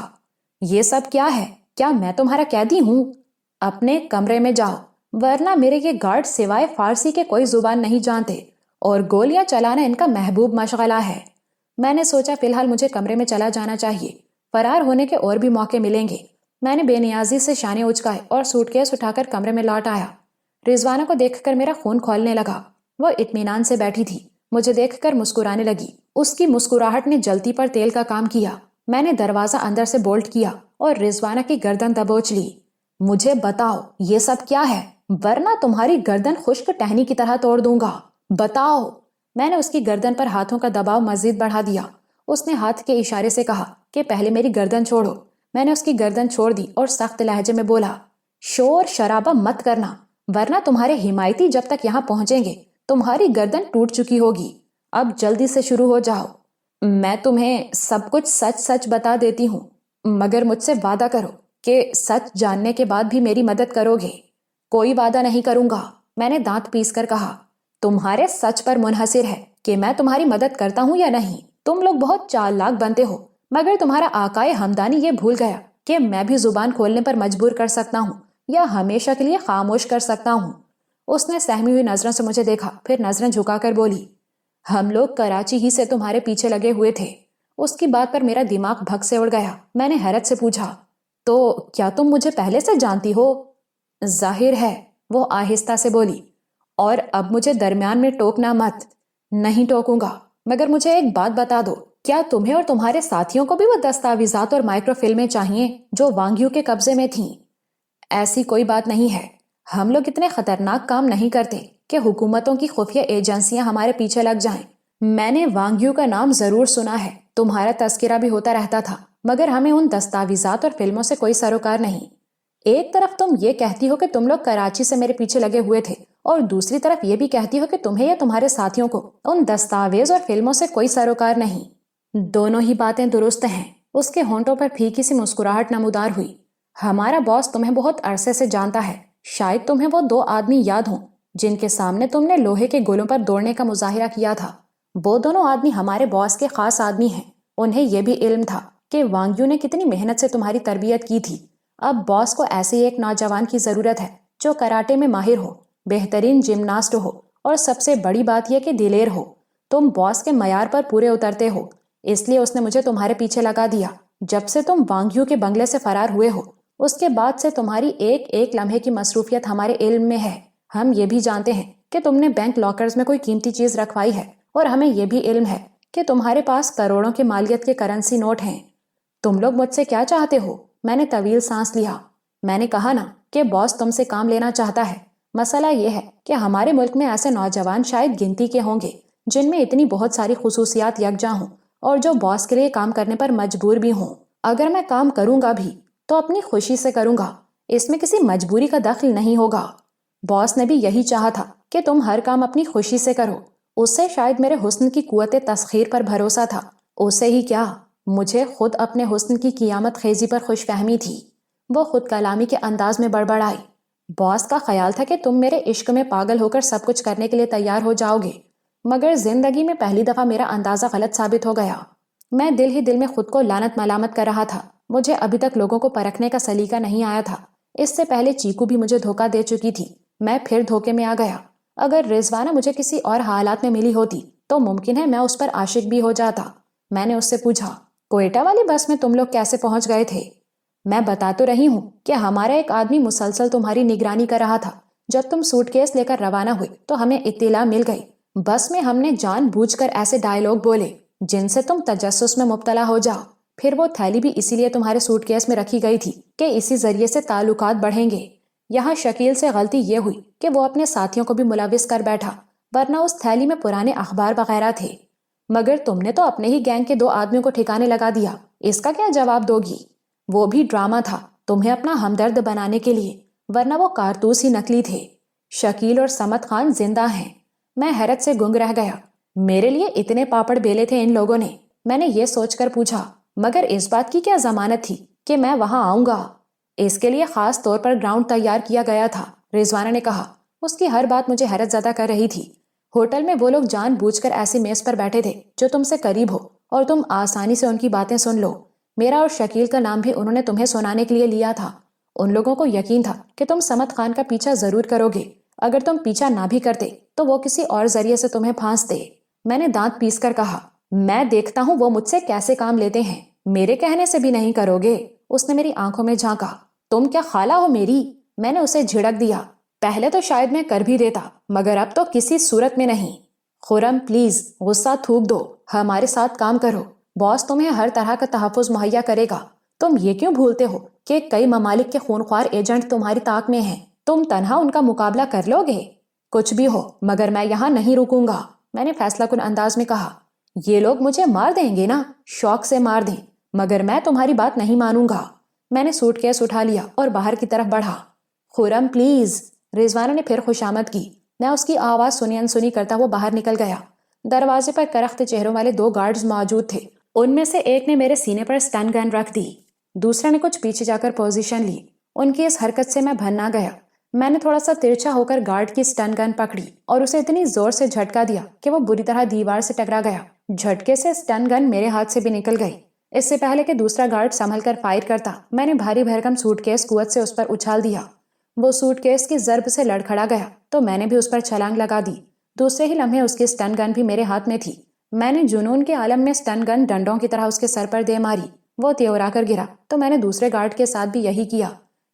یہ سب کیا ہے؟ کیا میں تمہارا قیدی ہوں؟ اپنے کمرے میں جاؤ، ورنہ میرے یہ گارڈ سوائے فارسی کے کوئی زبان نہیں جانتے اور گولیاں چلانا ان کا محبوب مشغلہ ہے۔ میں نے سوچا فی الحال مجھے کمرے میں چلا جانا چاہیے، فرار ہونے کے اور بھی موقع ملیں گے۔ میں نے بے نیازی سے شانے اچکائے اور سوٹ کیس اٹھا کر کمرے میں لوٹ آیا۔ رضوانہ کو دیکھ کر میرا خون کھولنے لگا۔ وہ اطمینان سے بیٹھی تھی، مجھے دیکھ کر مسکرانے لگی۔ اس کی مسکراہٹ نے جلتی پر تیل کا کام کیا۔ میں نے دروازہ اندر سے بولٹ کیا اور رضوانہ کی گردن دبوچ لی۔ مجھے بتاؤ یہ سب کیا ہے، ورنہ تمہاری گردن خشک ٹہنی کی طرح توڑ دوں گا۔ بتاؤ۔ میں نے اس کی گردن پر ہاتھوں کا دباؤ مزید بڑھا دیا۔ اس نے ہاتھ کے اشارے سے کہا کہ پہلے میری گردن چھوڑو۔ میں نے اس کی گردن چھوڑ دی اور سخت لہجے میں بولا، شور شرابہ مت کرنا، ورنہ تمہارے حمایتی جب تک یہاں پہنچیں گے تمہاری گردن ٹوٹ چکی ہوگی۔ اب جلدی سے شروع ہو جاؤ۔ میں تمہیں سب کچھ سچ سچ بتا دیتی ہوں، مگر مجھ سے وعدہ کرو کہ سچ جاننے کے بعد بھی میری مدد کرو گے۔ کوئی وعدہ نہیں کروں گا، میں نے دانت پیس کر کہا۔ تمہارے سچ پر منحصر ہے کہ میں تمہاری مدد کرتا ہوں یا نہیں۔ تم لوگ بہت چالاک بنتے ہو، مگر تمہارا آقائے ہمدانی یہ بھول گیا کہ میں بھی زبان کھولنے پر مجبور کر سکتا ہوں یا ہمیشہ کے لیے خاموش کر سکتا ہوں۔ اس نے سہمی ہوئی نظروں سے مجھے دیکھا، پھر نظریں جھکا کر بولی، ہم لوگ کراچی ہی سے تمہارے پیچھے لگے ہوئے تھے۔ اس کی بات پر میرا دماغ بھگ سے اڑ گیا۔ میں نے حیرت سے پوچھا، تو کیا تم مجھے پہلے سے جانتی ہو؟ ظاہر ہے، وہ آہستہ سے بولی، اور اب مجھے درمیان میں ٹوکنا مت۔ نہیں ٹوکوں گا، مگر مجھے ایک بات بتا دو، کیا تمہیں اور تمہارے ساتھیوں کو بھی وہ دستاویزات اور مائکرو فلمیں چاہیے جو وانگیو کے قبضے میں تھیں؟ ایسی کوئی بات نہیں ہے، ہم لوگ اتنے خطرناک کام نہیں کرتے کہ حکومتوں کی خفیہ ایجنسیاں ہمارے پیچھے لگ جائیں۔ میں نے وانگیو کا نام ضرور سنا ہے، تمہارا تذکرہ بھی ہوتا رہتا تھا، مگر ہمیں ان دستاویزات اور فلموں سے کوئی سروکار نہیں۔ ایک طرف تم یہ کہتی ہو کہ تم لوگ کراچی سے میرے پیچھے لگے ہوئے تھے، اور دوسری طرف یہ بھی کہتی ہو کہ تمہیں یا تمہارے ساتھیوں کو ان دستاویز اور فلموں سے کوئی سروکار نہیں۔ دونوں ہی باتیں درست ہیں۔ اس کے ہونٹوں پر پھیکی سی مسکراہٹ نمودار ہوئی۔ ہمارا باس تمہیں بہت عرصے سے جانتا ہے، شاید تمہیں وہ 2 آدمی یاد ہوں جن کے سامنے تم نے لوہے کے گولوں پر دوڑنے کا مظاہرہ کیا تھا۔ وہ دونوں آدمی ہمارے باس کے خاص آدمی ہیں۔ انہیں یہ بھی علم تھا کہ وانگیو نے کتنی محنت سے تمہاری تربیت کی تھی۔ اب باس کو ایسے ایک نوجوان کی ضرورت ہے جو کراٹے میں ماہر ہو، بہترین جمناسٹ ہو، اور سب سے بڑی بات یہ کہ دلیر ہو۔ تم باس کے معیار پر پورے اترتے ہو، اس لیے اس نے مجھے تمہارے پیچھے لگا دیا۔ جب سے تم وانگیو کے بنگلے سے فرار ہوئے ہو، اس کے بعد سے تمہاری ایک ایک لمحے کی مصروفیت ہمارے علم میں ہے۔ ہم یہ بھی جانتے ہیں کہ تم نے بینک لاکرز میں کوئی قیمتی چیز رکھوائی ہے، اور ہمیں یہ بھی علم ہے کہ تمہارے پاس کروڑوں کے مالیت کے کرنسی نوٹ ہیں۔ تم لوگ مجھ سے کیا چاہتے ہو؟ میں نے طویل سانس لیا۔ میں نے کہا نا کہ باس تم سے کام لینا چاہتا ہے۔ مسئلہ یہ ہے کہ ہمارے ملک میں ایسے نوجوان شاید گنتی کے ہوں گے جن میں اتنی بہت ساری خصوصیات یکجا ہوں اور جو باس کے لیے کام کرنے پر مجبور بھی ہوں۔ اگر میں کام کروں گا بھی تو اپنی خوشی سے کروں گا، اس میں کسی مجبوری کا دخل نہیں ہوگا۔ باس نے بھی یہی چاہا تھا کہ تم ہر کام اپنی خوشی سے کرو۔ اس سے شاید میرے حسن کی قوت تسخیر پر بھروسہ تھا۔ اسے ہی کیا، مجھے خود اپنے حسن کی قیامت خیزی پر خوش فہمی تھی۔ وہ خود کلامی کے انداز میں بڑبڑائی، باس کا خیال تھا کہ تم میرے عشق میں پاگل ہو کر سب کچھ کرنے کے لیے تیار ہو جاؤ گے، مگر زندگی میں پہلی دفعہ میرا اندازہ غلط ثابت ہو گیا۔ میں دل ہی دل میں خود کو لعنت ملامت کر رہا تھا۔ مجھے ابھی تک لوگوں کو پرکھنے کا سلیقہ نہیں آیا تھا۔ اس سے پہلے چیکو بھی مجھے دھوکہ دے چکی تھی، میں پھر دھوکے میں آ گیا۔ اگر رضوانہ مجھے کسی اور حالات میں ملی ہوتی تو ممکن ہے میں اس پر عاشق بھی ہو جاتا۔ میں نے اس سے پوچھا، کوئٹہ والی بس میں تم لوگ کیسے پہنچ گئے تھے؟ میں بتا تو رہی ہوں کہ ہمارا ایک آدمی مسلسل تمہاری نگرانی کر رہا تھا جب تم سوٹ کیس لے کر روانہ ہوئے تو ہمیں اطلاع مل گئی۔ بس میں ہم نے جان بوجھ کر ایسے ڈائیلاگ بولے جن سے تم تجسس میں مبتلا ہو جاؤ۔ پھر وہ تھیلی بھی اسی لیے تمہارے سوٹ کیس میں رکھی گئی تھی کہ اسی ذریعے سے تعلقات بڑھیں گے۔ یہاں شکیل سے غلطی یہ ہوئی کہ وہ اپنے ساتھیوں کو بھی ملوث کر بیٹھا، ورنہ اس تھیلی میں پرانے اخبار وغیرہ تھے۔ مگر تم نے تو اپنے ہی گینگ کے 2 آدمیوں کو ٹھکانے لگا دیا، اس کا کیا جواب دو گی؟ وہ بھی ڈرامہ تھا تمہیں اپنا ہمدرد بنانے کے لیے، ورنہ وہ کارتوس ہی نکلی تھے۔ شکیل اور سمت خان زندہ ہیں۔ میں حیرت سے گنگ رہ گیا۔ میرے لیے اتنے پاپڑ بیلے تھے ان لوگوں نے؟ میں نے یہ سوچ کر پوچھا، مگر اس بات کی کیا ضمانت تھی کہ میں وہاں آؤں گا؟ اس کے لیے خاص طور پر گراؤنڈ تیار کیا گیا تھا، رضوانہ نے کہا۔ اس کی ہر بات مجھے حیرت زدہ کر رہی تھی۔ ہوٹل میں وہ لوگ جان بوجھ کر ایسی میز پر بیٹھے تھے جو تم سے قریب ہو اور تم آسانی سے ان کی باتیں سن لو۔ میرا اور شکیل کا نام بھی انہوں نے تمہیں سنانے کے لیے لیا تھا۔ ان لوگوں کو یقین تھا کہ تم سمت خان کا پیچھا ضرور کرو گے۔ اگر تم پیچھا نہ بھی کرتے تو وہ کسی اور ذریعے سے تمہیں پھانس دے۔ میں نے دانت پیس کر کہا، میں دیکھتا ہوں وہ مجھ سے کیسے کام لیتے ہیں، میرے کہنے سے بھی نہیں کرو گے؟ اس نے میری آنکھوں میں جھانکا۔ تم کیا خالہ ہو میری؟ میں نے اسے جھڑک دیا۔ پہلے تو شاید میں کر بھی دیتا، مگر اب تو کسی صورت میں نہیں۔ خرم پلیز غصہ تھوک دو، ہمارے ساتھ کام کرو، باس تمہیں ہر طرح کا تحفظ مہیا کرے گا۔ تم یہ کیوں بھولتے ہو کہ کئی ممالک کے خونخوار ایجنٹ تمہاری طاق میں ہیں؟ تم تنہا ان کا مقابلہ کر لو گے؟ کچھ بھی ہو مگر میں یہاں نہیں رکوں گا، میں نے فیصلہ کن انداز میں کہا۔ یہ لوگ مجھے مار دیں گے نا، شوق سے مار دیں، مگر میں تمہاری بات نہیں مانوں گا۔ میں نے سوٹ کیس اٹھا لیا اور باہر کی طرف بڑھا۔ خرم پلیز، رضوانہ نے پھر خوشامد کی۔ میں اس کی آواز سنی انسنی کرتا وہ باہر نکل گیا۔ دروازے پر کرخت چہروں والے 2 گارڈز موجود تھے۔ ان میں سے ایک نے میرے سینے پر سٹن گن رکھ دی، دوسرے نے کچھ پیچھے جا کر پوزیشن لی۔ ان کی اس حرکت سے میں بھننا گیا۔ میں نے تھوڑا سا ترچھا ہو کر گارڈ کی سٹن گن پکڑی اور اسے اتنی زور سے جھٹکا دیا کہ وہ بری طرح دیوار سے ٹکرا گیا۔ جھٹکے سے سٹن گن میرے ہاتھ سے بھی نکل گئی۔ اس سے پہلے کہ دوسرا گارڈ سنبھل کر فائر کرتا، میں نے بھاری بھرکم سوٹ کیس قوت سے اس پر اچھال دیا۔ وہ سوٹ کیس کی ضرب سے لڑکھڑا گیا تو میں نے بھی اس پر چھلانگ لگا دی۔ دوسرے ہی لمحے اس کی سٹن گن بھی میرے ہاتھ میں تھی۔ میں نے جنون کے عالم میں سٹن گن ڈنڈوں کی طرح اس کے سر پر دے ماری۔ وہ تیورا کر گرا تو میں نے دوسرے گارڈ کے ساتھ بھی یہی کیا۔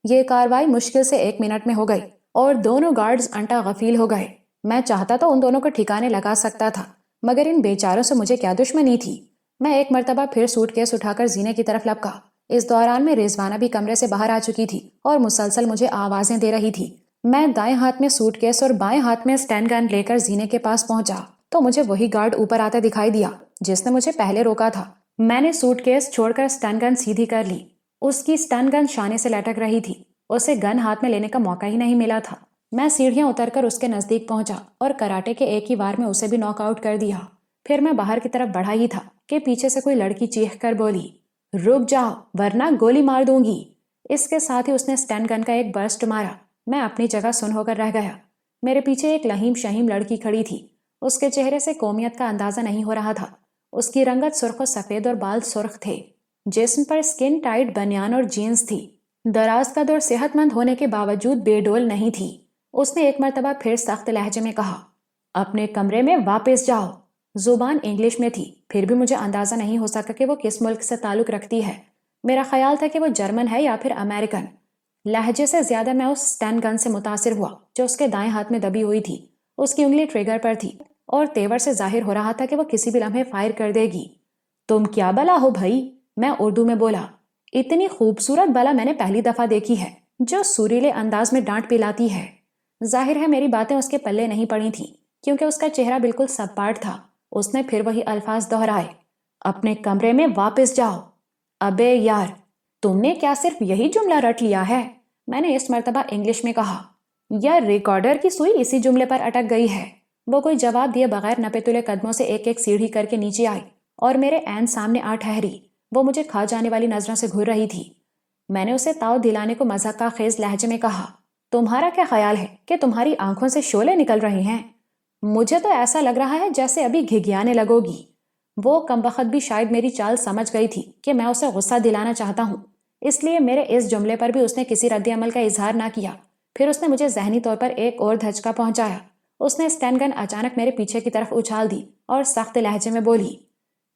یہ کاروائی مشکل سے 1 منٹ میں ہو گئی اور دونوں گارڈز انٹا غفیل ہو گئے۔ میں چاہتا تو ان دونوں کو ٹھکانے لگا سکتا تھا، مگر ان بیچاروں سے مجھے کیا دشمنی تھی۔ میں ایک مرتبہ پھر سوٹ کیس اٹھا کر زینے کی طرف لپکا۔ اس دوران میں رضوانہ بھی کمرے سے باہر آ چکی تھی اور مسلسل مجھے آوازیں دے رہی تھی۔ میں دائیں ہاتھ میں سوٹ کیس اور بائیں ہاتھ میں سٹن گن لے کر زینے کے پاس پہنچا تو مجھے وہی گارڈ اوپر آتا دکھائی دیا جس نے مجھے پہلے روکا تھا۔ میں نے سوٹ کیس چھوڑ کر سٹن گن سیدھی کر لی۔ اس کی سٹن گن شانے سے لٹک رہی تھی، اسے گن ہاتھ میں لینے کا موقع ہی نہیں ملا تھا۔ میں سیڑھیاں اتر کر اس کے نزدیک پہنچا اور کراٹے کے ایک ہی وار میں اسے بھی ناک آؤٹ کر دیا۔ پھر میں باہر کی طرف بڑھا ہی تھا کہ پیچھے سے کوئی لڑکی چیخ کر بولی، رک جاؤ ورنہ گولی مار دوں گی۔ اس کے ساتھ ہی اس نے سٹن گن کا ایک برسٹ مارا۔ میں اپنی جگہ سن ہو کر رہ گیا۔ میرے پیچھے ایک لہیم شہیم لڑکی کھڑی تھی۔ اس کے چہرے سے قومیت کا اندازہ نہیں ہو رہا تھا۔ اس کی رنگت سرخ و سفید اور بال سرخ تھے۔ جسم پر سکن ٹائٹ بنیان اور جینز تھی۔ دراز قد اور صحت مند ہونے کے باوجود بے ڈول نہیں تھی۔ اس نے ایک مرتبہ پھر سخت لہجے میں کہا، اپنے کمرے میں واپس جاؤ۔ زبان انگلش میں تھی، پھر بھی مجھے اندازہ نہیں ہو سکا کہ وہ کس ملک سے تعلق رکھتی ہے۔ میرا خیال تھا کہ وہ جرمن ہے یا پھر امریکن۔ لہجے سے زیادہ میں اس سٹن گن سے متاثر ہوا جو اس کے دائیں ہاتھ میں دبی ہوئی تھی۔ اس کی انگلی ٹریگر پر تھی اور تیور سے ظاہر ہو رہا تھا کہ وہ کسی بھی لمحے فائر کر دے گی۔ تم کیا بلا ہو بھائی؟ میں اردو میں بولا۔ اتنی خوبصورت بلا میں نے پہلی دفعہ دیکھی ہے جو سریلے انداز میں ڈانٹ پلاتی ہے۔ ظاہر ہے میری باتیں اس کے پلے نہیں پڑی تھیں کیونکہ اس کا چہرہ بالکل سپاٹ تھا۔ اس نے پھر وہی الفاظ دہرائے، اپنے کمرے میں واپس جاؤ۔ ابے یار، تم نے کیا صرف یہی جملہ رٹ لیا ہے؟ میں نے اس مرتبہ انگلش میں کہا۔ یا ریکارڈر کی سوئی اسی جملے پر اٹک گئی ہے؟ وہ کوئی جواب دیے بغیر نپے تلے قدموں سے ایک ایک سیڑھی کر کے نیچے آئی اور میرے عین سامنے آ ٹھہری۔ وہ مجھے کھا جانے والی نظروں سے گھور رہی تھی۔ میں نے اسے تاؤ دلانے کو مذاق خیز لہجے میں کہا، تمہارا کیا خیال ہے کہ تمہاری آنکھوں سے شعلے نکل رہے ہیں؟ مجھے تو ایسا لگ رہا ہے جیسے ابھی گھگیانے لگو گی۔ وہ کمبخت بھی شاید میری چال سمجھ گئی تھی کہ میں اسے غصہ دلانا چاہتا ہوں، اس لیے میرے اس جملے پر بھی اس نے کسی رد عمل کا اظہار نہ کیا۔ پھر اس نے مجھے ذہنی طور پر ایک اور دھچکا پہنچایا۔ اس نے سٹن گن اچانک میرے پیچھے کی طرف اچھال دی اور سخت لہجے میں بولی،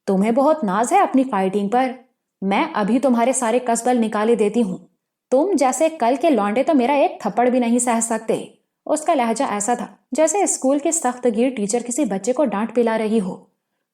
تمہیں بہت ناز ہے اپنی فائٹنگ پر، میں ابھی تمہارے سارے کسبل نکالے دیتی ہوں۔ تم جیسے کل کے لانڈے تو میرا ایک تھپڑ بھی نہیں سہ سکتے۔ اس کا لہجہ ایسا تھا جیسے اسکول کی سخت گیر ٹیچر کسی بچے کو ڈانٹ پلا رہی ہو۔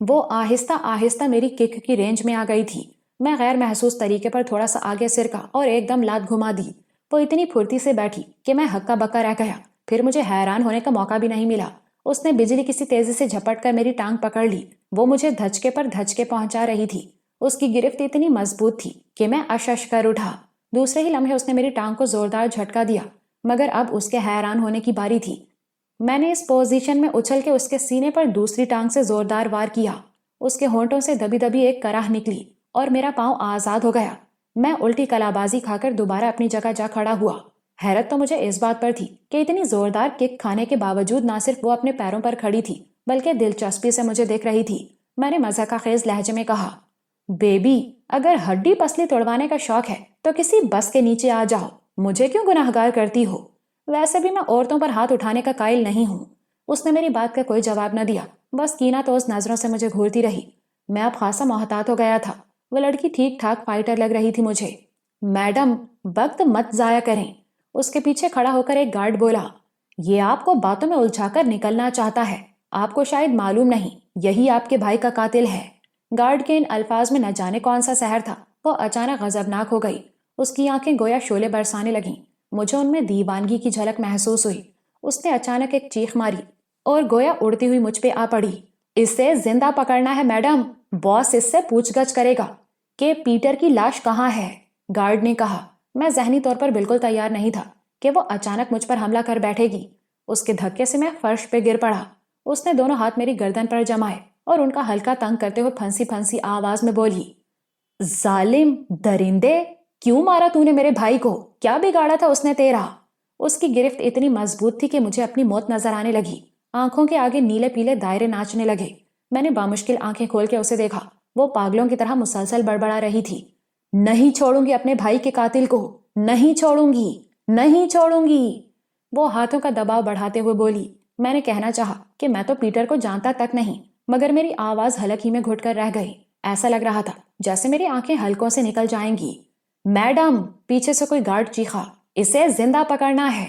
وہ آہستہ آہستہ میری کک کی رینج میں آ گئی تھی۔ میں غیر محسوس طریقے پر تھوڑا سا آگے سرکا اور ایک دم لات گھما دی۔ وہ اتنی پھرتی سے بیٹھی کہ میں ہکا بکا رہ گیا، پھر مجھے حیران ہونے کا موقع بھی نہیں ملا۔ اس نے بجلی کسی تیزی سے جھپٹ کر میری ٹانگ پکڑ لی۔ وہ مجھے دھچکے پر دھچکے پہنچا رہی تھی۔ اس کی گرفت اتنی مضبوط تھی کہ میں اشش کر اٹھا۔ دوسرے ہی لمحے اس نے میری ٹانگ کو زوردار جھٹکا دیا، مگر اب اس کے حیران ہونے کی باری تھی۔ میں نے اس پوزیشن میں اچھل کے اس کے سینے پر دوسری ٹانگ سے زوردار وار کیا۔ اس کے ہونٹوں سے دبی دبی ایک کراہ نکلی اور میرا پاؤں آزاد ہو گیا۔ میں الٹی کلابازی کھا کر دوبارہ اپنی جگہ جا کھڑا ہوا۔ حیرت تو مجھے اس بات پر تھی کہ اتنی زوردار کک کھانے کے باوجود نہ صرف وہ اپنے پیروں پر کھڑی تھی بلکہ دلچسپی سے مجھے دیکھ رہی تھی۔ میں نے مزاح خیز لہجے میں کہا، بیبی، اگر ہڈی پسلی توڑوانے کا شوق ہے تو کسی بس کے نیچے آ جاؤ، مجھے کیوں گناہگار کرتی ہو؟ ویسے بھی میں عورتوں پر ہاتھ اٹھانے کا قائل نہیں ہوں۔ اس نے میری بات کا کوئی جواب نہ دیا، بس کینہ تو اس نظروں سے مجھے گھورتی رہی۔ میں اب خاصا محتاط ہو گیا تھا۔ وہ لڑکی ٹھیک ٹھاک فائٹر لگ رہی تھی مجھے۔ میڈم، وقت مت ضائع کریں۔ اس کے پیچھے کھڑا ہو کر ایک گارڈ بولا، یہ آپ کو باتوں میں الجھا کر نکلنا چاہتا ہے۔ آپ کو شاید معلوم نہیں، یہی آپ کے بھائی کا قاتل ہے۔ گارڈ کے ان الفاظ میں نہ جانے کون سا سحر تھا۔ وہ اچانک غضبناک ہو گئی۔ اس کی آنکھیں گویا شعلے برسانے لگیں۔ مجھے ان میں دیوانگی کی جھلک محسوس ہوئی۔ اس نے اچانک ایک چیخ ماری اور گویا اڑتی ہوئی مجھ پہ آ پڑی۔ اسے زندہ پکڑنا ہے میڈم، باس اس سے پوچھ گچھ کرے گا کہ پیٹر کی لاش کہاں ہے، گارڈ نے کہا۔ میں ذہنی طور پر بالکل تیار نہیں تھا کہ وہ اچانک مجھ پر حملہ کر بیٹھے گی۔ اس کے دھکے سے میں فرش پہ گر پڑا۔ اس نے دونوں ہاتھ میری گردن پر جمائے اور ان کا ہلکا تنگ کرتے ہوئے پھنسی پھنسی آواز میں بولی، ظالم درندے، کیوں مارا تو نے میرے بھائی کو؟ کیا بگاڑا تھا اس نے تیرا؟ اس کی گرفت اتنی مضبوط تھی کہ مجھے اپنی موت نظر آنے لگی۔ آنکھوں کے آگے نیلے پیلے دائرے ناچنے لگے۔ میں نے بامشکل آنکھیں کھول کے اسے دیکھا۔ وہ پاگلوں کی طرح مسلسل بڑبڑا رہی تھی، نہیں چھوڑوں گی اپنے بھائی کے قاتل کو، نہیں چھوڑوں گی، نہیں چھوڑوں گی۔ وہ ہاتھوں کا دباؤ بڑھاتے ہوئے بولی۔ میں نے کہنا چاہا کہ میں تو پیٹر کو جانتا تک نہیں، مگر میری آواز حلق ہی میں گھٹ کر رہ گئی۔ ایسا لگ رہا تھا جیسے میری آنکھیں حلقوں سے نکل جائیں گی۔ میڈم، پیچھے سے کوئی گارڈ چیخا، اسے زندہ پکڑنا ہے۔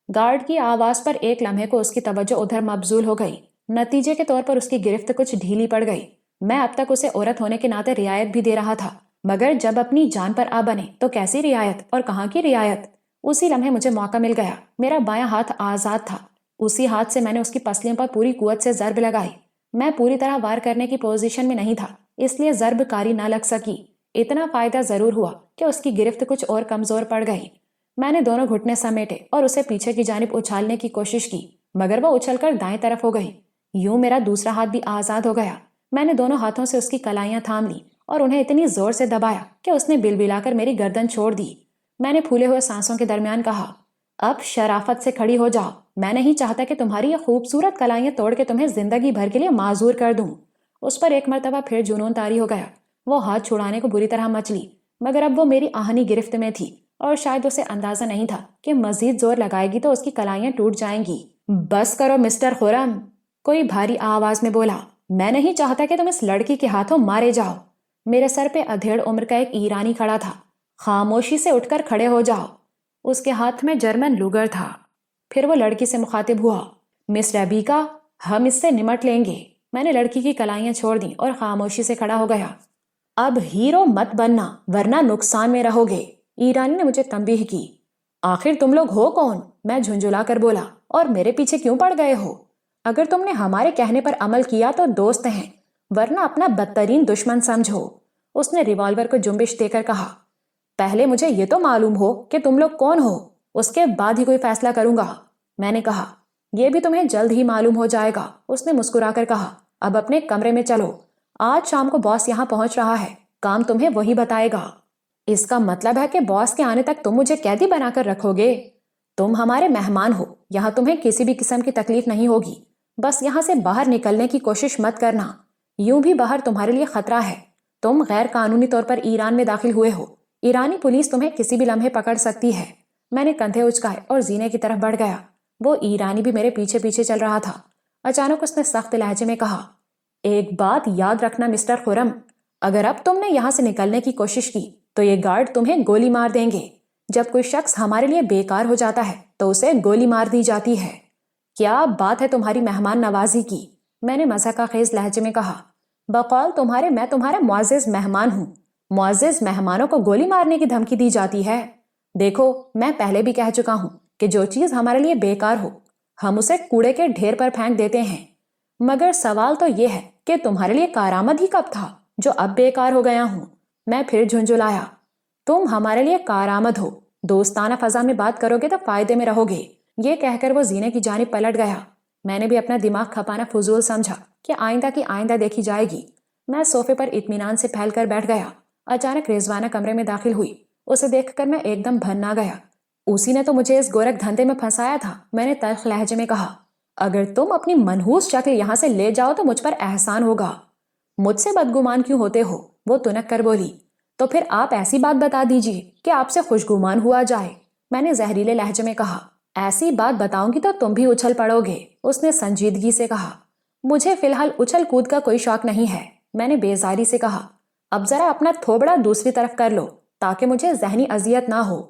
گارڈ کی آواز پر ایک لمحے کو اس کی توجہ ادھر مبذول ہو گئی۔ نتیجے کے طور پر اس کی گرفت کچھ ڈھیلی پڑ گئی۔ میں اب تک اسے عورت ہونے کے ناطے رعایت بھی دے رہا تھا، مگر جب اپنی جان پر آ بنے تو کیسی رعایت اور کہاں کی رعایت؟ اسی لمحے مجھے موقع مل گیا۔ میرا بایاں ہاتھ آزاد تھا۔ اسی ہاتھ سے میں نے اس کی پسلیوں پر پوری قوت سے ضرب لگائی۔ میں پوری طرح وار کرنے کی پوزیشن میں نہیں تھا، اس لیے ضرب کاری نہ لگ سکی۔ اتنا فائدہ ضرور ہوا کہ اس کی گرفت کچھ اور کمزور پڑ گئی۔ میں نے دونوں گھٹنے سمیٹے اور اسے پیچھے کی جانب اچھالنے کی کوشش کی، مگر وہ اچھل کر دائیں طرف ہو گئی۔ یوں میرا دوسرا ہاتھ بھی آزاد ہو گیا۔ میں نے دونوں ہاتھوں سے اس کی کلائیاں تھام لی اور انہیں اتنی زور سے دبایا کہ اس نے بل بلا کر میری گردن چھوڑ دی۔ میں نے پھولے ہوئے سانسوں کے درمیان کہا، اب شرافت سے کھڑی ہو جاؤ، میں نہیں چاہتا کہ تمہاری یہ خوبصورت کلائیاں توڑ کے تمہیں زندگی بھر کے لیے معذور کر دوں۔ اس پر ایک مرتبہ پھر جنون طاری ہو گیا۔ وہ ہاتھ چھڑانے کو بری طرح مچلی، مگر اب وہ میری آہنی گرفت میں تھی اور شاید اسے اندازہ نہیں تھا کہ مزید زور لگائے گی تو اس کی کلائیاں ٹوٹ جائیں گی۔ بس کرو مسٹر خرم، کوئی بھاری آواز میں بولا۔ میں نہیں چاہتا کہ تم اس لڑکی کے ہاتھوں مارے جاؤ۔ میرے سر پہ ادھیڑ عمر کا ایک ایرانی کھڑا تھا۔ خاموشی سے اٹھ کر کھڑے ہو جاؤ۔ اس کے ہاتھ میں جرمن لوگر تھا۔ پھر وہ لڑکی سے مخاطب ہوا، مس ریبیکا، ہم اس سے نمٹ لیں گے۔ میں نے لڑکی کی کلائیاں چھوڑ دیں اور خاموشی سے کھڑا ہو گیا۔ اب ہیرو مت بننا ورنہ نقصان میں رہو گے، ایرانی نے مجھے تنبیہ کی۔ آخر تم لوگ ہو کون؟ میں جھنجھلا کر بولا، اور میرے پیچھے کیوں پڑ گئے ہو؟ اگر تم نے ہمارے کہنے پر عمل کیا تو دوست ہیں، ورنہ اپنا بدترین دشمن سمجھو۔ اس نے ریوالور کو جنبش دے کر کہا، پہلے مجھے یہ تو معلوم ہو کہ تم لوگ کون ہو، اس کے بعد ہی کوئی فیصلہ کروں گا۔ میں نے کہا، یہ بھی تمہیں جلد ہی معلوم ہو جائے گا۔ اس نے مسکرا کر کہا، اب اپنے کمرے میں چلو، آج شام کو باس یہاں پہنچ رہا ہے، کام تمہیں وہی بتائے گا۔ اس کا مطلب ہے کہ باس کے آنے تک تم مجھے قیدی بنا کر رکھو گے؟ تم ہمارے مہمان ہو، یہاں تمہیں کسی بھی قسم کی تکلیف نہیں ہوگی، بس یہاں سے باہر نکلنے کی کوشش مت کرنا، یوں بھی باہر تمہارے لیے خطرہ ہے۔ تم غیر قانونی طور پر ایران میں داخل ہوئے ہو، ایرانی پولیس تمہیں کسی بھی لمحے پکڑ سکتی ہے۔ میں نے کندھے اچکائے اور زینے کی طرف بڑھ گیا۔ وہ ایرانی بھی میرے پیچھے پیچھے چل رہا تھا۔ اچانک اس نے سخت لہجے میں کہا، ایک بات یاد رکھنا مسٹر خرم، اگر اب تم نے یہاں سے نکلنے کی کوشش کی تو یہ گارڈ تمہیں گولی مار دیں گے۔ جب کوئی شخص ہمارے لیے بیکار ہو جاتا ہے تو اسے گولی مار دی جاتی ہے۔ کیا بات ہے تمہاری مہمان نوازی کی، میں نے مضحکہ خیز لہجے میں کہا۔ بقول تمہارے میں تمہارا معزز مہمان ہوں، معزز مہمانوں کو گولی مارنے کی دھمکی دی جاتی ہے؟ دیکھو میں پہلے بھی کہہ چکا ہوں کہ جو چیز ہمارے لیے بیکار ہو ہم اسے کوڑے کے ڈھیر پر پھینک دیتے ہیں، مگر سوال تو یہ ہے کہ تمہارے لیے کارآمد ہی کب تھا جو اب بیکار ہو گیا ہوں؟ میں پھر جھنجھلایا۔ تم ہمارے لیے کارآمد ہو، دوستانہ فضا میں بات کرو گے تو فائدے میں رہو گے۔ یہ کہہ کر وہ زینے کی جانب پلٹ گیا۔ میں نے بھی اپنا دماغ کھپانا فضول سمجھا کہ آئندہ کی آئندہ دیکھی جائے گی۔ میں صوفے پر اطمینان سے پھیل کر بیٹھ گیا۔ اچانک رضوانہ کمرے میں داخل ہوئی۔ اسے دیکھ کر میں ایک دم بھنا گیا۔ اسی نے تو مجھے اس گورکھ دھندے میں پھنسایا تھا، میں نے تلخ لہجے میں کہا۔ اگر تم اپنی منحوس شکل یہاں سے لے جاؤ تو مجھ پر احسان ہوگا۔ مجھ سے بدگمان کیوں ہوتے ہو؟ وہ تنک کر بولی۔ تو پھر آپ ایسی بات بتا دیجیے کہ آپ سے خوشگمان ہوا جائے، میں نے زہریلے لہجے میں کہا۔ ایسی بات بتاؤں گی تو تم بھی اچھل پڑو گے، اس نے سنجیدگی سے کہا۔ مجھے فی الحال اچھل کود کا کوئی شوق نہیں ہے، میں نے بیزاری سے کہا۔ اب ذرا اپنا تھوبڑا دوسری طرف کر لو تاکہ مجھے ذہنی اذیت نہ ہو۔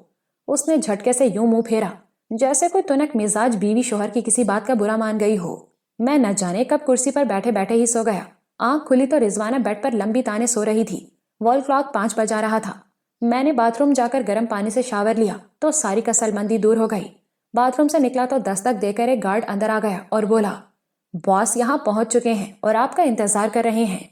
اس نے جھٹکے سے یوں منہ پھیرا جیسے کوئی تنک مزاج بیوی شوہر کی کسی بات کا برا مان گئی ہو۔ میں نہ جانے کب کرسی پر بیٹھے بیٹھے ہی سو گیا۔ آنکھ کھلی تو رضوانہ بیڈ پر لمبی تانے سو رہی تھی۔ وال کلاک 5 بجا رہا تھا۔ میں نے باتھ روم جا کر گرم پانی سے شاور لیا تو ساری کسل مندی دور ہو گئی۔ باتھ روم سے نکلا تو دستک دے کر ایک گارڈ اندر آ گیا اور بولا، باس یہاں پہنچ چکے ہیں اور آپ کا انتظار کر رہے ہیں۔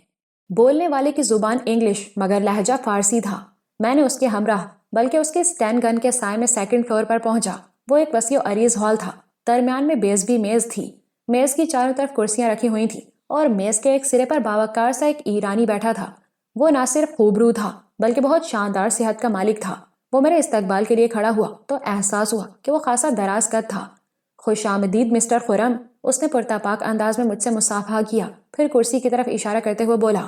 بولنے والے کی زبان انگلش مگر لہجہ فارسی تھا۔ میں نے اس کے ہمراہ بلکہ اس کے اسٹین گن کے سائے میں سیکنڈ فلور پر پہنچا۔ وہ ایک وسیع و عریض ہال تھا۔ درمیان میں بیزبی میز تھی۔ میز کی چاروں طرف کرسیاں رکھی ہوئی تھیں اور میز کے ایک سرے پر باوقار سا ایک ایرانی بیٹھا تھا۔ وہ نہ صرف خوبرو تھا بلکہ بہت شاندار صحت کا مالک تھا۔ وہ میرے استقبال کے لیے کھڑا ہوا تو احساس ہوا کہ وہ خاصا دراز قد تھا۔ خوش آمدید مسٹر خرم، اس نے پرتاپاک انداز میں مجھ سے مصافحہ کیا، پھر کرسی کی طرف اشارہ کرتے ہوئے بولا،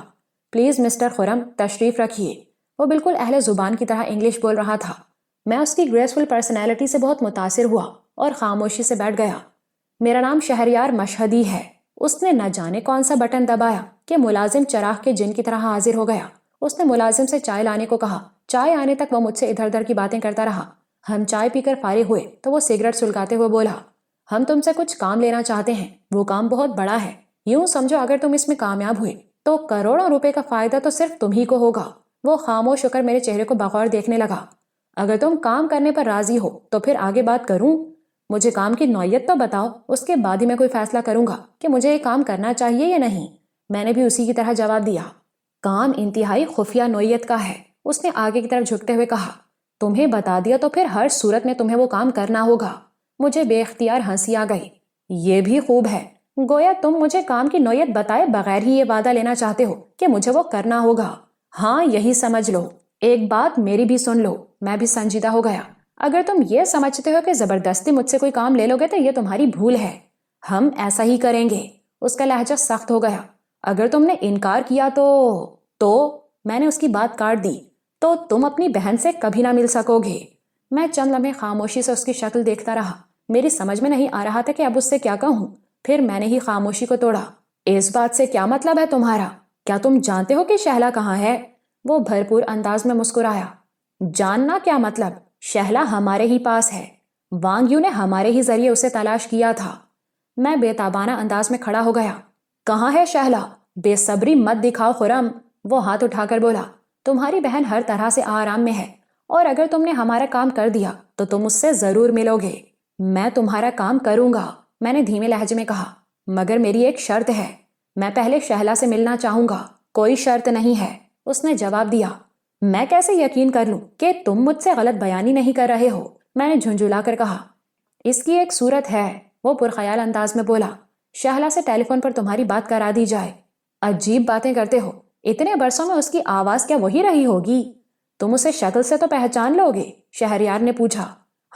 پلیز مسٹر خرم تشریف رکھیے۔ وہ بالکل اہل زبان کی طرح انگلش بول رہا تھا۔ میں اس کی گریسفل پرسنالٹی سے بہت متاثر ہوا اور خاموشی سے بیٹھ گیا۔ میرا نام شہریار مشہدی ہے۔ اس نے نہ جانے کون سا بٹن دبایا کہ ملازم چراغ کے جن کی طرح حاضر ہو گیا۔ اس نے ملازم سے چائے لانے کو کہا۔ چائے آنے تک وہ مجھ سے ادھر ادھر کی باتیں کرتا رہا۔ ہم چائے پی کر فارغ ہوئے تو وہ سگریٹ سلگاتے ہوئے بولا، ہم تم سے کچھ کام لینا چاہتے ہیں، وہ کام بہت بڑا ہے۔ یوں سمجھو اگر تم اس میں کامیاب ہوئے تو کروڑوں روپے کا فائدہ تو صرف تم ہی کو ہوگا۔ وہ خاموش ہو کر میرے چہرے کو بغور دیکھنے لگا۔ اگر تم کام کرنے پر راضی ہو تو پھر آگے بات کروں؟ مجھے کام کی نوعیت تو بتاؤ، اس کے بعد ہی میں کوئی فیصلہ کروں گا کہ مجھے یہ کام کرنا چاہیے یا نہیں۔ میں نے بھی اسی کی طرح جواب دیا۔ کام انتہائی خفیہ نوعیت کا ہے، اس نے آگے کی طرف جھکتے ہوئے کہا۔ تمہیں بتا دیا تو پھر ہر صورت میں تمہیں وہ کام کرنا ہوگا۔ مجھے بے اختیار ہنسی آ گئی۔ یہ بھی خوب ہے، گویا تم مجھے کام کی نوعیت بتائے بغیر ہی یہ وعدہ لینا چاہتے ہو کہ مجھے وہ کرنا ہوگا۔ ہاں یہی سمجھ لو۔ ایک بات میری بھی سن لو، میں بھی سنجیدہ ہو گیا۔ اگر تم یہ سمجھتے ہو کہ زبردستی مجھ سے کوئی کام لے لو گے تو یہ تمہاری بھول ہے۔ ہم ایسا ہی کریں گے۔ اس کا لہجہ سخت ہو گیا۔ اگر تم نے انکار کیا تو میں نے اس کی بات کاٹ دی، تو تم اپنی بہن سے کبھی نہ مل سکو گے۔ میں چند لمحے خاموشی سے اس کی شکل دیکھتا رہا۔ میری سمجھ میں نہیں آ رہا تھا کہ اب اس سے کیا کہوں۔ پھر میں نے ہی خاموشی کو توڑا۔ اس بات سے کیا مطلب ہے تمہارا؟ کیا تم جانتے ہو کہ شہلا کہاں ہے؟ وہ بھرپور انداز میں مسکرایا۔ جاننا کیا مطلب؟ شہلا ہمارے ہی پاس ہے۔ وانگ یو نے ہمارے ہی ذریعے اسے تلاش کیا تھا۔ میں بے تابانہ انداز میں کھڑا ہو گیا۔ کہاں ہے شہلا؟ بے صبری مت دکھاؤ خرم، وہ ہاتھ اٹھا کر بولا۔ تمہاری بہن ہر طرح سے آرام میں ہے اور اگر تم نے ہمارا کام کر دیا تو تم اس سے ضرور ملو گے۔ میں تمہارا کام کروں گا، میں نے دھیمے لہجے میں کہا، مگر میری ایک شرط ہے۔ میں پہلے شہلا سے ملنا چاہوں گا۔ کوئی شرط نہیں ہے، اس نے جواب دیا۔ میں کیسے یقین کر لوں کہ تم مجھ سے غلط بیانی نہیں کر رہے ہو؟ میں نے جھنجھلا کر کہا۔ اس کی ایک صورت ہے، وہ پرخیال انداز میں بولا۔ شہلا سے ٹیلی فون پر تمہاری بات کرا دی جائے۔ عجیب باتیں کرتے ہو، اتنے برسوں میں اس کی آواز کیا وہی رہی ہوگی؟ تم اسے شکل سے تو پہچان لو گے؟ شہریار نے پوچھا۔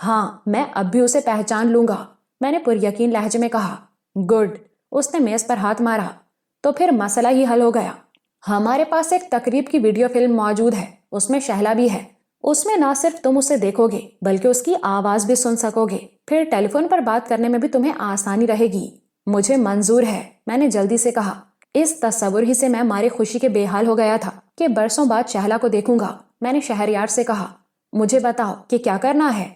ہاں میں اب بھی اسے پہچان لوں گا، میں نے پر یقین لہجے میں کہا۔ گڈ، اس نے میز پر ہاتھ مارا۔ تو پھر مسئلہ ہی حل ہو گیا۔ ہمارے پاس ایک تقریب کی ویڈیو فلم موجود ہے، اس میں شہلا بھی ہے۔ اس میں نہ صرف تم اسے دیکھو گے بلکہ اس کی آواز بھی سن سکو گے، پھر ٹیلی فون پر بات کرنے میں بھی تمہیں آسانی رہے گی۔ مجھے منظور ہے، میں نے جلدی سے کہا۔ اس تصور ہی سے میں ماری خوشی کے بے حال ہو گیا تھا کہ برسوں بعد شہلا کو دیکھوں گا۔ میں نے شہریار سے کہا، مجھے بتاؤ کہ کیا کرنا ہے؟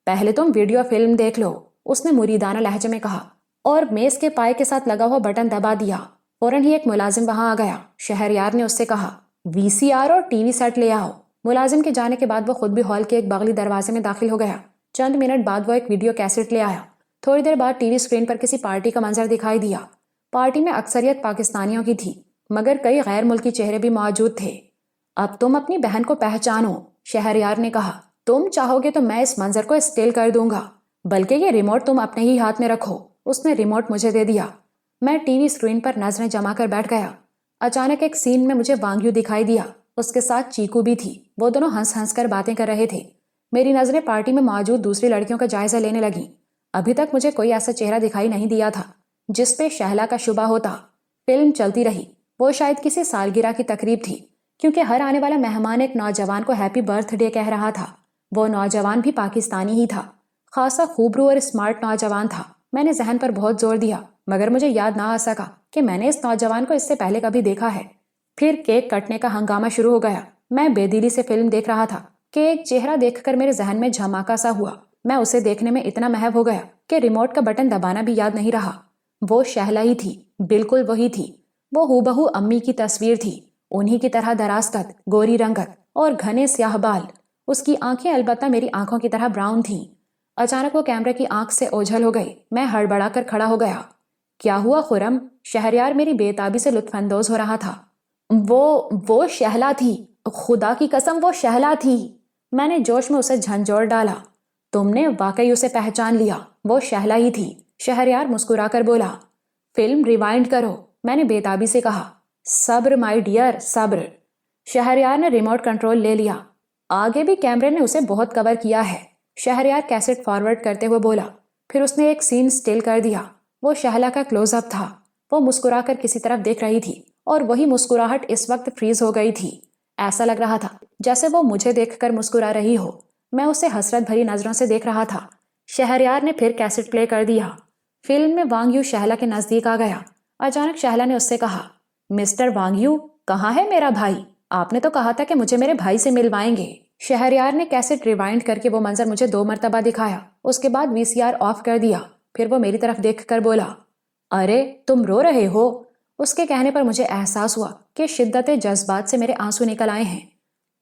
پہلے تم ویڈیو فلم دیکھ لو، اس نے مریدانہ لہجے میں کہا اور میز کے پائے کے ساتھ لگا ہوا بٹن دبا دیا۔ فوراً ہی ایک ملازم وہاں آ گیا۔ شہریار نے اس سے کہا وی سی آر اور ٹی وی سیٹ لے آؤ۔ ملازم کے جانے کے بعد وہ خود بھی ہال کے ایک بغلی دروازے میں داخل ہو گیا۔ چند منٹ بعد وہ ایک ویڈیو کیسٹ لے آیا۔ تھوڑی دیر بعد ٹی وی اسکرین پر کسی پارٹی کا منظر دکھائی دیا۔ پارٹی میں اکثریت پاکستانیوں کی تھی، مگر کئی غیر ملکی چہرے بھی موجود تھے۔ اب تم اپنی بہن کو پہچانو، شہریار نے کہا۔ تم چاہو گے تو میں اس منظر کو اسٹل کر دوں گا، بلکہ یہ ریموٹ تم اپنے ہی ہاتھ میں رکھو۔ اس نے ریموٹ مجھے دے دیا۔ میں ٹی وی اسکرین پر نظریں جما کر بیٹھ گیا۔ اچانک ایک سین میں مجھے وانگیو دکھائی دیا، اس کے ساتھ چیکو بھی تھی۔ وہ دونوں ہنس ہنس کر باتیں کر رہے تھے۔ میری نظریں پارٹی میں موجود دوسری لڑکیوں کا جائزہ لینے لگیں۔ ابھی تک مجھے کوئی ایسا چہرہ دکھائی نہیں دیا تھا جس پہ شہلا کا شبہ ہوتا۔ فلم چلتی رہی۔ وہ شاید کسی سالگرہ کی تقریب تھی، کیونکہ ہر آنے والا مہمان ایک نوجوان کو ہیپی برتھ ڈے کہہ رہا تھا۔ وہ نوجوان بھی پاکستانی ہی تھا، خاصا خوبرو اور اسمارٹ نوجوان تھا۔ میں نے ذہن پر بہت زور دیا، مگر مجھے یاد نہ آ سکا کہ میں نے اس نوجوان کو اس سے پہلے کبھی دیکھا ہے۔ پھر کیک کٹنے کا ہنگامہ شروع ہو گیا۔ میں بے دلی سے فلم دیکھ رہا تھا کہ ایک چہرہ دیکھ کر میرے ذہن میں جھماکا سا ہوا۔ میں اسے دیکھنے میں اتنا محو ہو گیا کہ ریموٹ کا بٹن دبانا بھی یاد نہیں رہا۔ وہ شہلا ہی تھی، بالکل وہی تھی۔ وہ ہو بہو امی کی تصویر تھی، انہی کی طرح دراز قد، گوری رنگت اور گھنے سیاہ بال۔ اس کی آنکھیں البتہ میری آنکھوں کی طرح براؤن تھیں۔ اچانک وہ کیمرے کی آنکھ سے اوجھل ہو گئی۔ میں ہڑبڑا کر کھڑا ہو گیا۔ کیا ہوا خرم؟ شہریار میری بے تابی سے لطف اندوز ہو رہا تھا۔ وہ شہلا تھی، خدا کی قسم وہ شہلا تھی۔ میں نے جوش میں اسے جھنجھوڑ ڈالا۔ تم نے واقعی اسے پہچان لیا، وہ شہلا ہی تھی، شہریار مسکرا کر بولا۔ فلم ریوائنڈ کرو، میں نے بے تابی سے کہا۔ صبر مائی ڈیئر، صبر۔ شہریار نے ریموٹ کنٹرول لے لیا۔ آگے بھی کیمرے نے اسے بہت کور کیا ہے، شہریار کیسٹ فارورڈ کرتے ہوئے بولا۔ پھر اس نے ایک سین سٹل کر دیا۔ وہ شہلا کا کلوز اپ تھا۔ وہ مسکرا کر کسی طرف دیکھ رہی تھی اور وہی مسکراہٹ اس وقت فریز ہو گئی تھی۔ ایسا لگ رہا تھا جیسے وہ مجھے دیکھ کر مسکرا رہی ہو۔ میں اسے حسرت بھری نظروں سے دیکھ رہا تھا۔ شہریار نے پھر کیسٹ پلے کر دیا۔ فلم میں وانگیو شہلا کے نزدیک آ گیا۔ اچانک شہلا نے اس سے کہا، مسٹر وانگیو، کہاں ہے میرا بھائی؟ آپ نے تو کہا تھا کہ مجھے میرے بھائی سے ملوائیں گے۔ شہریار نے کیسٹ ریوائنڈ کر کے وہ منظر مجھے 2 مرتبہ دکھایا۔ اس کے بعد وی سی آر آف کر دیا۔ پھر وہ میری طرف دیکھ کر بولا، ارے تم رو رہے ہو؟ اس کے کہنے پر مجھے احساس ہوا کہ شدت جذبات سے میرے آنسو نکل آئے ہیں۔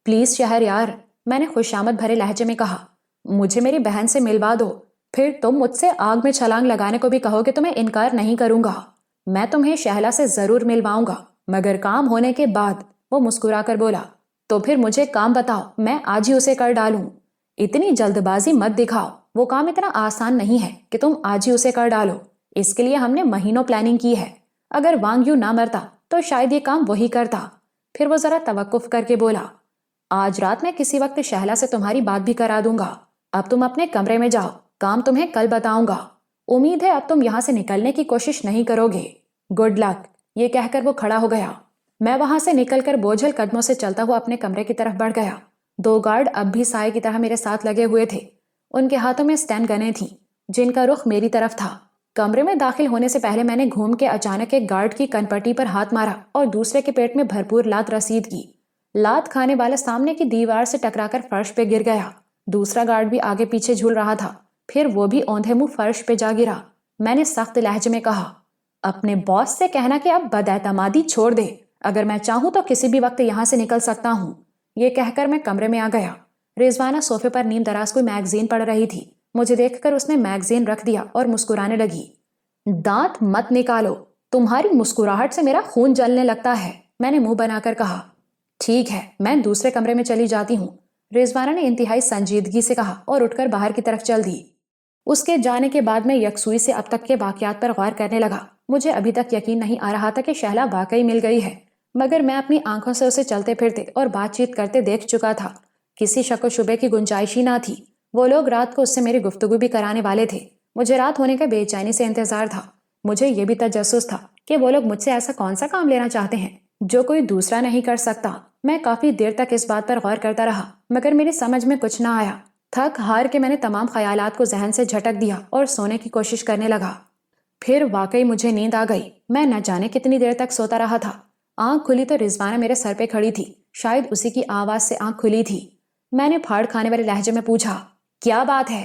پلیز شہریار، میں نے خوشامد بھرے لہجے میں کہا، مجھے میری بہن سے ملوا دو، پھر تم مجھ سے آگ میں چھلانگ لگانے کو بھی کہو گے تو میں انکار نہیں کروں گا۔ میں تمہیں شہلا سے ضرور ملواؤں گا، مگر کام ہونے کے بعد۔ وہ مسکرا کر بولا، تو پھر مجھے کام بتاؤ، میں آج ہی اسے کر ڈالوں۔ اتنی جلد بازی مت دکھاؤ، وہ کام اتنا آسان نہیں ہے کہ تم آج ہی اسے کر ڈالو۔ اس کے لیے ہم نے مہینوں پلاننگ کی ہے۔ اگر وانگیو نہ مرتا تو شاید یہ کام وہی کرتا۔ پھر وہ ذرا توقف کر کے بولا، آج رات میں کسی وقت شہلا سے تمہاری بات بھی کرا دوں گا۔ اب تم اپنے کمرے میں جاؤ، کام تمہیں کل بتاؤں گا۔ امید ہے اب تم یہاں سے نکلنے کی کوشش نہیں کرو گے۔ Good luck. یہ کہہ کر وہ کھڑا ہو گیا۔ میں وہاں سے نکل کر بوجھل قدموں سے چلتا ہوا اپنے کمرے کی طرف بڑھ گیا۔ 2 گارڈ اب بھی سائے کی طرح میرے ساتھ لگے ہوئے تھے۔ ان کے ہاتھوں میں سٹین گنیں تھیں جن کا رخ میری طرف تھا۔ کمرے میں داخل ہونے سے پہلے میں نے گھوم کے اچانک ایک گارڈ کی کنپٹی پر ہاتھ مارا اور دوسرے کے پیٹ میں بھرپور لات رسید کی۔ لات کھانے والا سامنے کی دیوار سے ٹکرا کر فرش پہ گر گیا۔ دوسرا گارڈ بھی آگے پیچھے جھول رہا تھا، پھر وہ بھی اوندھے منہ فرش پہ جا گرا۔ میں نے سخت لہجے میں کہا، اپنے باس سے کہنا کہ اب بداعتمادی چھوڑ دے، اگر میں چاہوں تو کسی بھی وقت یہاں سے نکل سکتا ہوں۔ یہ کہہ کر میں کمرے میں آ گیا۔ رضوانہ صوفے پر نیم دراز کوئی میگزین پڑھ رہی تھی۔ مجھے دیکھ کر اس نے میگزین رکھ دیا اور مسکرانے لگی۔ دانت مت نکالو، تمہاری مسکراہٹ سے میرا خون جلنے لگتا ہے، میں نے منہ بنا کر کہا۔ ٹھیک ہے، میں دوسرے کمرے میں چلی جاتی ہوں، رضوانہ نے انتہائی سنجیدگی سے کہا اور اٹھ کر باہر کی طرف چل دی۔ اس کے جانے کے بعد میں یکسوئی سے اب تک کے واقعات پر غور کرنے لگا۔ مجھے ابھی تک یقین نہیں آ رہا تھا کہ شہلا واقعی مل گئی ہے، مگر میں اپنی آنکھوں سے اسے چلتے پھرتے اور بات چیت کرتے دیکھ چکا تھا۔ کسی شک و شبے کی گنجائش ہی نہ تھی۔ وہ لوگ رات کو اس سے میری گفتگو بھی کرانے والے تھے۔ مجھے رات ہونے کا بے چینی سے انتظار تھا۔ مجھے یہ بھی تجسس تھا کہ وہ لوگ مجھ سے ایسا کون سا کام لینا چاہتے ہیں جو کوئی دوسرا نہیں کر سکتا۔ میں کافی دیر تک اس بات پر غور کرتا رہا، مگر میری سمجھ میں کچھ نہ آیا۔ تھک ہار کے میں نے تمام خیالات کو ذہن سے جھٹک دیا اور سونے کی کوشش کرنے لگا۔ پھر واقعی مجھے نیند آ گئی۔ میں نہ جانے کتنی دیر تک سوتا رہا تھا۔ آنکھ کھلی تو رضوانہ میرے سر پہ کھڑی تھی، شاید اسی کی آواز سے آنکھ کھلی تھی۔ میں نے پھاڑ کھانے والے لہجے میں پوچھا، کیا بات ہے؟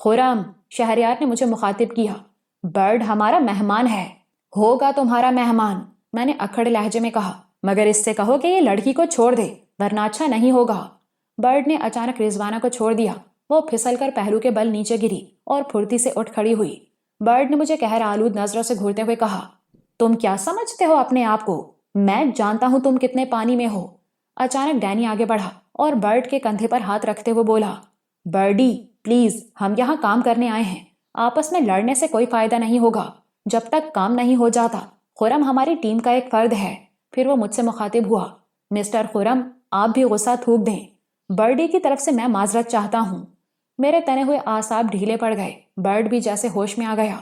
خرم، شہریار نے مجھے مخاطب کیا، برڈ ہمارا مہمان ہے۔ ہوگا تمہارا مہمان، میں نے اکھڑ لہجے میں کہا، مگر اس سے کہو کہ یہ لڑکی کو چھوڑ دے ورنہ اچھا نہیں ہوگا۔ برڈ نے اچانک رضوانہ کو چھوڑ دیا۔ وہ پھسل کر پہلو کے بل نیچے گری اور پھرتی سے اٹھ کھڑی ہوئی۔ برڈ نے مجھے قہر آلود نظروں سے گھورتے ہوئے کہا، تم کیا سمجھتے ہو اپنے آپ کو؟ میں جانتا ہوں تم کتنے پانی میں ہو۔ اچانک ڈینی آگے بڑھا اور برڈ کے کندھے پر ہاتھ رکھتے ہوئے بولا، برڈی پلیز، ہم یہاں کام کرنے آئے ہیں، آپس میں لڑنے سے کوئی فائدہ نہیں ہوگا جب تک کام نہیں ہو جاتا۔ خرم ہماری ٹیم کا ایک فرد ہے۔ پھر وہ مجھ سے مخاطب ہوا، مسٹر خرم، آپ بھی غصہ تھوک دیں، برڈی کی طرف سے میں معذرت چاہتا ہوں۔ میرے تنے ہوئے اعصاب ڈھیلے پڑ گئے۔ برڈ بھی جیسے ہوش میں آ گیا۔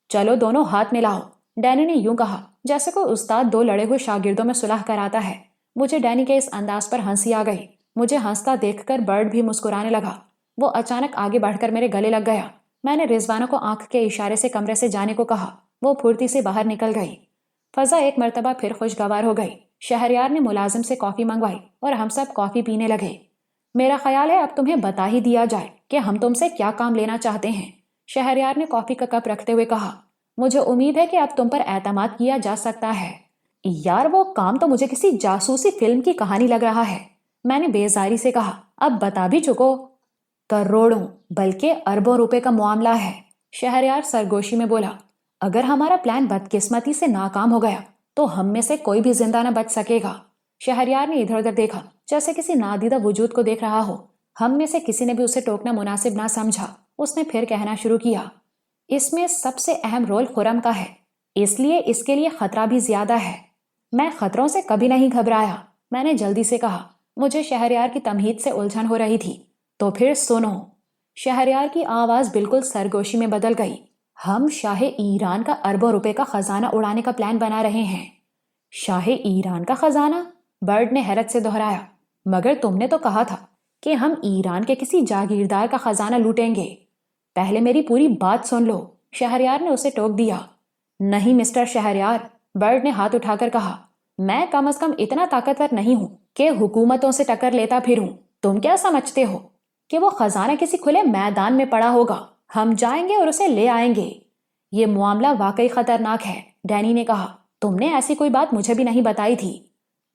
چلو دونوں ہاتھ ملاؤ، ڈینی نے یوں کہا جیسے کوئی استاد دو لڑے ہوئے شاگردوں میں صلح کراتا ہے۔ مجھے ڈینی کے اس انداز پر ہنسی آ گئی۔ مجھے ہنستا دیکھ کر برڈ بھی مسکرانے لگا۔ وہ اچانک آگے بڑھ کر میرے گلے لگ گیا۔ میں نے رضوانہ کو آنکھ کے اشارے سے کمرے سے جانے کو کہا۔ وہ پھرتی سے باہر نکل گئی۔ فضا ایک مرتبہ پھر خوشگوار ہو گئی۔ شہریار نے ملازم سے کافی منگوائی اور ہم سب کافی پینے لگے۔ میرا خیال ہے اب تمہیں بتا ہی دیا جائے کہ ہم تم سے کیا کام لینا چاہتے ہیں، شہریار نے کافی کا کپ رکھتے ہوئے کہا۔ مجھے امید ہے کہ اب تم پر اعتماد کیا جا سکتا ہے۔ یار وہ کام تو مجھے کسی جاسوسی فلم کی کہانی لگ رہا ہے، میں نے بیزاری سے کہا۔ اب بتا بھی چکو۔ کروڑوں بلکہ اربوں روپے کا معاملہ ہے، شہریار سرگوشی میں بولا۔ اگر ہمارا پلان بدقسمتی سے ناکام ہو گیا تو ہم میں سے کوئی بھی زندہ نہ بچ سکے گا۔ شہریار نے ادھر ادھر دیکھا جیسے کسی نادیدہ وجود کو دیکھ رہا ہو۔ ہم میں سے کسی نے بھی اسے ٹوکنا مناسب نہ سمجھا۔ اس نے پھر کہنا شروع کیا، اس میں سب سے اہم رول خرم کا ہے، اس لیے اس کے لیے خطرہ بھی زیادہ ہے۔ میں خطروں سے کبھی نہیں گھبرایا، میں نے جلدی سے کہا۔ مجھے شہریار کی تمہید سے الجھن ہو رہی تھی۔ تو پھر سنو، شہریار کی آواز بالکل سرگوشی میں بدل گئی۔ ہم شاہ ایران کا اربوں روپے کا خزانہ اڑانے کا پلان بنا رہے ہیں۔ شاہ ایران کا خزانہ؟ برڈ نے حیرت سے دہرایا، مگر تم نے تو کہا تھا کہ ہم ایران کے کسی جاگیردار کا خزانہ لوٹیں گے۔ پہلے میری پوری بات سن لو، شہریار نے اسے ٹوک دیا۔ نہیں مسٹر شہریار، برڈ نے ہاتھ اٹھا کر کہا، میں کم از کم اتنا طاقتور نہیں ہوں کہ حکومتوں سے ٹکر لیتا پھروں۔ تم کیا سمجھتے ہو کہ وہ خزانہ کسی کھلے میدان میں پڑا ہوگا؟ ہم جائیں گے اور اسے لے آئیں گے۔ یہ معاملہ واقعی خطرناک ہے، ڈینی نے کہا۔ تم نے ایسی کوئی بات مجھے بھی نہیں بتائی تھی۔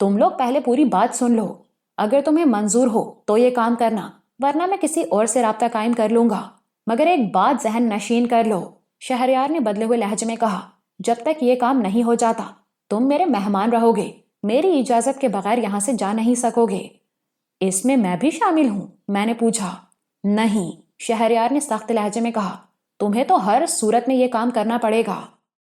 تم لوگ پہلے پوری بات سن لو، اگر تمہیں منظور ہو تو یہ کام کرنا، ورنہ میں کسی اور سے رابطہ قائم کر لوں گا۔ مگر ایک بات ذہن نشین کر لو، شہریار نے بدلے ہوئے لہجے میں کہا، جب تک یہ کام نہیں ہو جاتا تم میرے مہمان رہو گے، میری اجازت کے بغیر یہاں سے جا نہیں سکو گے۔ اس میں بھی شامل ہوں؟ میں نے پوچھا۔ نہیں، شہریار نے سخت لہجے میں کہا، تمہیں تو ہر صورت میں یہ کام کرنا پڑے گا،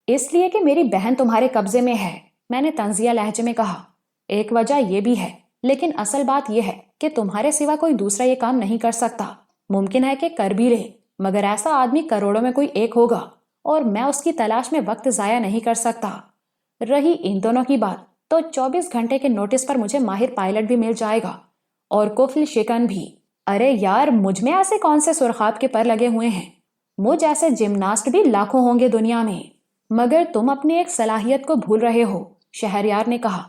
اس لیے کہ میری بہن تمہارے قبضے میں ہے، میں نے طنزیہ لہجے میں کہا۔ ایک وجہ یہ بھی ہے، لیکن اصل بات یہ ہے کہ تمہارے سوا کوئی دوسرا یہ کام نہیں کر سکتا۔ ممکن ہے کہ کر بھی لے، مگر ایسا آدمی کروڑوں میں کوئی ایک ہوگا، اور میں اس کی تلاش میں وقت ضائع نہیں کر سکتا۔ رہی ان دونوں کی بات، تو 24 گھنٹے کے نوٹس پر مجھے ماہر پائلٹ بھی مل جائے گا، اور کفل شکن بھی۔ ارے یار، مجھ میں ایسے کون سے سرخاب کے پر لگے ہوئے ہیں؟ مجھ ایسے جمناسٹ بھی لاکھوں ہوں گے دنیا میں۔ مگر تم اپنی ایک صلاحیت کو بھول رہے ہو، شہریار نے کہا۔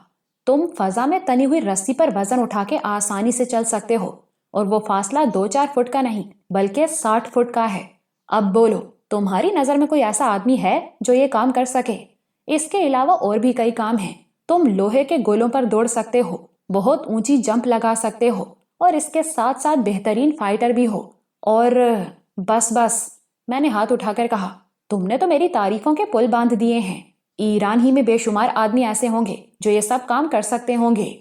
تم فضا میں تنی ہوئی رسی پر وزن اٹھا کے آسانی سے چل سکتے ہو، اور وہ فاصلہ 2-4 فٹ کا نہیں بلکہ 60 فٹ کا ہے۔ اب بولو، تمہاری نظر میں کوئی ایسا آدمی ہے جو یہ کام کر سکے؟ اس کے علاوہ اور بھی کئی کام ہیں۔ تم لوہے کے گولوں پر دوڑ سکتے ہو، بہت اونچی جمپ لگا سکتے ہو، اور اس کے ساتھ ساتھ بہترین فائٹر بھی ہو، اور بس میں نے ہاتھ اٹھا کر کہا، تم نے تو میری تعریفوں کے پل باندھ دیے ہیں۔ ایران ہی میں بے شمار آدمی ایسے ہوں گے جو یہ سب کام کر سکتے ہوں گے،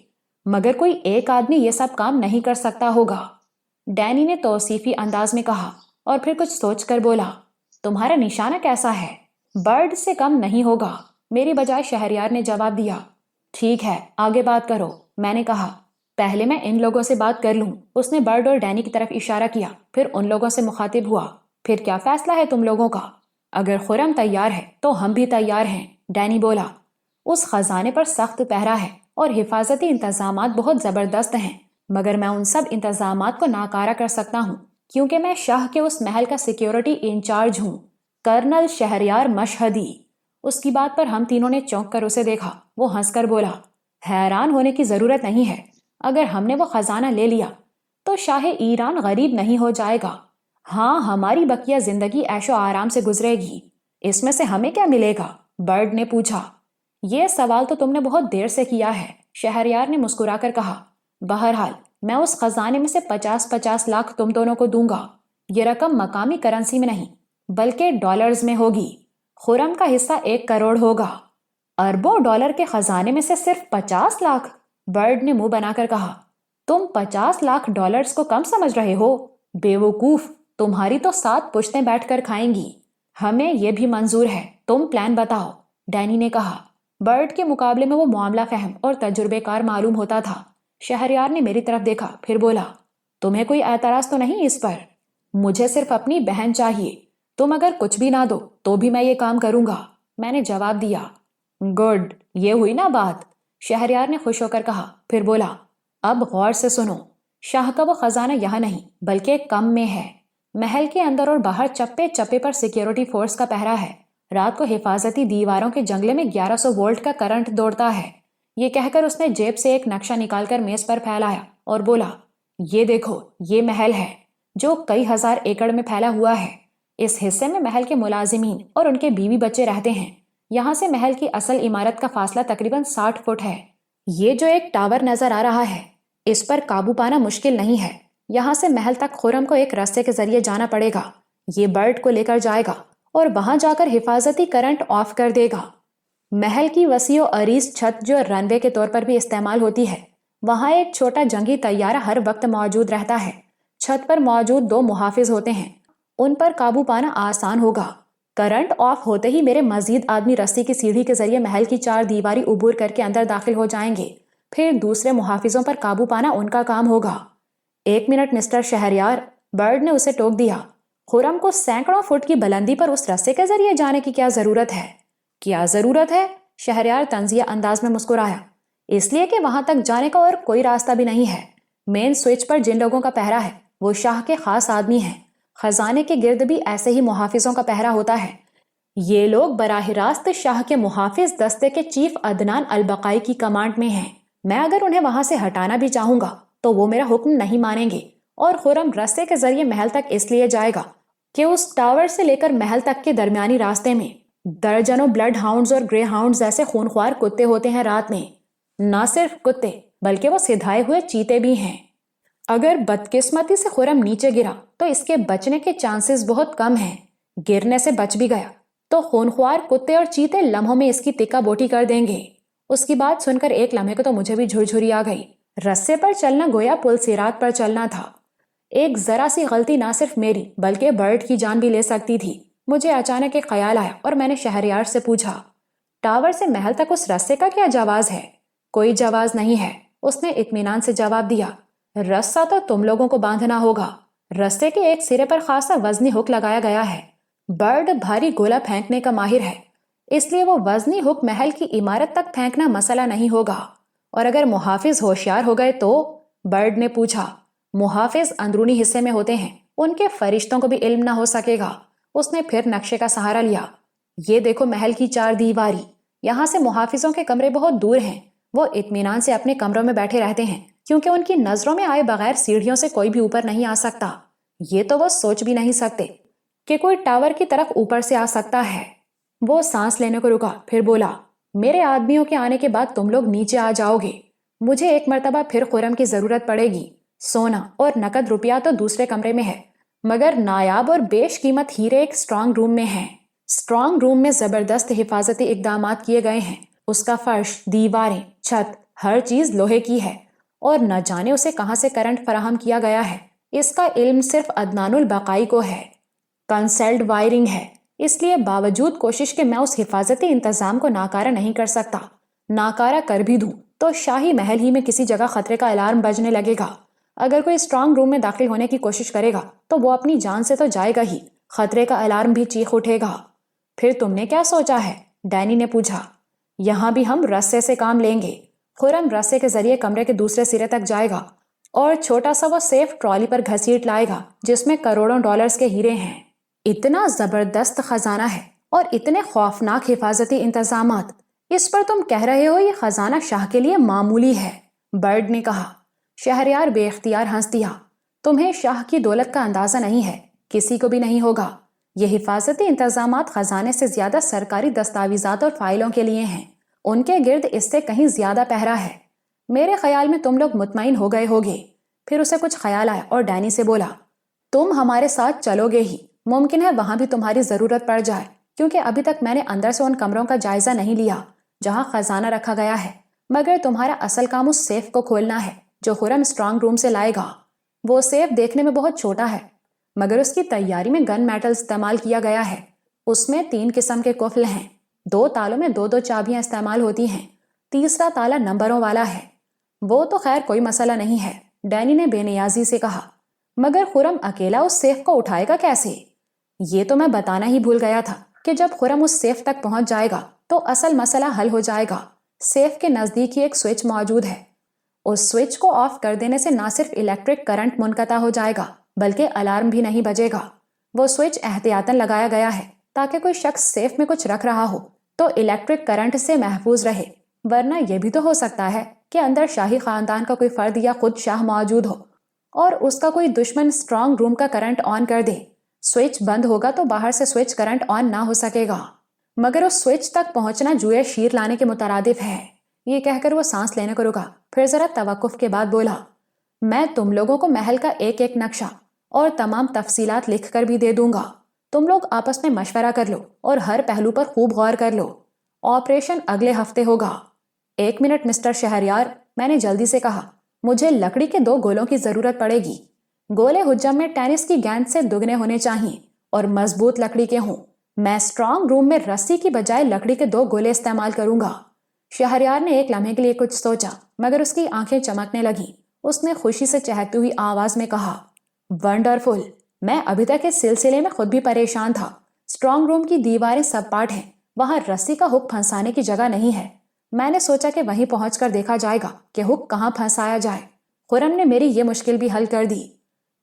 مگر کوئی ایک آدمی یہ سب کام نہیں کر سکتا ہوگا، ڈینی نے توصیفی انداز میں کہا، اور پھر کچھ سوچ کر بولا، تمہارا نشانہ کیسا ہے؟ برڈ سے کم نہیں ہوگا، میری بجائے شہریار نے جواب دیا۔ ٹھیک ہے، آگے بات کرو، میں نے کہا۔ پہلے میں ان لوگوں سے بات کر لوں، اس نے برڈ اور ڈینی کی طرف اشارہ کیا، پھر ان لوگوں سے مخاطب ہوا۔ پھر کیا فیصلہ ہے تم لوگوں کا؟ اگر خرم تیار ہے تو ہم بھی تیار ہیں، ڈینی بولا۔ اس خزانے پر سخت پہرا ہے اور حفاظتی انتظامات بہت زبردست ہیں، مگر میں ان سب انتظامات کو ناکارہ کر سکتا ہوں، کیونکہ میں شاہ کے اس محل کا سیکیورٹی انچارج ہوں، کرنل شہریار مشہدی۔ اس کی بات پر ہم تینوں نے چونک کر اسے دیکھا۔ وہ ہنس کر بولا، حیران ہونے کی ضرورت نہیں ہے، اگر ہم نے وہ خزانہ لے لیا تو شاہ ایران غریب نہیں ہو جائے گا۔ ہاں، ہماری بقیہ زندگی عیش و آرام سے گزرے گی، اس میں سے ہمیں کیا ملے گا؟ برڈ نے پوچھا۔ یہ سوال تو تم نے بہت دیر سے کیا ہے، شہریار نے مسکرا کر کہا۔ بہرحال میں اس خزانے میں سے 50-50 لاکھ تم دونوں کو دوں گا۔ یہ رقم مقامی کرنسی میں نہیں بلکہ ڈالرز میں ہوگی۔ خرم کا حصہ 1 کروڑ ہوگا۔ اربوں ڈالر کے خزانے میں سے صرف 50 لاکھ؟ برڈ نے منہ بنا کر کہا۔ تم 50 لاکھ ڈالرز کو کم سمجھ رہے ہو؟ بے وقوف، تمہاری تو 7 پشتیں بیٹھ کر کھائیں گی۔ ہمیں یہ بھی منظور ہے، تم پلان بتاؤ، ڈینی نے کہا۔ برڈ کے مقابلے میں وہ معاملہ فہم اور تجربے کار معلوم ہوتا تھا۔ شہریار نے میری طرف دیکھا، پھر بولا، تمہیں کوئی اعتراض تو نہیں اس پر؟ مجھے صرف اپنی بہن چاہیے، تم اگر کچھ بھی نہ دو تو بھی میں یہ کام کروں گا، میں نے جواب دیا۔ گڈ، یہ ہوئی نا بات، شہریار نے خوش ہو کر کہا، پھر بولا، اب غور سے سنو، شاہ کا وہ خزانہ یہاں نہیں بلکہ کم میں ہے۔ محل کے اندر اور باہر چپے چپے پر سیکیورٹی فورس کا پہرا ہے۔ رات کو حفاظتی دیواروں کے جنگلے میں 1100 وولٹ کا کرنٹ دوڑتا ہے۔ یہ کہہ کر اس نے جیب سے ایک نقشہ نکال کر میز پر پھیلایا اور بولا، یہ دیکھو، یہ محل ہے جو کئی ہزار ایکڑ میں پھیلا ہوا ہے۔ اس حصے میں محل کے ملازمین اور ان کے بیوی بچے رہتے ہیں۔ یہاں سے محل کی اصل عمارت کا فاصلہ تقریباً 60 فٹ ہے۔ یہ جو ایک ٹاور نظر آ رہا ہے، اس پر قابو پانا مشکل نہیں ہے۔ یہاں سے محل تک خرم کو ایک راستے کے ذریعے جانا پڑے گا۔ یہ برڈ کو لے کر جائے گا اور وہاں جا کر حفاظتی کرنٹ آف کر دے گا۔ محل کی وسیع و عریض چھت جو رن وے کے طور پر بھی استعمال ہوتی ہے، وہاں ایک چھوٹا جنگی طیارہ ہر وقت موجود رہتا ہے۔ چھت پر موجود 2 محافظ ہوتے ہیں، ان پر قابو پانا آسان ہوگا۔ کرنٹ آف ہوتے ہی میرے مزید آدمی رسی کی سیڑھی کے ذریعے محل کی 4 دیواری عبور کر کے اندر داخل ہو جائیں گے۔ پھر دوسرے محافظوں پر قابو پانا ان کا کام ہوگا۔ 1 منٹ مسٹر شہریار، برڈ نے اسے ٹوک دیا، خرم کو سینکڑوں فٹ کی بلندی پر اس رستے کے ذریعے جانے کی کیا ضرورت ہے؟ کیا ضرورت ہے؟ شہریار طنزیہ انداز میں مسکرایا۔ اس لیے کہ وہاں تک جانے کا اور کوئی راستہ بھی نہیں ہے۔ مین سوئچ پر جن لوگوں کا پہرا ہے وہ شاہ کے خاص آدمی ہیں۔ خزانے کے گرد بھی ایسے ہی محافظوں کا پہرا ہوتا ہے۔ یہ لوگ براہ راست شاہ کے محافظ دستے کے چیف عدنان البقائی کی کمانڈ میں ہیں۔ میں اگر انہیں وہاں سے ہٹانا بھی چاہوں گا تو وہ میرا حکم نہیں مانیں گے، اور خرم رستے کے ذریعے محل تک اس لیے جائے گا کہ اس ٹاور سے لے کر محل تک کے درمیانی راستے میں درجنوں بلڈ ہاؤنڈز اور گرے ہاؤنڈز جیسے خونخوار کتے ہوتے ہیں رات میں۔ نہ صرف کتے بلکہ وہ سدھائے ہوئے چیتے بھی ہیں۔ اگر بدقسمتی سے خرم نیچے گرا تو اس کے بچنے کے چانسز بہت کم ہیں۔ گرنے سے بچ بھی گیا تو خونخوار کتے اور چیتے لمحوں میں اس کی ٹکا بوٹی کر دیں گے۔ اس کی بات سن کر ایک لمحے کو تو مجھے بھی جھرجھری آ گئی۔ رستے پر چلنا گویا پل سیرات پر چلنا تھا۔ ایک ذرا سی غلطی نہ صرف میری بلکہ برڈ کی جان بھی لے سکتی تھی۔ مجھے اچانک ایک خیال آیا اور میں نے شہریار سے پوچھا، ٹاور سے محل تک اس رستے کا کیا جواز ہے؟ کوئی جواز نہیں ہے، اس نے اطمینان سے جواب دیا۔ رستہ تو تم لوگوں کو باندھنا ہوگا۔ رستے کے ایک سرے پر خاصا وزنی ہک لگایا گیا ہے۔ برڈ بھاری گولا پھینکنے کا ماہر ہے، اس لیے وہ وزنی ہک محل کی عمارت تک پھینکنا مسئلہ نہیں ہوگا۔ اور اگر محافظ ہوشیار ہو گئے تو؟ برڈ نے پوچھا۔ محافظ اندرونی حصے میں ہوتے ہیں، ان کے فرشتوں کو بھی علم نہ ہو سکے گا۔ اس نے پھر نقشے کا سہارا لیا۔ یہ دیکھو محل کی 4 دیواری، یہاں سے محافظوں کے کمرے بہت دور ہیں۔ وہ اطمینان سے اپنے کمروں میں بیٹھے رہتے ہیں کیونکہ ان کی نظروں میں آئے بغیر سیڑھیوں سے کوئی بھی اوپر نہیں آ سکتا۔ یہ تو وہ سوچ بھی نہیں سکتے کہ کوئی ٹاور کی طرف اوپر سے آ سکتا ہے۔ وہ سانس لینے کو رکا، پھر بولا، میرے آدمیوں کے آنے کے بعد تم لوگ نیچے آ جاؤ گے۔ مجھے ایک مرتبہ پھر خرم کی ضرورت پڑے گی۔ سونا اور نقد روپیہ تو دوسرے کمرے میں ہے، مگر نایاب اور بیش قیمت ہیرے ایک اسٹرانگ روم میں ہیں۔ اسٹرانگ روم میں زبردست حفاظتی اقدامات کیے گئے ہیں۔ اس کا فرش، دیواریں، چھت، ہر چیز لوہے کی ہے، اور نہ جانے اسے کہاں سے کرنٹ فراہم کیا گیا ہے، اس کا علم صرف عدنان البقائی کو ہے۔ کنسیلڈ وائرنگ ہے، اس لیے باوجود کوشش کہ میں اس حفاظتی انتظام کو ناکارہ نہیں کر سکتا۔ ناکارہ کر بھی دوں تو شاہی محل ہی میں کسی جگہ خطرے کا الارم بجنے لگے گا۔ اگر کوئی اسٹرانگ روم میں داخل ہونے کی کوشش کرے گا تو وہ اپنی جان سے تو جائے گا ہی، خطرے کا الارم بھی چیخ اٹھے گا۔ پھر تم نے کیا سوچا ہے؟ ڈینی نے پوچھا۔ یہاں بھی ہم رسے سے کام لیں گے۔ خرم رسے کے ذریعے کمرے کے دوسرے سرے تک جائے گا اور چھوٹا سا وہ سیف ٹرالی پر گھسیٹ لائے گا جس میں کروڑوں ڈالرز کے ہیرے ہیں۔ اتنا زبردست خزانہ ہے اور اتنے خوفناک حفاظتی انتظامات، اس پر تم کہہ رہے ہو یہ خزانہ شاہ کے لیے معمولی ہے؟ برڈ نے کہا۔ شہریار بے اختیار ہنس دیا۔ تمہیں شاہ کی دولت کا اندازہ نہیں ہے، کسی کو بھی نہیں ہوگا۔ یہ حفاظتی انتظامات خزانے سے زیادہ سرکاری دستاویزات اور فائلوں کے لیے ہیں۔ ان کے گرد اس سے کہیں زیادہ پہرا ہے۔ میرے خیال میں تم لوگ مطمئن ہو گئے ہوگے۔ پھر اسے کچھ خیال آیا اور ڈینی سے بولا، تم ہمارے ساتھ چلو گے ہی، ممکن ہے وہاں بھی تمہاری ضرورت پڑ جائے، کیونکہ ابھی تک میں نے اندر سے ان کمروں کا جائزہ نہیں لیا جہاں خزانہ رکھا گیا ہے، مگر تمہارا اصل کام اس سیف کو کھولنا ہے جو خرم اسٹرانگ روم سے لائے گا۔ وہ سیف دیکھنے میں بہت چھوٹا ہے، مگر اس کی تیاری میں گن میٹل استعمال کیا گیا ہے۔ اس میں 3 قسم کے قفل ہیں، 2 تالوں میں 2 چابیاں استعمال ہوتی ہیں، تیسرا تالا نمبروں والا ہے۔ وہ تو خیر کوئی مسئلہ نہیں ہے، ڈینی نے بے نیازی سے کہا، مگر خرم اکیلا اس سیف کو اٹھائے گا کیسے؟ یہ تو میں بتانا ہی بھول گیا تھا کہ جب خرم اس سیف تک پہنچ جائے گا تو اصل مسئلہ حل ہو جائے گا۔ سیف کے نزدیک ہی ایک سوئچ موجود ہے۔ اس سوئچ کو آف کر دینے سے نہ صرف الیکٹرک کرنٹ منقطع ہو جائے گا بلکہ الارم بھی نہیں بجے گا۔ وہ سوئچ احتیاطاً لگایا گیا ہے تاکہ کوئی شخص سیف میں کچھ رکھ رہا ہو تو الیکٹرک کرنٹ سے محفوظ رہے، ورنہ یہ بھی تو ہو سکتا ہے کہ اندر شاہی خاندان کا کوئی فرد یا خود شاہ موجود ہو اور اس کا کوئی دشمن اسٹرانگ روم کا کرنٹ آن کر دے۔ سوئچ بند ہوگا تو باہر سے سوئچ کرنٹ آن نہ ہو سکے گا، مگر اس سوئچ تک پہنچنا جوئے شیر لانے کے مترادف ہے۔ یہ کہہ کر وہ سانس لینے کو رکا، پھر ذرا توقف کے بعد بولا، میں تم لوگوں کو محل کا ایک ایک نقشہ اور تمام تفصیلات لکھ کر بھی دے دوں گا۔ تم لوگ آپس میں مشورہ کر لو اور ہر پہلو پر خوب غور کر لو۔ آپریشن اگلے ہفتے ہوگا۔ 1 منٹ مسٹر شہریار، میں نے جلدی سے کہا، مجھے لکڑی کے 2 گولوں کی ضرورت پڑے گی۔ گولے حجم میں ٹینس کی گیند سے دگنے ہونے چاہیے اور مضبوط لکڑی کے ہوں۔ میں اسٹرانگ روم میں رسی کی بجائے لکڑی کے 2 گولے استعمال کروں گا۔ شہریار نے ایک لمحے کے لیے کچھ سوچا، مگر اس کی آنکھیں چمکنے لگیں۔ اس نے خوشی سے چہکتی ہوئی آواز میں کہا، ونڈرفل! میں ابھی تک اس سلسلے میں خود بھی پریشان تھا۔ اسٹرانگ روم کی دیواریں سب پاٹ ہیں، وہاں رسی کا ہک پھنسانے کی جگہ نہیں ہے۔ میں نے سوچا کہ وہیں پہنچ کر دیکھا جائے گا کہ ہک کہاں پھنسایا جائے۔ خرم نے میری یہ مشکل بھی حل کر دی۔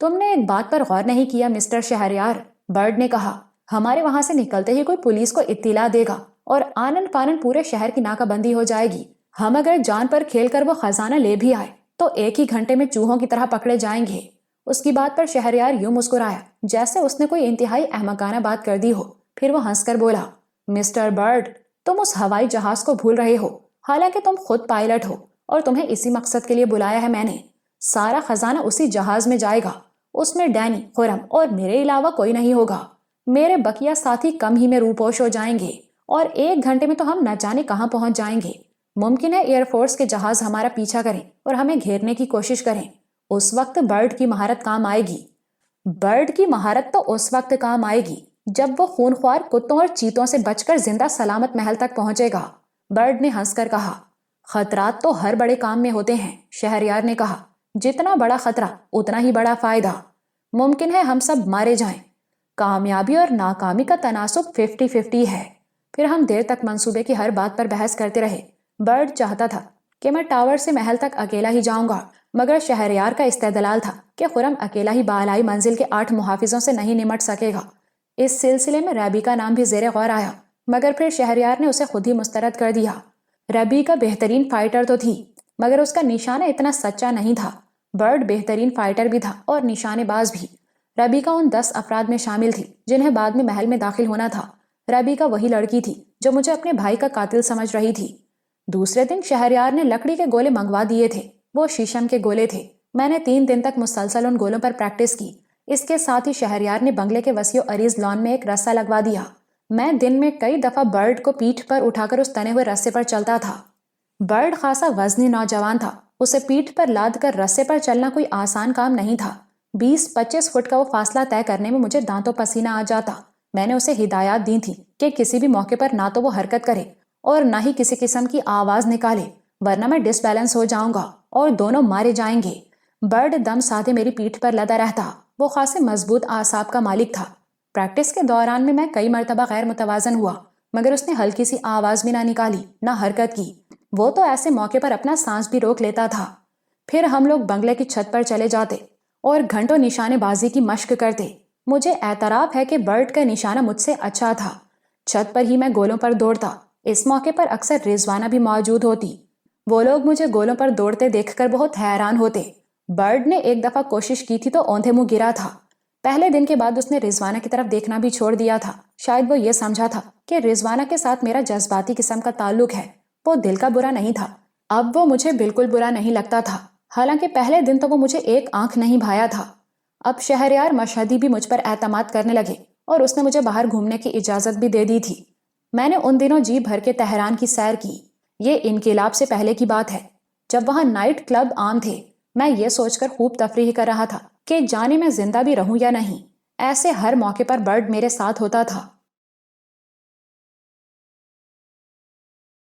تم نے ایک بات پر غور نہیں کیا مسٹر شہریار، برڈ نے کہا، ہمارے وہاں سے نکلتے ہی کوئی پولیس کو اطلاع دے گا اور آنن فانن پورے شہر کی ناکہ بندی ہو جائے گی۔ ہم اگر جان پر کھیل کر وہ خزانہ لے بھی آئے تو 1 ہی گھنٹے میں چوہوں کی طرح پکڑے جائیں گے۔ اس کی بات پر شہریار یوں مسکرایا جیسے اس نے کوئی انتہائی احمقانہ بات کر دی ہو، پھر وہ ہنس کر بولا، مسٹر برڈ، تم اس ہوائی جہاز کو بھول رہے ہو، حالانکہ تم خود پائلٹ ہو اور تمہیں اسی مقصد کے لیے بلایا ہے میں نے۔ سارا خزانہ اسی جہاز میں جائے گا، اس میں ڈینی، خرم اور میرے علاوہ کوئی نہیں ہوگا۔ میرے بقیہ ساتھی کم ہی میں روپوش ہو جائیں گے اور 1 گھنٹے میں تو ہم نہ جانے کہاں پہنچ جائیں گے۔ ممکن ہے ایئر فورس کے جہاز ہمارا پیچھا کریں اور ہمیں گھیرنے کی کوشش کریں۔ اس وقت برڈ کی مہارت کام آئے گی۔ برڈ کی مہارت تو اس وقت کام آئے گی جب وہ خونخوار کتوں اور چیتوں سے بچ کر زندہ سلامت محل تک پہنچے گا، برڈ نے ہنس کر کہا۔ خطرات تو ہر بڑے کام میں ہوتے ہیں، شہریار نے کہا، جتنا بڑا خطرہ اتنا ہی بڑا فائدہ۔ ممکن ہے ہم سب مارے جائیں، کامیابی اور ناکامی کا تناسب 50-50 ہے۔ پھر ہم دیر تک منصوبے کی ہر بات پر بحث کرتے رہے۔ برڈ چاہتا تھا کہ میں ٹاور سے محل تک اکیلا ہی جاؤں گا، مگر شہریار کا استدلال تھا کہ خرم اکیلا ہی بالائی منزل کے 8 محافظوں سے نہیں نمٹ سکے گا۔ اس سلسلے میں ریبی کا نام بھی زیر غور آیا، مگر پھر شہریار نے اسے خود ہی مسترد کر دیا۔ ریبی کا بہترین فائٹر تو تھی، مگر اس کا نشانہ اتنا سچا نہیں تھا۔ برڈ بہترین فائٹر بھی تھا اور نشانے باز بھی۔ ریبی کا ان 10 افراد میں شامل تھی جنہیں بعد میں محل میں داخل ہونا تھا۔ ریبی کا وہی لڑکی تھی جو مجھے اپنے بھائی کا قاتل سمجھ رہی تھی۔ دوسرے دن شہریار نے لکڑی کے گولے منگوا دیے تھے، وہ شیشم کے گولے تھے۔ میں نے 3 دن تک مسلسل ان گولوں پر پریکٹس کی۔ اس کے ساتھ ہی شہریار نے بنگلے کے وسیع و عریض لان میں ایک رسہ لگوا دیا۔ میں دن میں کئی دفعہ برڈ کو پیٹھ پر اٹھا کر اس تنے ہوئے رسے پر چلتا تھا۔ برڈ خاصا وزنی نوجوان تھا، اسے پیٹھ پر لاد کر رسے پر چلنا کوئی آسان کام نہیں تھا۔ 20-25 فٹ کا وہ فاصلہ طے کرنے میں مجھے دانتوں پسینہ آ جاتا۔ میں نے اسے ہدایات دی تھی کہ کسی بھی موقع پر نہ تو وہ حرکت کرے اور نہ ہی کسی قسم کی آواز نکالے، ورنہ میں ڈس بیلنس ہو جاؤں گا اور دونوں مارے جائیں گے۔ برڈ دم سادھے میری پیٹھ پر لدا رہتا، وہ خاصے مضبوط اعصاب کا مالک تھا۔ پریکٹس کے دوران میں کئی مرتبہ غیر متوازن ہوا، مگر اس نے ہلکی سی آواز بھی نہ نکالی، نہ حرکت کی۔ وہ تو ایسے موقع پر اپنا سانس بھی روک لیتا تھا۔ پھر ہم لوگ بنگلے کی چھت پر چلے جاتے اور گھنٹوں نشانے بازی کی مشق کرتے۔ مجھے اعتراف ہے کہ برڈ کا نشانہ مجھ سے اچھا تھا۔ چھت پر ہی میں گولوں پر دوڑتا۔ اس موقع پر اکثر رضوانہ بھی موجود ہوتی۔ وہ لوگ مجھے گولوں پر دوڑتے دیکھ کر بہت حیران ہوتے۔ برڈ نے ایک دفعہ کوشش کی تھی تو اوندھے منہ گرا تھا۔ پہلے دن کے بعد اس نے رضوانہ کی طرف دیکھنا بھی چھوڑ دیا تھا۔ شاید وہ یہ سمجھا تھا کہ رضوانہ کے ساتھ میرا جذباتی قسم کا تعلق ہے، وہ دل کا برا نہیں تھا۔ اب وہ مجھے بالکل برا نہیں لگتا تھا، حالانکہ پہلے دن تو وہ مجھے ایک آنکھ نہیں بھایا تھا۔ اب شہریار مشہدی بھی مجھ پر اعتماد کرنے لگے اور اس نے مجھے باہر گھومنے کی اجازت بھی دے دی تھی۔ میں نے ان دنوں جی بھر کے تہران کی سیر کی۔ یہ انقلاب سے پہلے کی بات ہے، جب وہاں نائٹ کلب عام تھے۔ میں یہ سوچ کر خوب تفریح کر رہا تھا کہ جانے میں زندہ بھی رہوں یا نہیں۔ ایسے ہر موقع پر برڈ میرے ساتھ ہوتا تھا۔